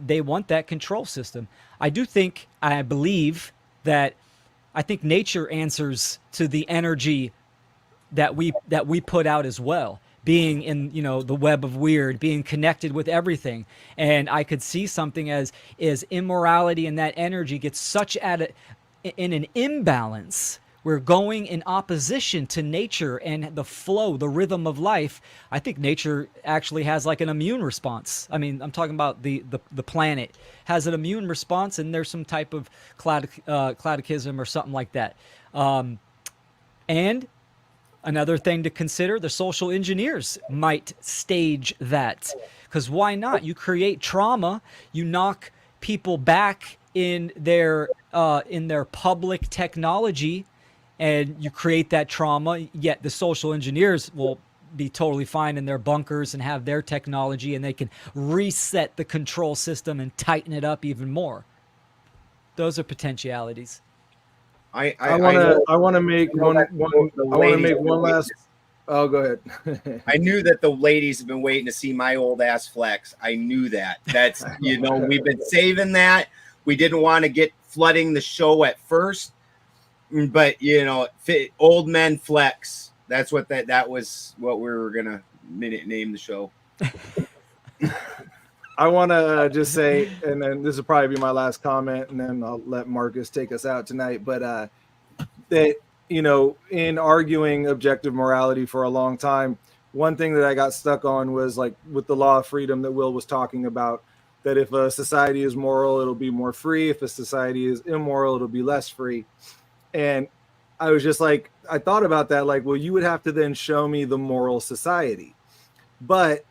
they want that control system. I believe that nature answers to the energy that we put out as well. Being in, the web of weird, being connected with everything. And I could see something as immorality and that energy gets such in an imbalance. We're going in opposition to nature and the flow, the rhythm of life. I think nature actually has like an immune response. I mean, I'm talking about the planet has an immune response, and there's some type of cataclysm or something like that. And another thing to consider, the social engineers might stage that, because why not? You create trauma, you knock people back in their public technology, and you create that trauma. Yet the social engineers will be totally fine in their bunkers and have their technology, and they can reset the control system and tighten it up even more. Those are potentialities. I want to make one last. Oh, go ahead. I knew that the ladies have been waiting to see my old ass flex. I knew that. That's we've been saving that. We didn't want to get flooding the show at first, but old men flex. That's what that was. What we were gonna name the show. I want to just say, and then this will probably be my last comment, and then I'll let Marcus take us out tonight. But that, in arguing objective morality for a long time, one thing that I got stuck on was like with the law of freedom that Will was talking about, that if a society is moral, it'll be more free. If a society is immoral, it'll be less free. And I was just like, I thought about that, like, well, you would have to then show me the moral society. But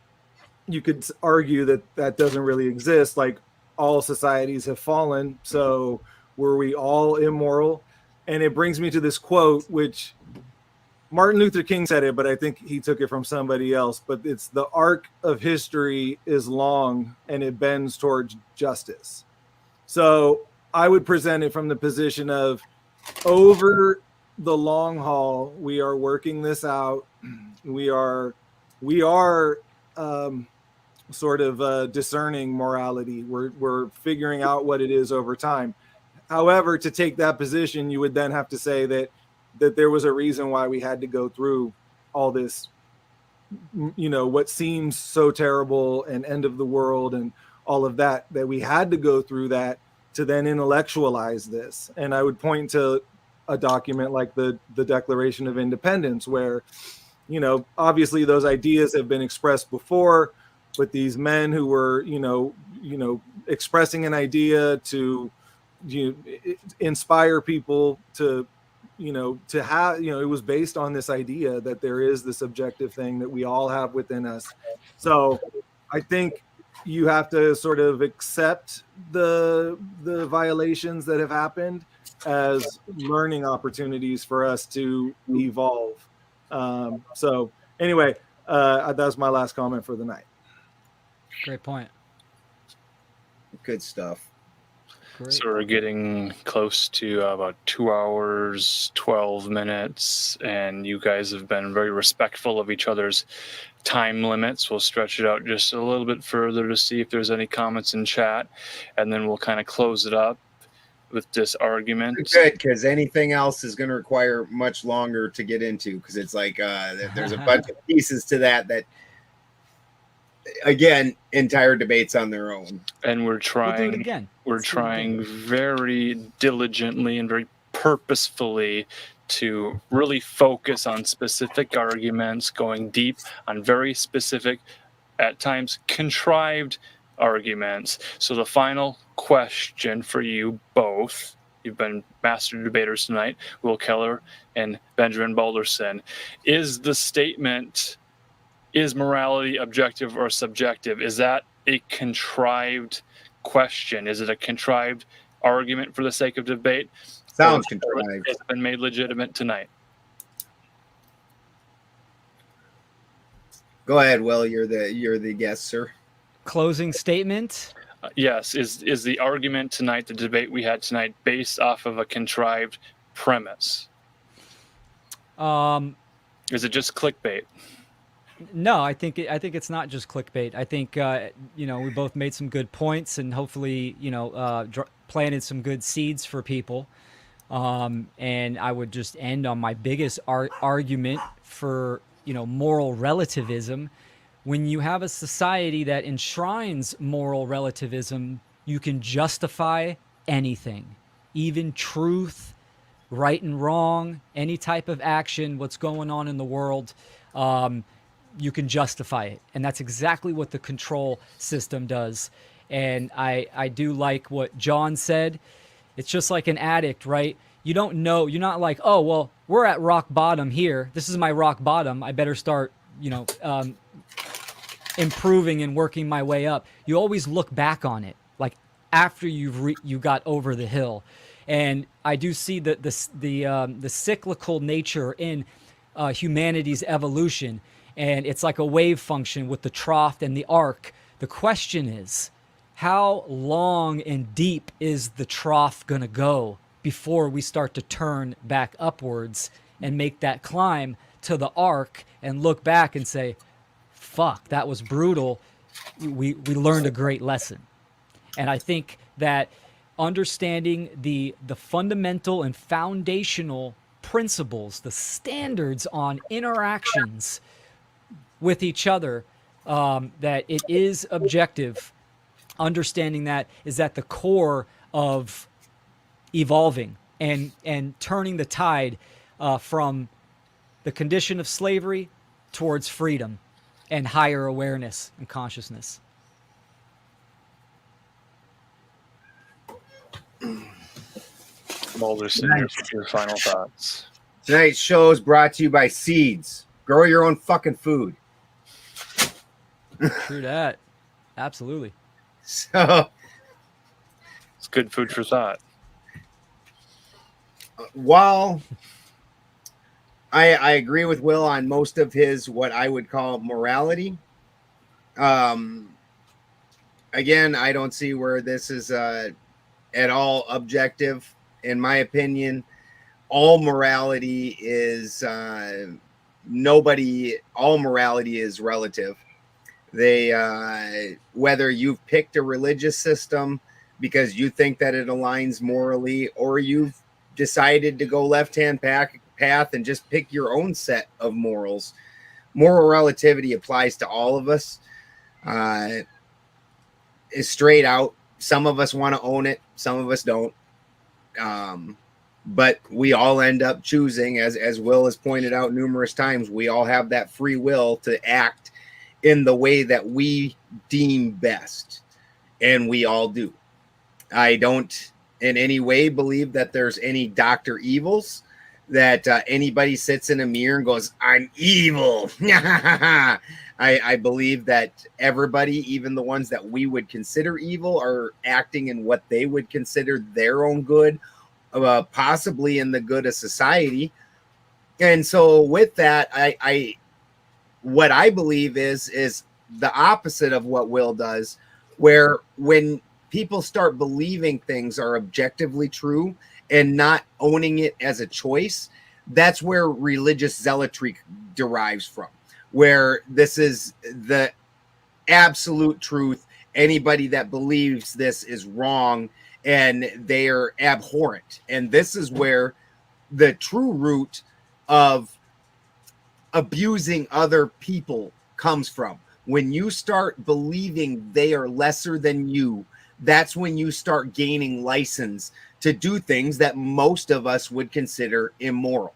you could argue that doesn't really exist. Like, all societies have fallen. So were we all immoral? And it brings me to this quote, which Martin Luther King said it, but I think he took it from somebody else. But it's, the arc of history is long and it bends towards justice. So I would present it from the position of, over the long haul, we are working this out. We are sort of discerning morality. We're figuring out what it is over time. However, to take that position, you would then have to say that there was a reason why we had to go through all this, what seems so terrible and end of the world and all of that we had to go through that to then intellectualize this. And I would point to a document like the Declaration of Independence, where, obviously those ideas have been expressed before, but these men who were, expressing an idea to inspire people to have, it was based on this idea that there is this objective thing that we all have within us. So I think you have to sort of accept the violations that have happened as learning opportunities for us to evolve. So anyway, that's my last comment for the night. Great point. Good stuff. Great. So we're getting close to about 2 hours, 12 minutes, and you guys have been very respectful of each other's time limits. We'll stretch it out just a little bit further to see if there's any comments in chat, and then we'll kind of close it up. with this argument. Good, because anything else is going to require much longer to get into, because it's like there's a bunch of pieces to that again, entire debates on their own. And we're We'll do trying it again. we're Let's do it again. trying very diligently and very purposefully to really focus on specific arguments, going deep on very specific, at times contrived arguments. So the final question for you both, you've been master debaters tonight, Will Keller and Benjamin Balderson, is the statement, is morality objective or subjective? Is that a contrived question? Is it a contrived argument for the sake of debate? Sounds contrived. It's been made legitimate tonight. Go ahead, Will. You're the guest, sir. Closing statement. Yes. Is the argument tonight, the debate we had tonight, based off of a contrived premise? Is it just clickbait? No, I think it's not just clickbait. I think we both made some good points, and hopefully planted some good seeds for people. And I would just end on my biggest argument for moral relativism. When you have a society that enshrines moral relativism, you can justify anything, even truth, right and wrong, any type of action, what's going on in the world. You can justify it. And that's exactly what the control system does. And I do like what John said. It's just like an addict, right? You don't know. You're not like, oh, well, we're at rock bottom here. This is my rock bottom. I better start, improving and working my way up. You always look back on it, like after you got over the hill. And I do see the cyclical nature in humanity's evolution. And it's like a wave function with the trough and the arc. The question is, how long and deep is the trough going to go before we start to turn back upwards and make that climb to the arc and look back and say, fuck, that was brutal. We learned a great lesson. And I think that understanding the fundamental and foundational principles, the standards on interactions with each other, that it is objective, understanding that is at the core of evolving and turning the tide from the condition of slavery towards freedom and higher awareness and consciousness. Balderson, your final thoughts. Tonight's show is brought to you by Seeds. Grow your own fucking food. True that. Absolutely. So it's good food for thought. While I agree with Will on most of his what I would call morality, again, I don't see where this is at all objective. In my opinion, all morality is all morality is relative. Whether you've picked a religious system because you think that it aligns morally, or you've decided to go left-hand path and just pick your own set of morals, moral relativity applies to all of us. Is straight out. Some of us want to own it, some of us don't. But we all end up choosing, as Will has pointed out numerous times, we all have that free will to act in the way that we deem best. And we all do. I don't in any way believe that there's any Dr. Evils, that anybody sits in a mirror and goes, I'm evil. I believe that everybody, even the ones that we would consider evil, are acting in what they would consider their own good, possibly in the good of society. And so with that, what I believe is the opposite of what Will does, where when people start believing things are objectively true and not owning it as a choice, that's where religious zealotry derives from, where this is the absolute truth. Anybody that believes this is wrong, and they are abhorrent. And this is where the true root of abusing other people comes from. When you start believing they are lesser than you, that's when you start gaining license to do things that most of us would consider immoral.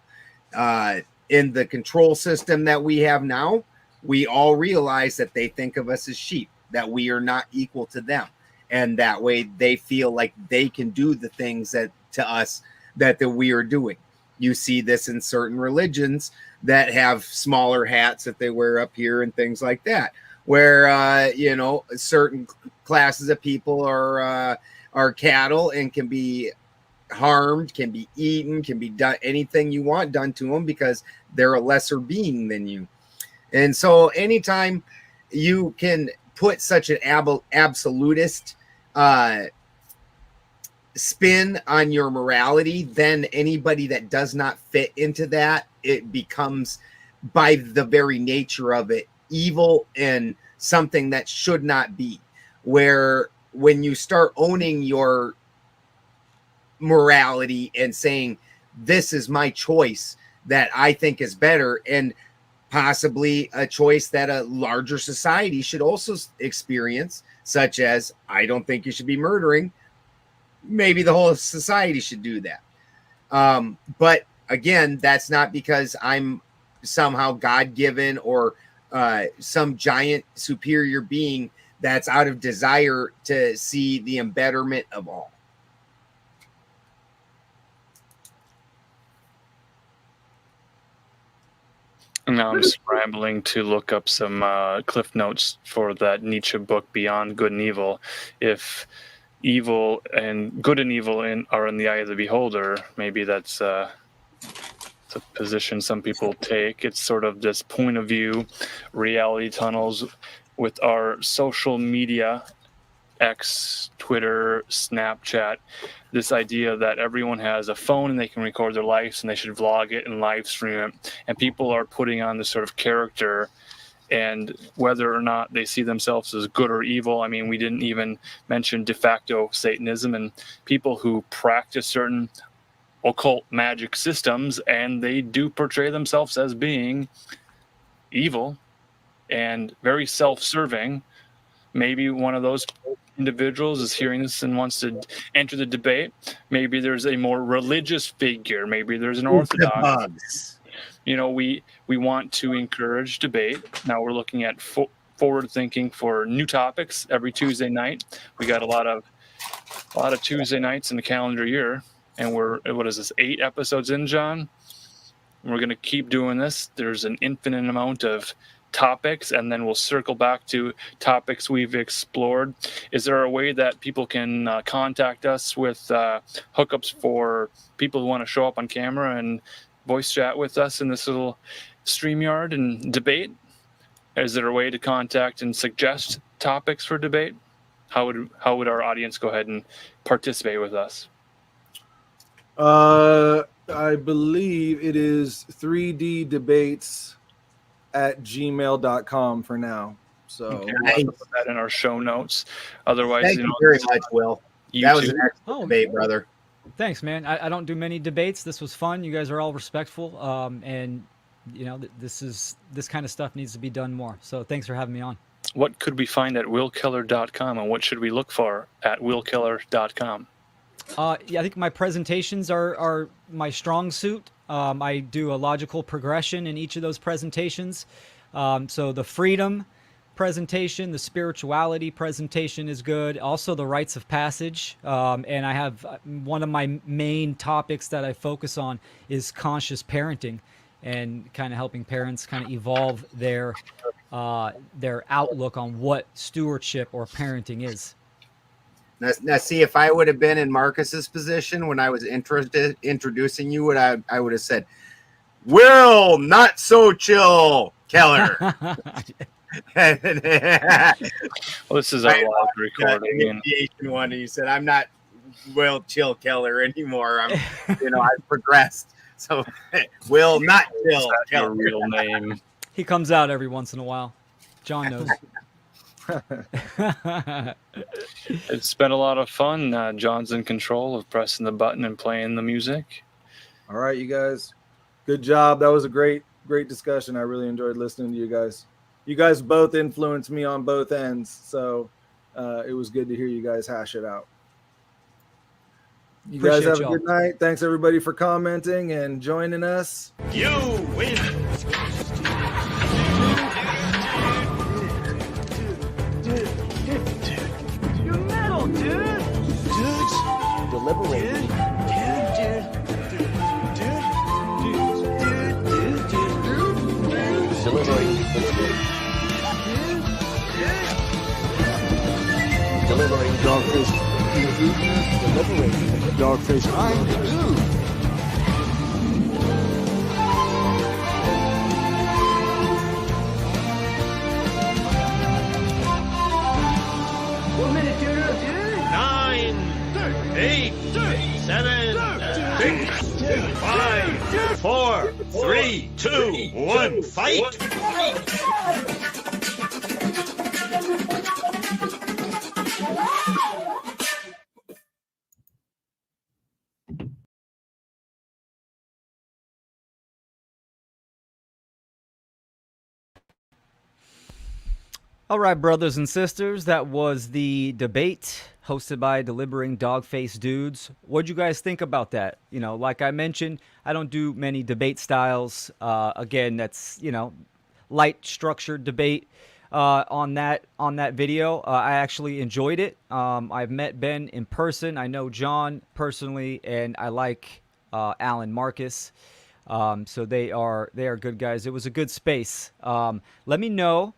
In the control system that we have now, we all realize that they think of us as sheep, that we are not equal to them. And that way they feel like they can do the things that to us that we are doing. You see this in certain religions that have smaller hats that they wear up here and things like that, where certain classes of people are cattle and can be harmed, can be eaten, can be done anything you want done to them because they're a lesser being than you. And so anytime you can put such an absolutist spin on your morality, then anybody that does not fit into that, it becomes, by the very nature of it, evil and something that should not be. Where when you start owning your morality and saying, this is my choice that I think is better, and possibly a choice that a larger society should also experience, such as, I don't think you should be murdering, maybe the whole society should do that. But again, that's not because I'm somehow God-given or some giant superior being that's out of desire to see the embetterment of all. Now I'm scrambling to look up some cliff notes for that Nietzsche book, Beyond Good and Evil. If evil and good and evil are in the eye of the beholder, maybe that's a position some people take. It's sort of this point of view, reality tunnels with our social media, X, Twitter, Snapchat, this idea that everyone has a phone and they can record their lives and they should vlog it and live stream it. And people are putting on this sort of character, and whether or not they see themselves as good or evil. I mean, we didn't even mention de facto Satanism and people who practice certain occult magic systems, and they do portray themselves as being evil and very self-serving. Maybe one of those individuals is hearing this and wants to enter the debate. Maybe there's a more religious figure. Maybe there's an Orthodox. We want to encourage debate. Now we're looking at forward thinking for new topics every Tuesday night. We got a lot of Tuesday nights in the calendar year, and what is this, 8 episodes in, John? We're going to keep doing this. There's an infinite amount of topics, and then we'll circle back to topics we've explored. Is there a way that people can contact us with hookups for people who want to show up on camera and voice chat with us in this little StreamYard and debate? Is there a way to contact and suggest topics for debate? How would our audience go ahead and participate with us? I believe it is 3ddebates@gmail.com for now. So okay, we'll put that in our show notes. Otherwise, thank you very much, Will. That was an excellent debate, brother. Thanks, man. I don't do many debates. This was fun. You guys are all respectful, and this kind of stuff needs to be done more. So thanks for having me on. What could we find at willkeller.com, and what should we look for at willkeller.com? I think my presentations are my strong suit. I do a logical progression in each of those presentations. So the freedom presentation, the spirituality presentation is good. Also the rites of passage. And I have one of my main topics that I focus on is conscious parenting, and kind of helping parents kind of evolve their outlook on what stewardship or parenting is. Now, see, if I would have been in Marcus's position when I was introducing you, what I would have said, Will, not so chill, Keller. Well, this is our live recording. Initiation one, and you said, I'm not Will Chill Keller anymore. I've progressed. So, Will, not chill Keller. Your real name. He comes out every once in a while. John knows. It's been a lot of fun. John's in control of pressing the button and playing the music. All right, you guys. Good job. That was a great discussion. I really enjoyed listening to you guys. You guys both influenced me on both ends, so it was good to hear you guys hash it out. You guys have a good night. Thanks everybody for commenting and joining us. You win. You metal, dude. Dudes, deliberating. Delivering dogfish. Delivering dogfish. I'm the dude. One minute, dude. 9, 8, 7, 6, 5, 4, 3, 2, 1, fight! All right, brothers and sisters, that was the debate hosted by Delivering Dog-Faced Dudes. What'd you guys think about that? You know, like I mentioned, I don't do many debate styles. Again, that's, you know, light structured debate on that video. I actually enjoyed it. I've met Ben in person. I know John personally, and I like Alan Marcus. So they are good guys. It was a good space. Let me know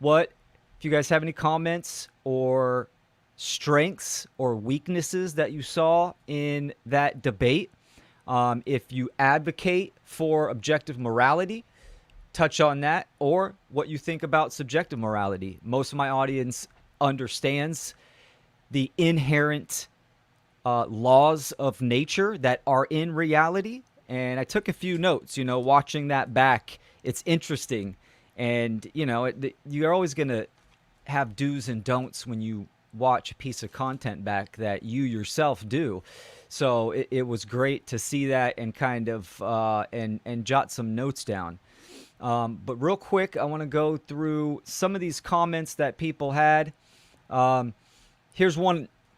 if you guys have any comments or strengths or weaknesses that you saw in that debate. If you advocate for objective morality, touch on that, or what you think about subjective morality. Most of my audience understands the inherent laws of nature that are in reality. And I took a few notes, you know, watching that back. It's interesting. And, you know, you're always going to have do's and don'ts when you watch a piece of content back that you yourself do. So it was great to see that and kind of and jot some notes down. But real quick, I want to go through some of these comments that people had. Here's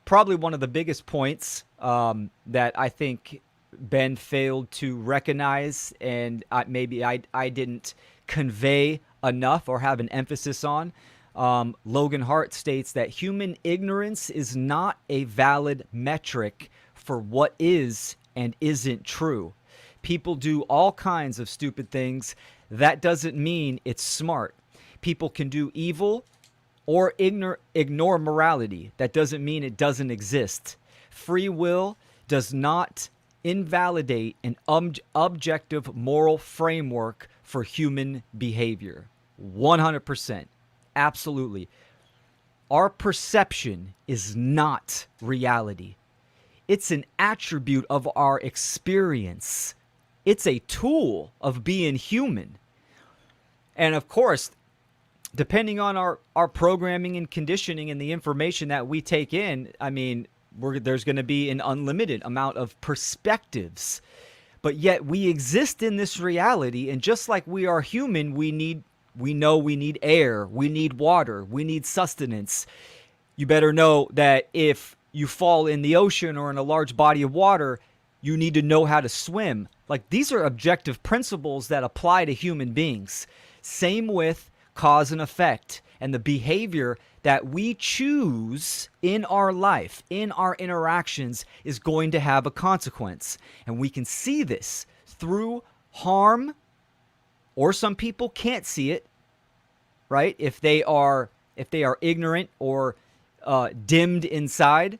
probably one of the biggest points that I think Ben failed to recognize, and maybe I didn't convey enough or have an emphasis on. Logan Hart states that human ignorance is not a valid metric for what is and isn't true. People do all kinds of stupid things. That doesn't mean it's smart. People can do evil or ignore morality. That doesn't mean it doesn't exist. Free will does not invalidate an objective moral framework for human behavior. 100%. Absolutely. Our perception is not reality. It's an attribute of our experience. It's a tool of being human. And of course, depending on our programming and conditioning and the information that we take in, I mean, there's going to be an unlimited amount of perspectives. But yet we exist in this reality, and just like we are human, we know we need air, we need water, we need sustenance. You better know that if you fall in the ocean or in a large body of water, you need to know how to swim. Like, these are objective principles that apply to human beings. Same with cause and effect, and the behavior that we choose in our life, in our interactions, is going to have a consequence. And we can see this through harm, or some people can't see it, right? If they are ignorant or dimmed inside.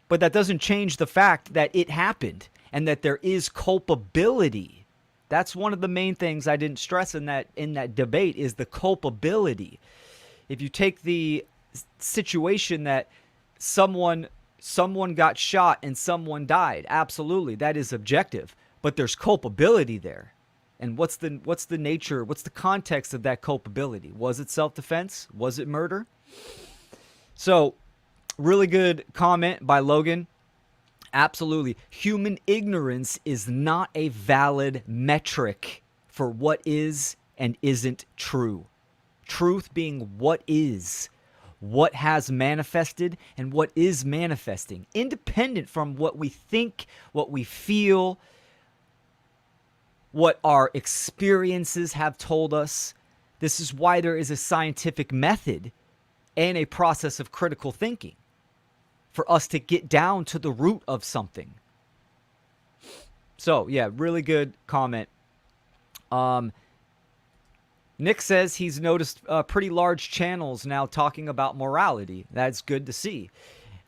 But that doesn't change the fact that it happened and that there is culpability. That's one of the main things I didn't stress in that debate, is the culpability. If you take the situation that someone got shot and someone died, absolutely, that is objective. But there's culpability there. And what's the nature, what's the context of that culpability? Was it self-defense? Was it murder? So, really good comment by Logan. Absolutely. Human ignorance is not a valid metric for what is and isn't true. Truth being what is, what has manifested, and what is manifesting, independent from what we think, what we feel, what our experiences have told us. This is why there is a scientific method and a process of critical thinking for us to get down to the root of something. So, yeah, really good comment. Nick says he's noticed pretty large channels now talking about morality. That's good to see.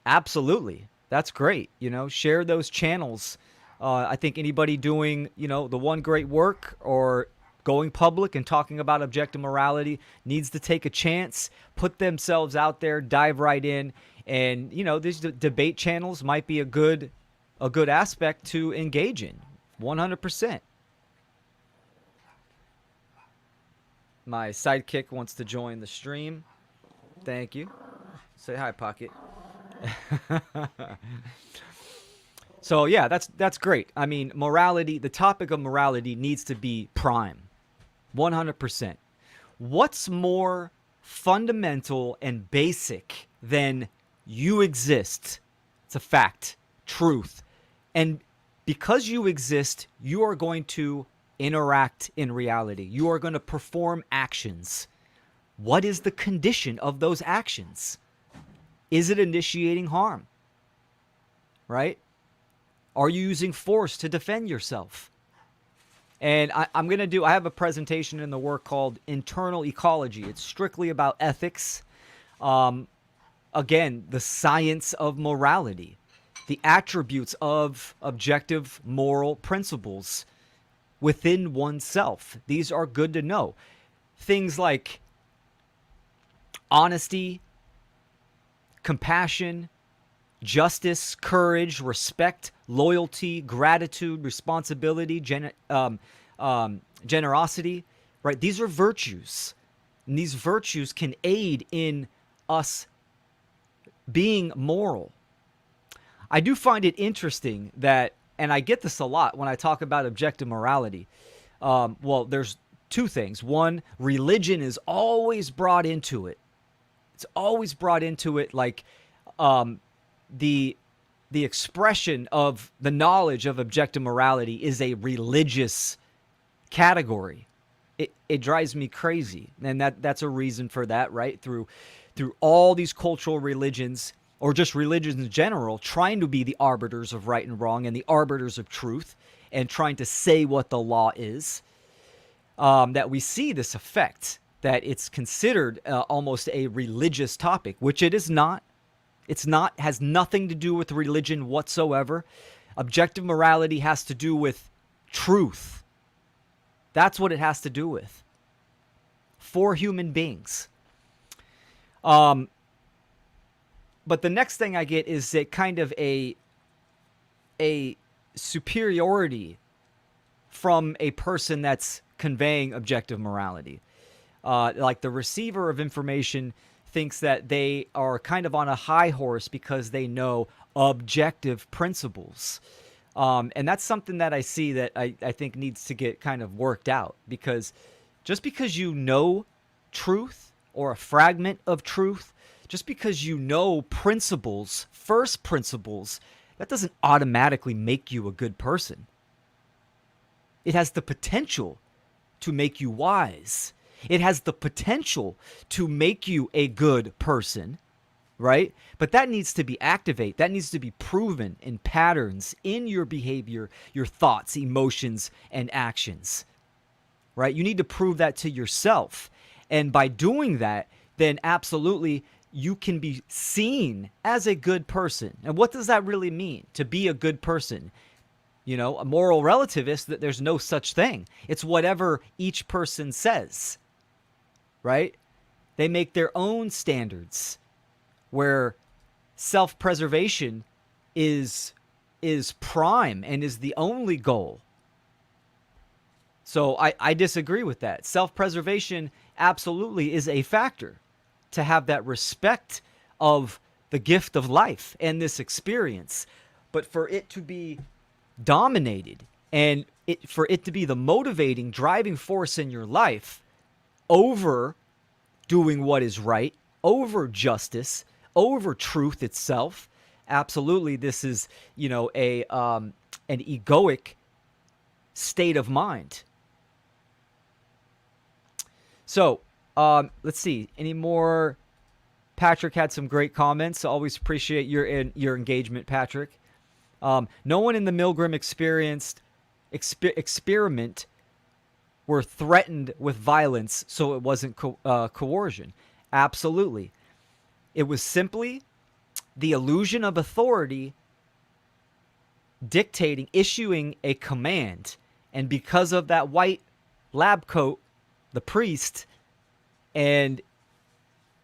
Absolutely. That's great. Share those channels. I think anybody doing, the one great work or going public and talking about objective morality needs to take a chance, put themselves out there, dive right in. And, these debate channels might be a good aspect to engage in. 100%. My sidekick wants to join the stream. Thank you. Say hi, Pocket. So, yeah, that's great. I mean, morality, the topic of morality needs to be prime. 100%. What's more fundamental and basic than you exist? It's a fact. Truth. And because you exist, you are going to interact in reality. You are going to perform actions. What is the condition of those actions? Is it initiating harm? Right? Are you using force to defend yourself? And I have a presentation in the work called Internal Ecology. It's strictly about ethics. Again, the science of morality, the attributes of objective moral principles within oneself. These are good to know. Things like honesty, compassion, justice, courage, respect, loyalty, gratitude, responsibility, generosity, right? These are virtues. And these virtues can aid in us being moral. I do find it interesting that, and I get this a lot when I talk about objective morality. Well, there's two things. One, religion is always brought into it. It's always brought into it like the expression of the knowledge of objective morality is a religious category. It drives me crazy. And that's a reason for that, right? Through all these cultural religions, or just religions in general, trying to be the arbiters of right and wrong and the arbiters of truth and trying to say what the law is, that we see this effect, that it's considered almost a religious topic, which it is not. It's not, has nothing to do with religion whatsoever. Objective morality has to do with truth. That's what it has to do with. For human beings. But the next thing I get is a kind of a superiority from a person that's conveying objective morality. Like the receiver of information thinks that they are kind of on a high horse because they know objective principles. And that's something that I see that I think needs to get kind of worked out, because just because you know truth or a fragment of truth, just because you know principles, first principles, that doesn't automatically make you a good person. It has the potential to make you wise. It has the potential to make you a good person, right? But that needs to be activated. That needs to be proven in patterns in your behavior, your thoughts, emotions, and actions, right? You need to prove that to yourself. And by doing that, then absolutely you can be seen as a good person. And what does that really mean, to be a good person? You know, a moral relativist, that there's no such thing. It's whatever each person says, right? They make their own standards where self-preservation is prime and is the only goal. So I disagree with that. Self-preservation absolutely is a factor to have that respect of the gift of life and this experience. But for it to be dominated and for it to be the motivating, driving force in your life over doing what is right, over justice, over truth itself, absolutely this is, an egoic state of mind. So, let's see. Any more? Patrick had some great comments. Always appreciate your engagement, Patrick. No one in the Milgram experiment were threatened with violence, so it wasn't coercion. Absolutely. It was simply the illusion of authority dictating, issuing a command. And because of that white lab coat, the priest, and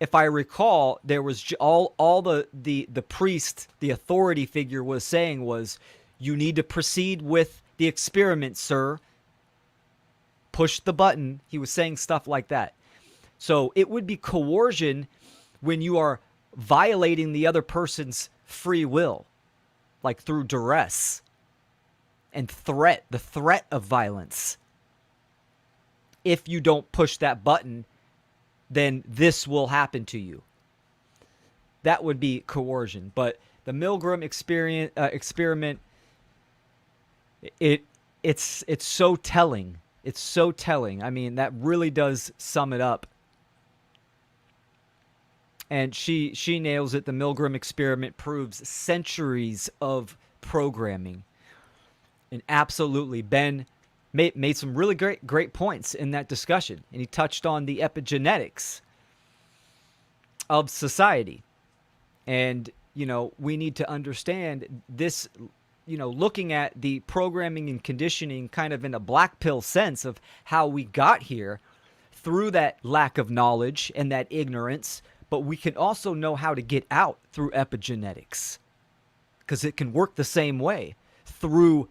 if I recall, there was all the priest, the authority figure was saying was, you need to proceed with the experiment, sir. Push the button. He was saying stuff like that. So it would be coercion when you are violating the other person's free will, like through duress and threat, the threat of violence. If you don't push that button, then this will happen to you. That would be coercion. But the Milgram experiment, it's so telling. It's so telling. I mean, that really does sum it up. And she nails it. The Milgram experiment proves centuries of programming. And absolutely, Ben made some really great points in that discussion. And he touched on the epigenetics of society. And, we need to understand this, looking at the programming and conditioning kind of in a black pill sense of how we got here through that lack of knowledge and that ignorance. But we can also know how to get out through epigenetics, because it can work the same way through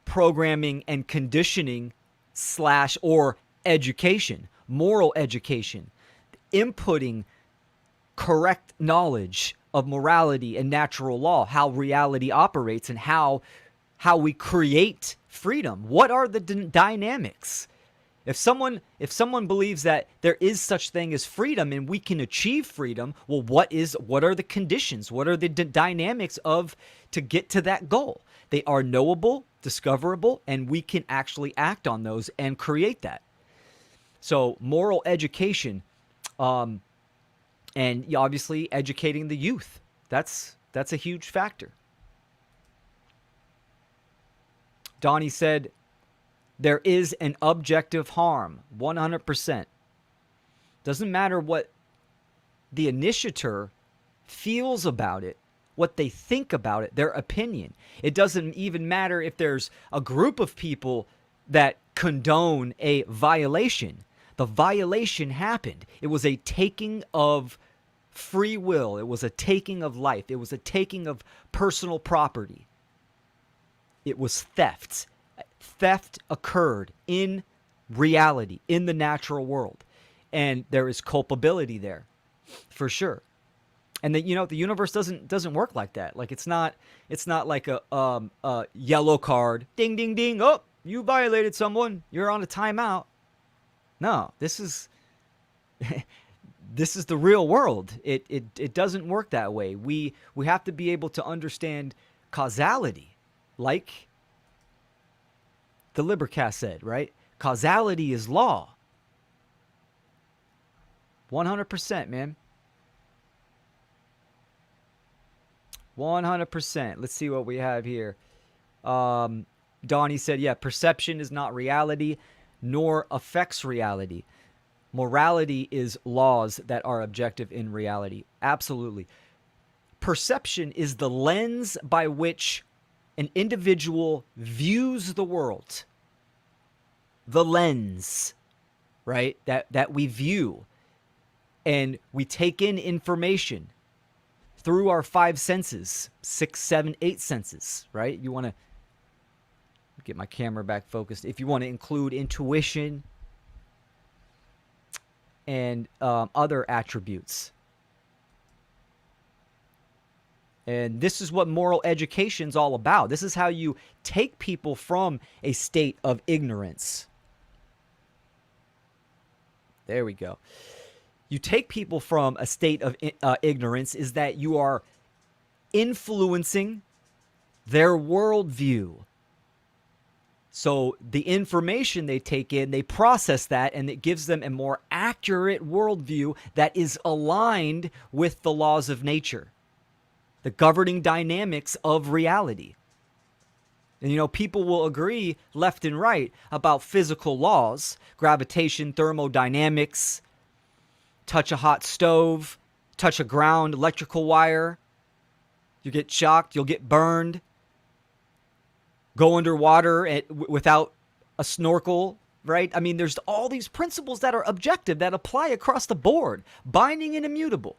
programming and conditioning / or education, moral education, inputting correct knowledge of morality and natural law, how reality operates and how we create freedom. What are the dynamics? If someone believes that there is such thing as freedom and we can achieve freedom, well, what are the conditions? What are the dynamics to get to that goal? They are knowable, discoverable, and we can actually act on those and create that. So moral education, and obviously educating the youth. That's a huge factor. Donnie said, there is an objective harm, 100%. Doesn't matter what the initiator feels about it, what they think about it, their opinion. It doesn't even matter if there's a group of people that condone a violation. The violation happened. It was a taking of free will. It was a taking of life. It was a taking of personal property. It was theft. Theft occurred in reality, in the natural world. And there is culpability there, for sure. And the universe doesn't work like that. Like it's not like a yellow card, ding ding ding. Oh, you violated someone. You're on a timeout. No, this is this is the real world. It doesn't work that way. We have to be able to understand causality, like the Libercast said, right? Causality is law. 100%, man. 100%. Let's see what we have here. Donnie said, yeah, perception is not reality, nor affects reality. Morality is laws that are objective in reality. Absolutely. Perception is the lens by which an individual views the world. The lens, right? That we view. And we take in information through our 5 senses, 6, 7, 8 senses, right? You want to Get my camera back focused. If you want to include intuition and other attributes. And this is what moral education is all about. This is how you take people from a state of ignorance. There we go. You take people from a state of ignorance is that you are influencing their worldview. So the information they take in, they process that, and it gives them a more accurate worldview that is aligned with the laws of nature, the governing dynamics of reality. And, you know, people will agree left and right about physical laws, gravitation, thermodynamics, touch a hot stove, touch a ground electrical wire. You get shocked, you'll get burned. Go underwater without a snorkel, right? I mean, there's all these principles that are objective that apply across the board, binding and immutable.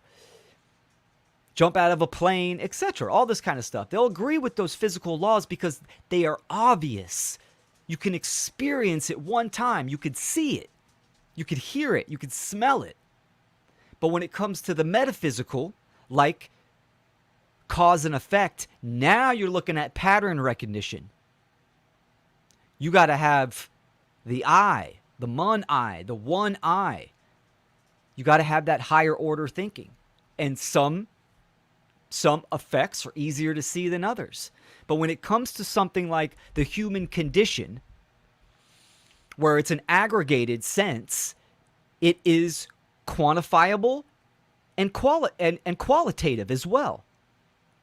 Jump out of a plane, etc. All this kind of stuff. They'll agree with those physical laws because they are obvious. You can experience it one time. You could see it. You could hear it. You could smell it. But when it comes to the metaphysical, like cause and effect, now you're looking at pattern recognition. You got to have the eye, the mun eye, the one eye. You got to have that higher order thinking. And some effects are easier to see than others. But when it comes to something like the human condition, where it's an aggregated sense, it is quantifiable and qualitative as well.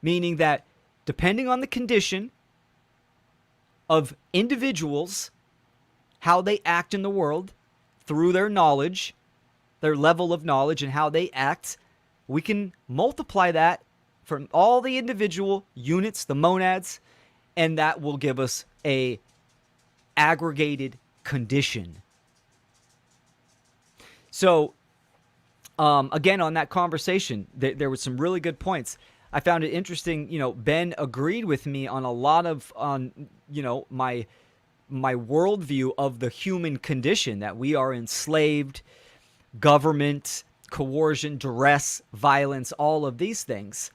Meaning that depending on the condition of individuals, how they act in the world through their knowledge, their level of knowledge and how they act, we can multiply that from all the individual units, the monads, and that will give us a aggregated condition. So, again, on that conversation, there were some really good points. I found it interesting, you know, Ben agreed with me on a lot of, you know, my worldview of the human condition, that we are enslaved, government, coercion, duress, violence, all of these things.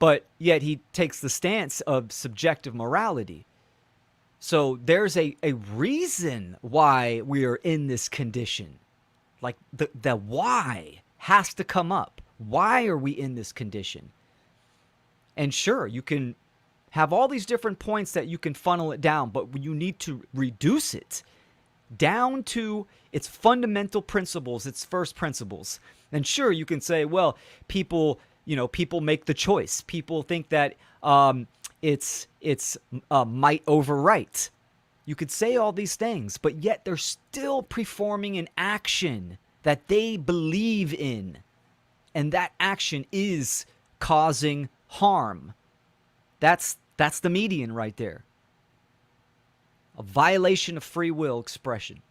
But yet he takes the stance of subjective morality. So there's a reason why we are in this condition. Like the why has to come up. Why are we in this condition? And sure, you can have all these different points that you can funnel it down, but you need to reduce it down to its fundamental principles, its first principles. And sure, you can say, well, people make the choice. People think that it's might over right. You could say all these things, but yet they're still performing an action that they believe in. And that action is causing harm. That's the median right there. A violation of free will expression.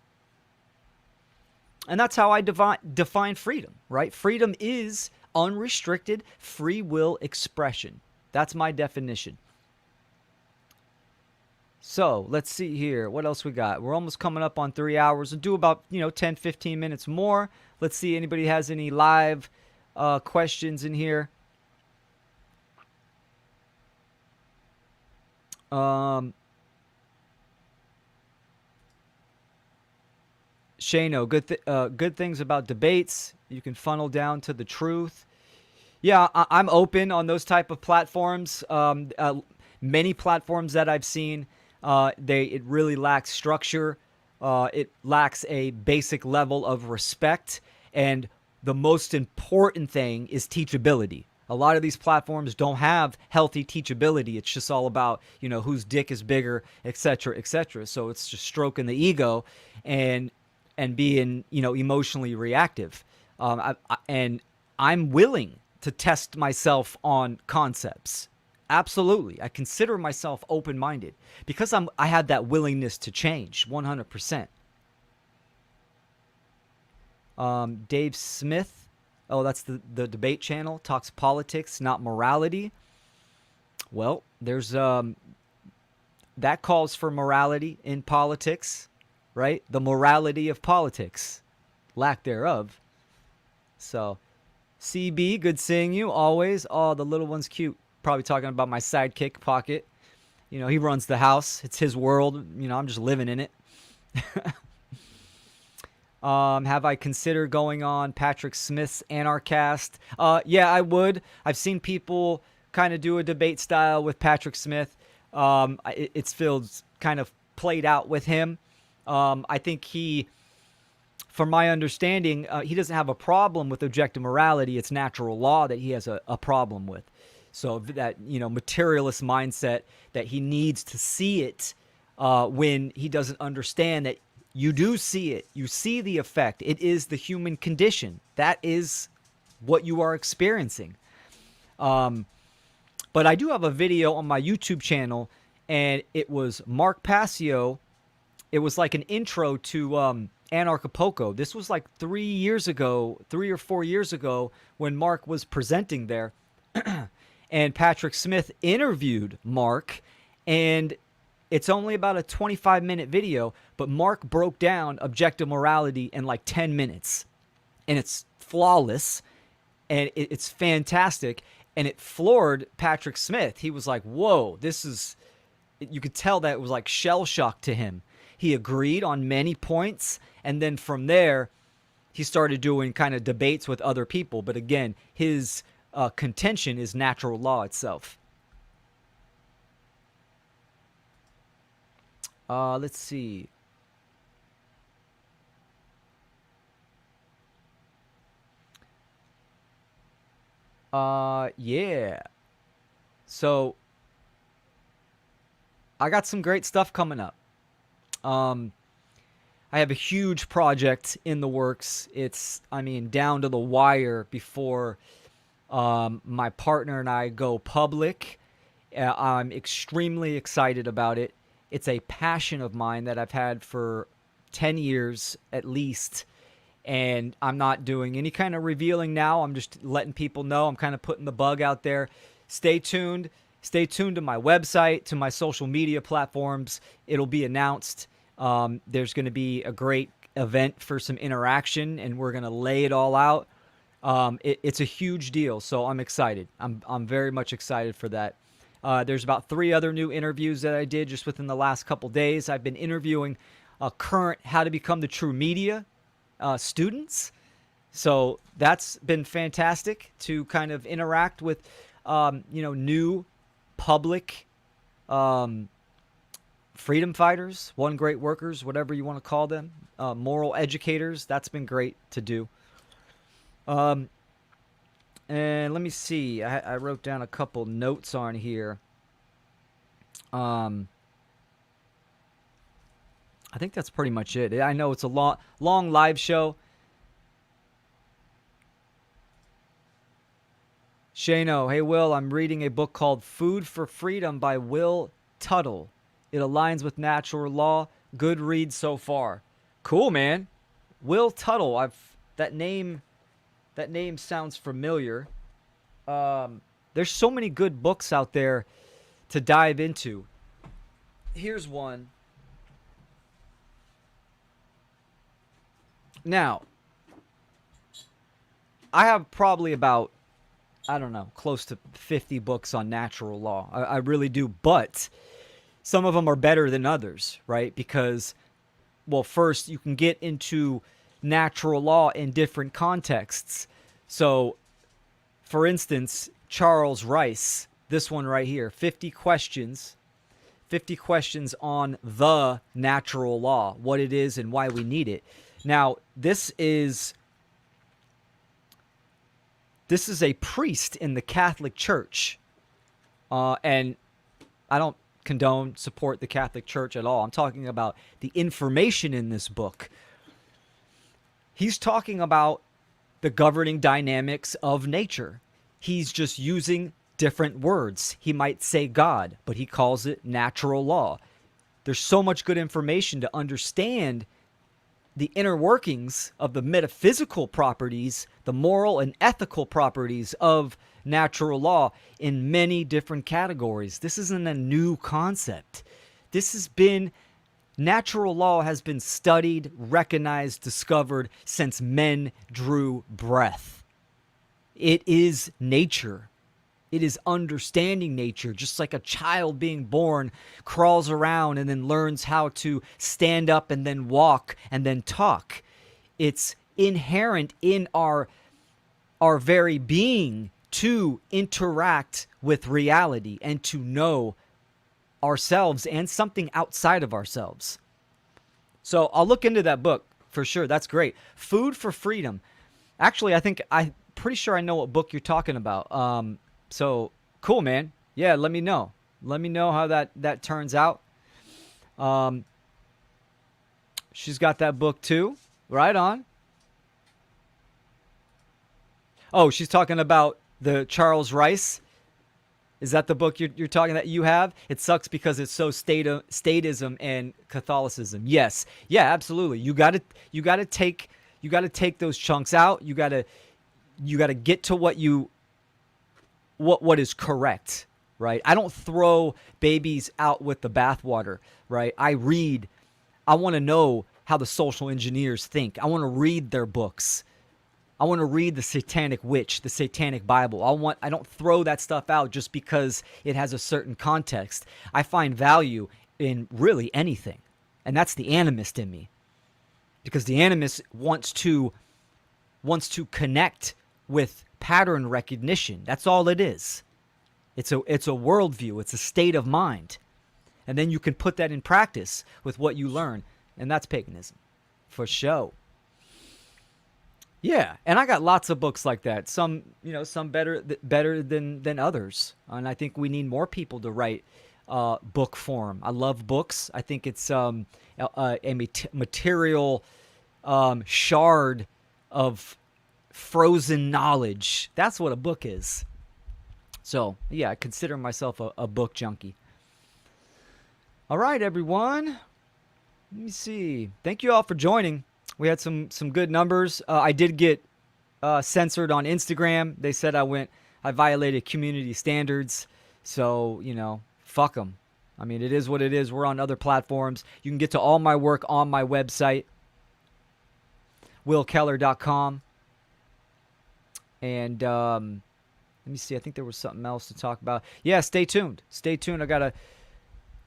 And that's how I define freedom, right? Freedom is unrestricted free will expression. That's my definition. So let's see here. What else we got? We're almost coming up on 3 hours. We'll do about 10, 15 minutes more. Let's see anybody has any live questions in here. Shano, good things about debates. You can funnel down to the truth. Yeah, I'm open on those type of platforms. Many platforms that I've seen, it really lacks structure. It lacks a basic level of respect. And the most important thing is teachability. A lot of these platforms don't have healthy teachability. It's just all about, whose dick is bigger, et cetera, et cetera. So it's just stroking the ego and being, emotionally reactive. And I'm willing to test myself on concepts. Absolutely. I consider myself open-minded because I have that willingness to change 100%. Dave Smith. Oh, that's the debate channel. Talks politics, not morality. Well, there's that calls for morality in politics, right? The morality of politics, lack thereof. So, CB, good seeing you always. Oh, the little one's cute. Probably talking about my sidekick, Pocket. You know, he runs the house. It's his world. You know, I'm just living in it. Have I considered going on Patrick Smith's Anarchast? Yeah, I would. I've seen people kind of do a debate style with Patrick Smith. It's feels kind of played out with him. I think from my understanding, he doesn't have a problem with objective morality. It's natural law that he has a problem with. So that, materialist mindset that he needs to see it when he doesn't understand that you do see it. You see the effect. It is the human condition. That is what you are experiencing. But I do have a video on my YouTube channel, and it was Mark Passio. It was like an intro to Anarchapulco. This was like 3 or 4 years ago when Mark was presenting there. And Patrick Smith interviewed Mark, and it's only about a 25-minute video, but Mark broke down objective morality in like 10 minutes. And it's flawless, and it's fantastic, and it floored Patrick Smith. He was like, whoa, you could tell that it was like shell shock to him. He agreed on many points, and then from there, he started doing kind of debates with other people. But again, his contention is natural law itself. Let's see. Yeah. So I got some great stuff coming up. I have a huge project in the works. It's, down to the wire before my partner and I go public. I'm extremely excited about it. It's a passion of mine that I've had for 10 years at least. And I'm not doing any kind of revealing now. I'm just letting people know. I'm kind of putting the bug out there. Stay tuned. Stay tuned to my website, to my social media platforms. It'll be announced. There's going to be a great event for some interaction, and we're going to lay it all out. It's a huge deal, so I'm excited. I'm very much excited for that. There's about 3 other new interviews that I did just within the last couple days. I've been interviewing current How to Become the True Media students. So that's been fantastic to kind of interact with, new public freedom fighters, one great workers, whatever you want to call them, moral educators. That's been great to do. And let me see. I wrote down a couple notes on here. I think that's pretty much it. I know it's a long live show. Shano, hey Will, I'm reading a book called Food for Freedom by Will Tuttle. It aligns with natural law. Good read so far. Cool, man. Will Tuttle. That name sounds familiar. There's so many good books out there to dive into. Here's one. Now, I have probably about, close to 50 books on natural law. I really do, but some of them are better than others, right? Because, well, first, you can get into natural law in different contexts. So, for instance, Charles Rice, this one right here, 50 questions on the natural law, what it is and why we need it. Now, this is a priest in the Catholic Church, and I don't support the Catholic Church at all. I'm talking about the information in this book. He's talking about the governing dynamics of nature. He's just using different words. He might say God, but he calls it natural law. There's so much good information to understand the inner workings of the metaphysical properties, the moral and ethical properties of natural law in many different categories. This isn't a new concept. This has been, natural law has been studied, recognized, discovered since men drew breath. It is nature. It is understanding nature, just like a child being born crawls around and then learns how to stand up and then walk and then talk. It's inherent in our very being to interact with reality and to know ourselves and something outside of ourselves. So I'll look into that book for sure. That's great. Food for Freedom. Actually, I'm pretty sure I know what book you're talking about. So cool, man. Yeah, let me know. Let me know how that turns out. She's got that book too. Right on. Oh, she's talking about the Charles Rice. Is that the book you're talking that you have? It sucks because it's so statism and Catholicism. Yes. Yeah, absolutely. You got to take those chunks out. You got to get to what is correct, right? I don't throw babies out with the bathwater, right? I read. I want to know how the social engineers think. I want to read their books. I want to read the Satanic Witch, the Satanic Bible. I don't throw that stuff out just because it has a certain context. I find value in really anything. And that's the animist in me. Because the animist wants to connect with pattern recognition. That's all it is. It's a worldview. It's a state of mind. And then you can put that in practice with what you learn. And that's paganism. For sure. Yeah, and I got lots of books like that. Some better than others. And I think we need more people to write book form. I love books. I think it's a material shard of frozen knowledge. That's what a book is. So, yeah, I consider myself a book junkie. All right, everyone. Let me see. Thank you all for joining. We had some good numbers. I did get censored on Instagram. They said I violated community standards. So, fuck them. I mean, it is what it is. We're on other platforms. You can get to all my work on my website, willkeller.com. And let me see. I think there was something else to talk about. Yeah, stay tuned. Stay tuned. I got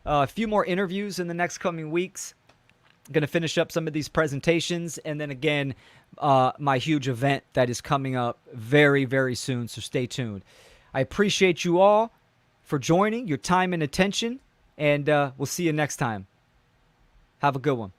a few more interviews in the next coming weeks. Going to finish up some of these presentations, and then again, my huge event that is coming up very, very soon, so stay tuned. I appreciate you all for joining, your time and attention, and we'll see you next time. Have a good one.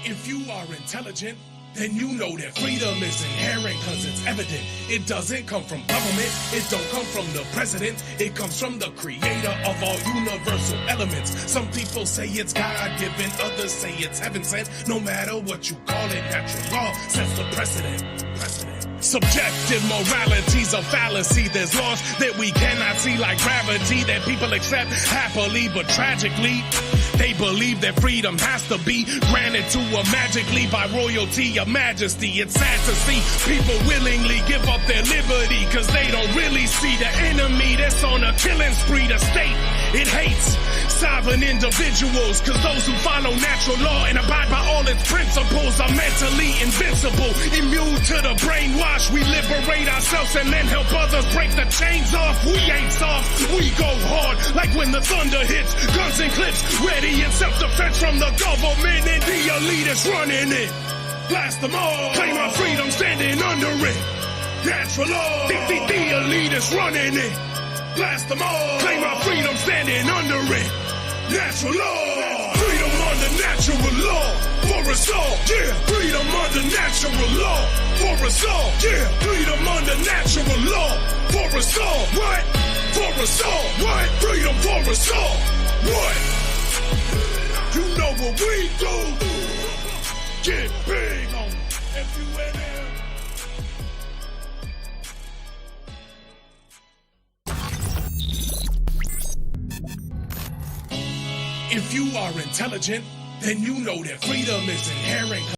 If you are intelligent, then you know that freedom is inherent because it's evident. It doesn't come from government. It don't come from the president. It comes from the creator of all universal elements. Some people say it's God-given. Others say it's heaven-sent. No matter what you call it, natural law sets the precedent. Subjective morality's a fallacy. There's laws that we cannot see, like gravity, that people accept happily, but tragically they believe that freedom has to be granted to them magically by royalty or majesty. It's sad to see people willingly give up their liberty because they don't really see the enemy that's on a killing spree. The state, it hates sovereign individuals because those who follow natural law and abide by all its principles are mentally invincible, immune to the brainwash. We liberate ourselves and then help others break the chains off. We ain't soft, we go hard like when the thunder hits. Guns and clips ready in self-defense from the government and the elitists running it. Blast them all, claim our freedom standing under it. Natural law, the elitists running it. Blast them all, claim our freedom standing under it. Natural law, freedom under natural law. For us all, yeah, freedom under natural law. For us all, yeah, freedom under natural law. For us all, what? For us all, what? Freedom for us all, what? You know what we do. Get big on FUNL. If you are intelligent, then you know that freedom is inherent.